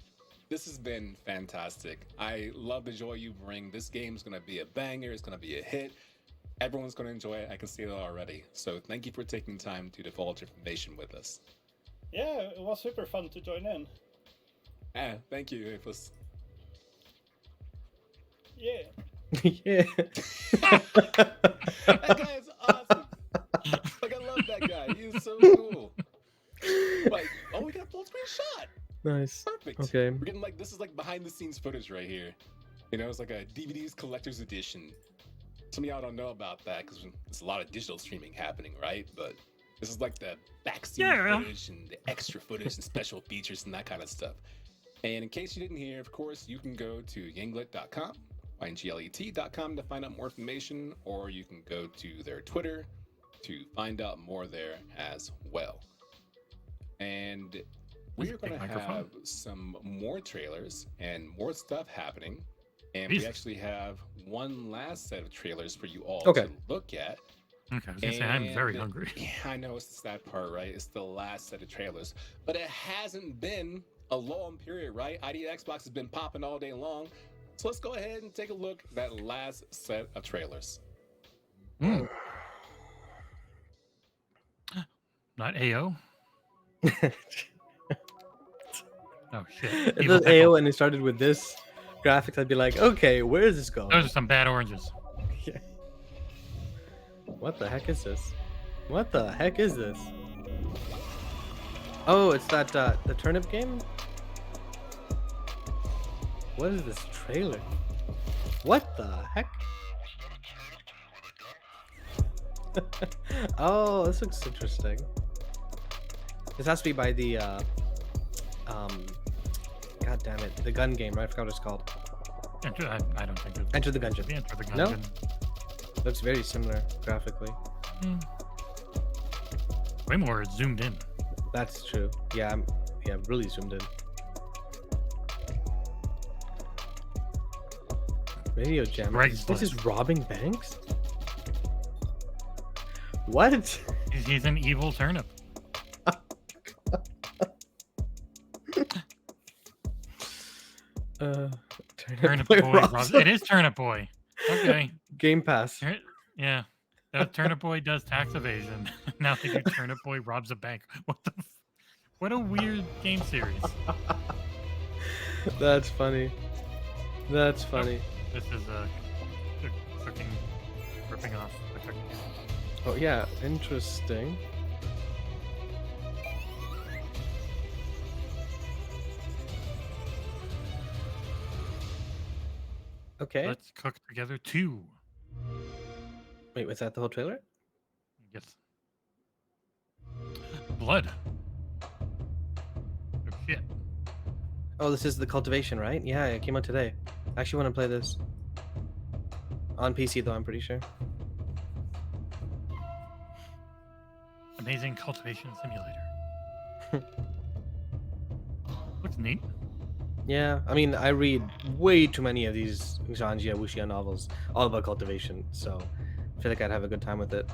this has been fantastic. I love the joy you bring. This game's gonna be a banger. It's gonna be a hit. Everyone's gonna enjoy it. I can see it already. So thank you for taking time to divulge information with us. Yeah, it was super fun to join in. Thank you. It was. Yeah. Yeah. That guy is awesome. Like, I love that guy. He is so cool. Like, oh, we got a full screen shot. Nice. Perfect. Okay. We're getting like, this is like behind the scenes footage right here. You know, it's like a DVD's collector's edition. Some of y'all don't know about that because there's a lot of digital streaming happening, right? But this is like the backseat footage and the extra footage and special features and that kind of stuff. And in case you didn't hear, of course, you can go to yinglet.com, YNGLET.com to find out more information, or you can go to their Twitter to find out more there as well. And we're going to have some more trailers and more stuff happening. And we actually have one last set of trailers for you all to look at. Okay, I was gonna say I'm very hungry. Yeah, I know it's the sad part, right? It's the last set of trailers, but it hasn't been a long period, right? ID Xbox has been popping all day long, so let's go ahead and take a look at that last set of trailers. Not AO. Oh shit! If it Evil was AO and it started with this graphics, I'd be like, okay, where is this going? Those are some bad oranges. Yeah. What the heck is this? What the heck is this? Oh, it's that the turnip game? What is this trailer? What the heck? Oh, this looks interesting. This has to be by the God damn it, the gun game, right? I forgot what it's called. I don't think it's Enter the Gungeon. Enter the Gungeon. No? Looks very similar graphically. Way more zoomed in. That's true. Yeah, yeah, really zoomed in. Radio Jam. This is robbing banks? What? He's an evil turnip. Turnip Boy. It is Turnip Boy. Okay. Game Pass. Yeah. Turnip Boy does tax evasion. Now they do Turnip Boy robs a bank. What a weird game series. That's funny. That's funny. This is cooking, ripping off the cooking. Oh yeah, interesting. Okay. Let's cook together too. Wait, was that the whole trailer? Yes. Blood. Oh shit. Oh, this is the cultivation, right? Yeah, it came out today. I actually want to play this. On PC though, I'm pretty sure. Amazing cultivation simulator. Looks neat. Yeah, I mean, I read way too many of these Zhanjia Wuxia novels all about cultivation, so I feel like I'd have a good time with it.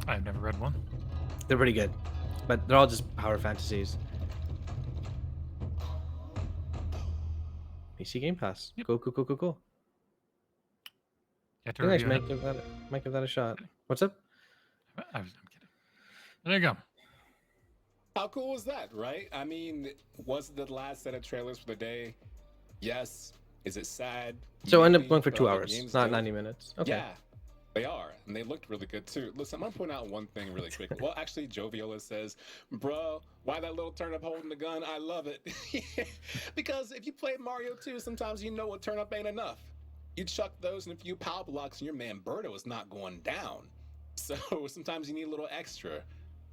I've never read one. They're pretty good, but they're all just power fantasies. PC Game Pass. Yep. Cool. Get to I think I review should it. might give that a shot. What's up? I'm kidding. There you go. How cool was that, right? I mean, was it the last set of trailers for the day? Yes. Is it sad? So end up Maybe, going for but 2 all the hours, games not do. 90 minutes. Okay. Yeah, they are, and they looked really good too. Listen, I'm gonna point out one thing really quick. Well, actually, Joe Viola says, "Bro, why that little turnip holding the gun? I love it." Because if you play Mario 2, sometimes you know a turnip ain't enough. You chuck those in a few power blocks, and your man Birdo is not going down. So sometimes you need a little extra.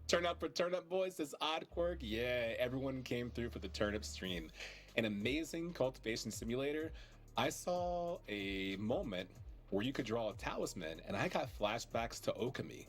Turn up for Turnip Boys, says Odd Quirk. Yeah, everyone came through for the turnip stream. An amazing cultivation simulator. I saw a moment where you could draw a talisman, and I got flashbacks to Okami.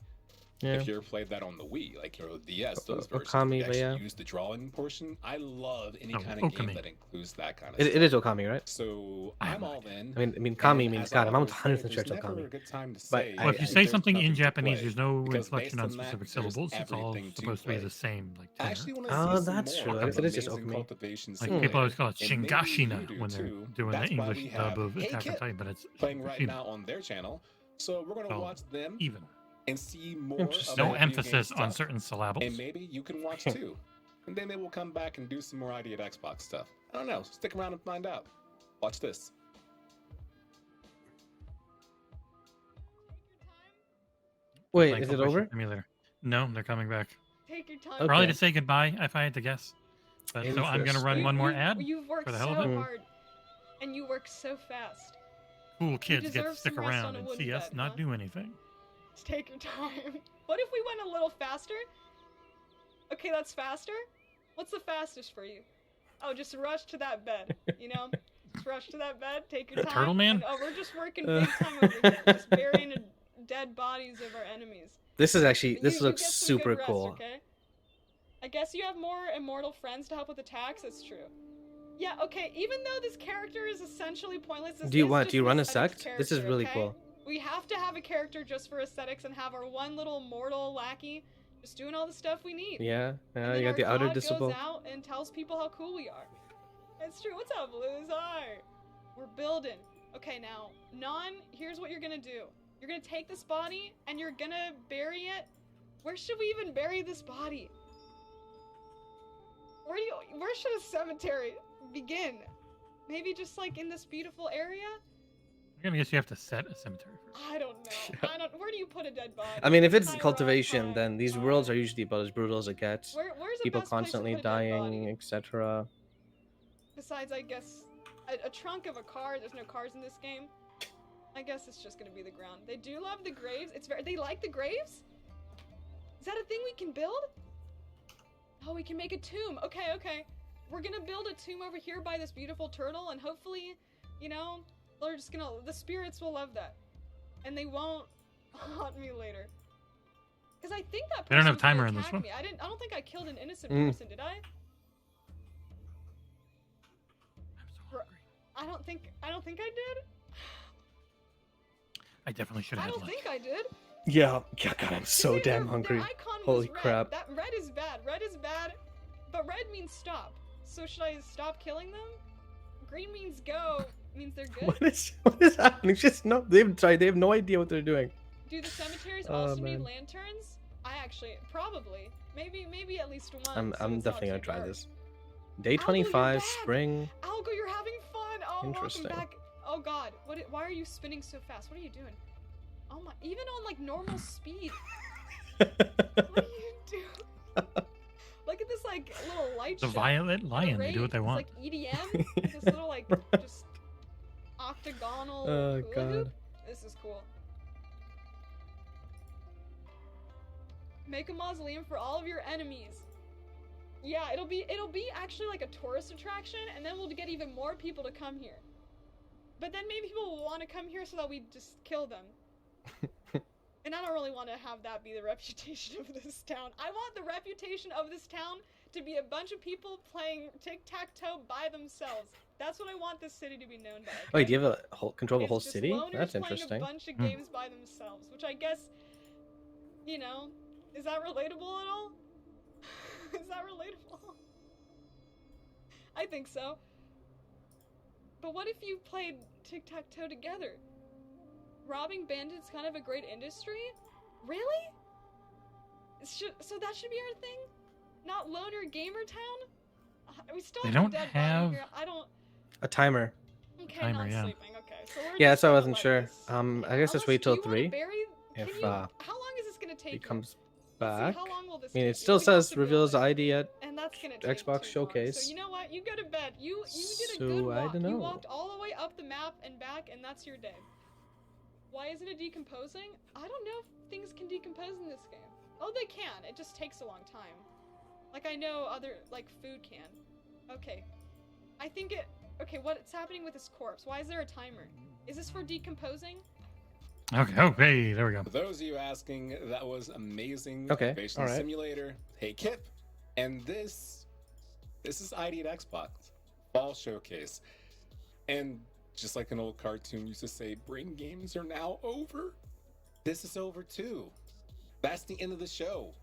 Yeah. If you ever played that on the Wii, like your DS, those versions, Okami, you but actually yeah. use the drawing portion. I love any Oh, kind of game Okami. that includes that kind of It stuff. is Okami, right? So I'm all in. I mean, Kami And means as God. I I'm always almost say, 100% sure there's it's never Okami. a good time to But say Well, if you that say there's something in nothing to Japanese, play, there's no because inflection based on on that, specific there's syllables. It's all everything to supposed to be play. the same. Like I actually want to Oh, see some that's more true. I of guess it is just amazing Okami. cultivation Like people always call it and maybe you Shingashina do when they're too. doing That's the why English we dub have of Hey Attack on Kit Titan, but it's playing right Shingashina. now on their channel. So we're gonna Oh, watch them even. and see more Interesting. about No video emphasis game on stuff. certain syllables. And maybe you can watch too. And then they will come back and do some more ID at Xbox stuff. I don't know. Stick around and find out. Watch this. Wait, Playing is it Cultivation over? Simulator. No, they're coming back. Take your time. Probably Okay. to say goodbye, if I had to guess. But, so I'm gonna run one more ad You've worked for the so hell of it. hard, and you work so fast. Cool kids get to deserve stick some rest around on a and wooden see us bed, not huh? do anything. Just take your time. What if we went a little faster? Okay, that's faster. What's the fastest for you? Oh, just rush to that bed. You know, just rush to that bed. Take your The time. Turtle Man? and, oh, we're just working big time over here, just burying the dead bodies of our enemies. This is actually, this You looks get some good super rest, cool. Okay? I guess you have more immortal friends to help with attacks. That's true. Yeah. Okay. Even though this character is essentially pointless, this Do you is what? just Do you run a aesthetics sect? This is character, really okay? cool. We have to have a character just for aesthetics and have our one little mortal lackey just doing all the stuff we need. Yeah, And yeah, then you got the our outer god disciple. goes out and tells people how cool we are. It's true. What's up, Blues? Hi. We're building. Okay, now, here's what you're gonna do. You're gonna take this body and you're gonna bury it. Where should we even bury this body? Where should a cemetery begin? Maybe just like in this beautiful area? I'm gonna guess you have to set a cemetery first. I don't know. Where do you put a dead body? I mean, if it's High rock, cultivation, high. then these worlds are usually about as brutal as it gets. Where's the People best place to constantly put a dead dying, etc. Besides, I guess, a trunk of a car. There's no cars in this game. I guess it's just gonna be the ground. They do love the graves. They like the graves? Is that a thing we can build? Oh, we can make a tomb. Okay, okay. We're gonna build a tomb over here by this beautiful turtle, and hopefully, you know, the spirits will love that. And they won't haunt me later. Because I think that They don't person have was gonna timer in this attack one. me. I don't think I killed an innocent Mm. person, did I? I don't think I did. I definitely should I have had don't lunch. think I did. Yeah, God, I'm so damn Their hungry. icon was Holy red. crap. That red is bad. Red is bad, but red means stop. So should I stop killing them? Green means go. Means they're good. What is happening? Just no. They have no idea what they're doing. Do the cemeteries Oh, also need man. lanterns? I actually probably maybe at least one. so I'm it's not definitely gonna too try dark. this. Day you're 25, back! spring. Algo, you're having fun. Oh, Interesting. welcome back. Oh God, why are you spinning so fast? What are you doing? Oh my! Even on like normal speed. What are you doing? Look at this like little light The show. Violet And Lion, they do what they it's want. like EDM. This little like just octagonal Oh, hula God. hoop. This is cool. Make a mausoleum for all of your enemies. Yeah, it'll be actually like a tourist attraction, and then we'll get even more people to come here. But then maybe people will want to come here so that we just kill them. And I don't really want to have that be the reputation of this town. I want the reputation of this town to be a bunch of people playing tic-tac-toe by themselves. That's what I want this city to be known by. Wait, do you have a whole control of a It's whole just city? loners That's playing interesting. a bunch of Hmm. games by themselves, which I guess, you know, is that relatable at all? Is that relatable? I think so. But what if you played tic-tac-toe together? Robbing bandits kind of a great industry? Really? So that should be our thing? Not Loner Gamer Town? We still They have don't a dead have- body here. I don't. A timer. Okay, Timer, not yeah. sleeping. Okay, so we're Yeah, just that's why I gonna wasn't let sure. this- I guess let's wait till do you wanna 3. bury- If Can you, how long is this gonna take? he you? comes Let's see, back. how long will this I mean, take it you? still We have says to build reveals it, ID at and that's gonna take Xbox too long. Showcase. So you know what? You go to bed. You did a So, good I walk. don't You know. walked all the way up the map and back, and that's your day. Why isn't it decomposing? I don't know if things can decompose in this game. Oh, they can. It just takes a long time. Like I know other like food can. Okay. I think it. Okay, what's happening with this corpse? Why is there a timer? Is this for decomposing? Okay. Oh, hey, there we go. For those of you asking, that was amazing. Okay, Innovation alright. Simulator. Hey Kip, and this is ID at Xbox Fall Showcase, and just like an old cartoon used to say, "Bring games are now over." This is over too. That's the end of the show.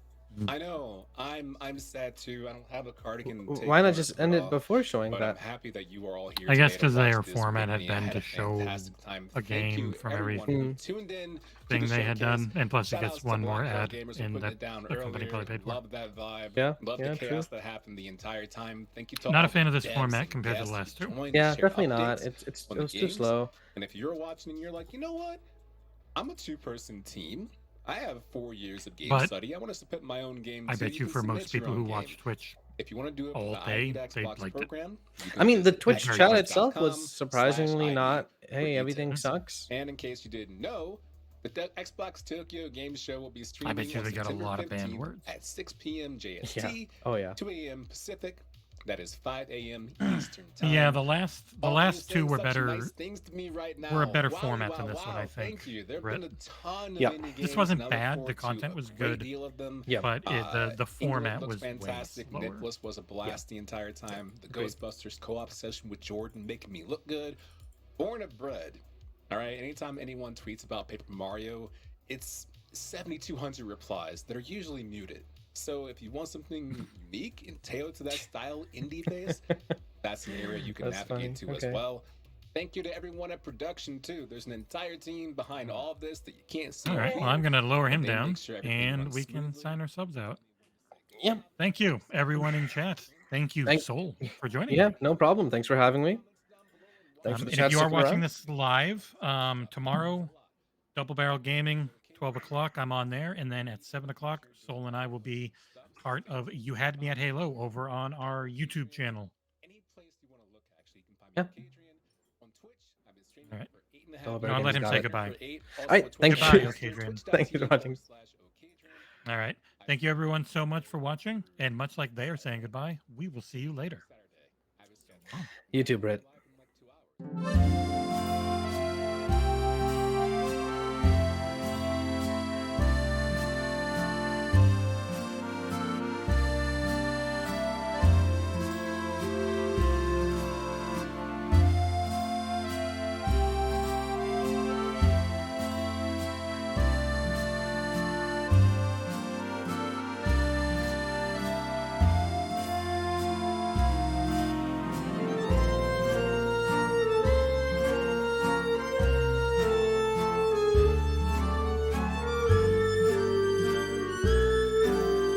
I know. I'm sad too. I don't have a cardigan. to take Why not part just of end it it all, before showing but that? I'm happy that you are all here. I guess today to because their watch this format with had me. been I had to a show fantastic time. a Thank game you, from everyone every who tuned in to thing the they had showcase. done, and plus it Shout outs gets to one more Black Belt ad Gamers for in putting that it down the company earlier. probably paid for. Love that vibe. Yeah, Love yeah, the true. chaos that happened the entire time. Thank you to Not all a fan the of this devs format and compared to the guests last who two. joined Yeah, to share definitely not. updates It on the was too games. slow. And if you're watching and you're like, you know what? I'm a 2-person team. I have 4 years of game But study. I want to submit my own game. I too. bet you can for most submit your people who own watch game. Twitch If you want to do it all with the day, ID they'd Xbox like it. program, you can I mean, the visit Twitch chat itself was xbox.com/ID surprisingly not. for Hey, everything details. sucks. And in case you didn't know, the Xbox Tokyo Game Show will be streaming bet you on they got a September lot of banned 15th words. at 6 p.m. JST, Yeah. Oh yeah. 2 a.m. Pacific. That is 5 a.m. Eastern time. Yeah, the last All last you two saying were such better. nice things to me right now. Were a better Wow, format wow, than this one, wow. I think. Thank you. There have Brett. been a ton of Yeah. indie This games, wasn't and I look bad. forward The to content a was great good. deal of them. Yeah. But the England format looks was fantastic. way slower. Nicholas was a blast the entire time. The Agreed. Ghostbusters co-op session with Jordan making me look good. Born of Bread. All right. Anytime anyone tweets about Paper Mario, it's 7,200 replies that are usually muted. So if you want something unique and tailored to that style indie base, that's an area you can That's navigate funny. to as Okay. well. Thank you to everyone at production too. There's an entire team behind all of this that you can't see. All right. here, Well, I'm gonna lower him but they down, make sure everything and runs we can smoothly. sign our subs out. Yeah. Thank you, everyone in chat. Thank you, Soul, for joining. Yeah, me. no problem. Thanks for having me. Thanks for the And chat. if you are sticking watching around. this live, tomorrow, Double Barrel Gaming, 12 o'clock, I'm on there. And then at 7 o'clock, Soul and I will be part of You Had Me at Halo over on our YouTube channel. Yeah. All right. Double No, Barrel I'll let Gaming's him got say it. goodbye. All right, thank Goodbye, you. Okadrian. Thank you for watching. All right. Thank you, everyone, so much for watching. And much like they are saying goodbye, we will see you later. You too, Britt.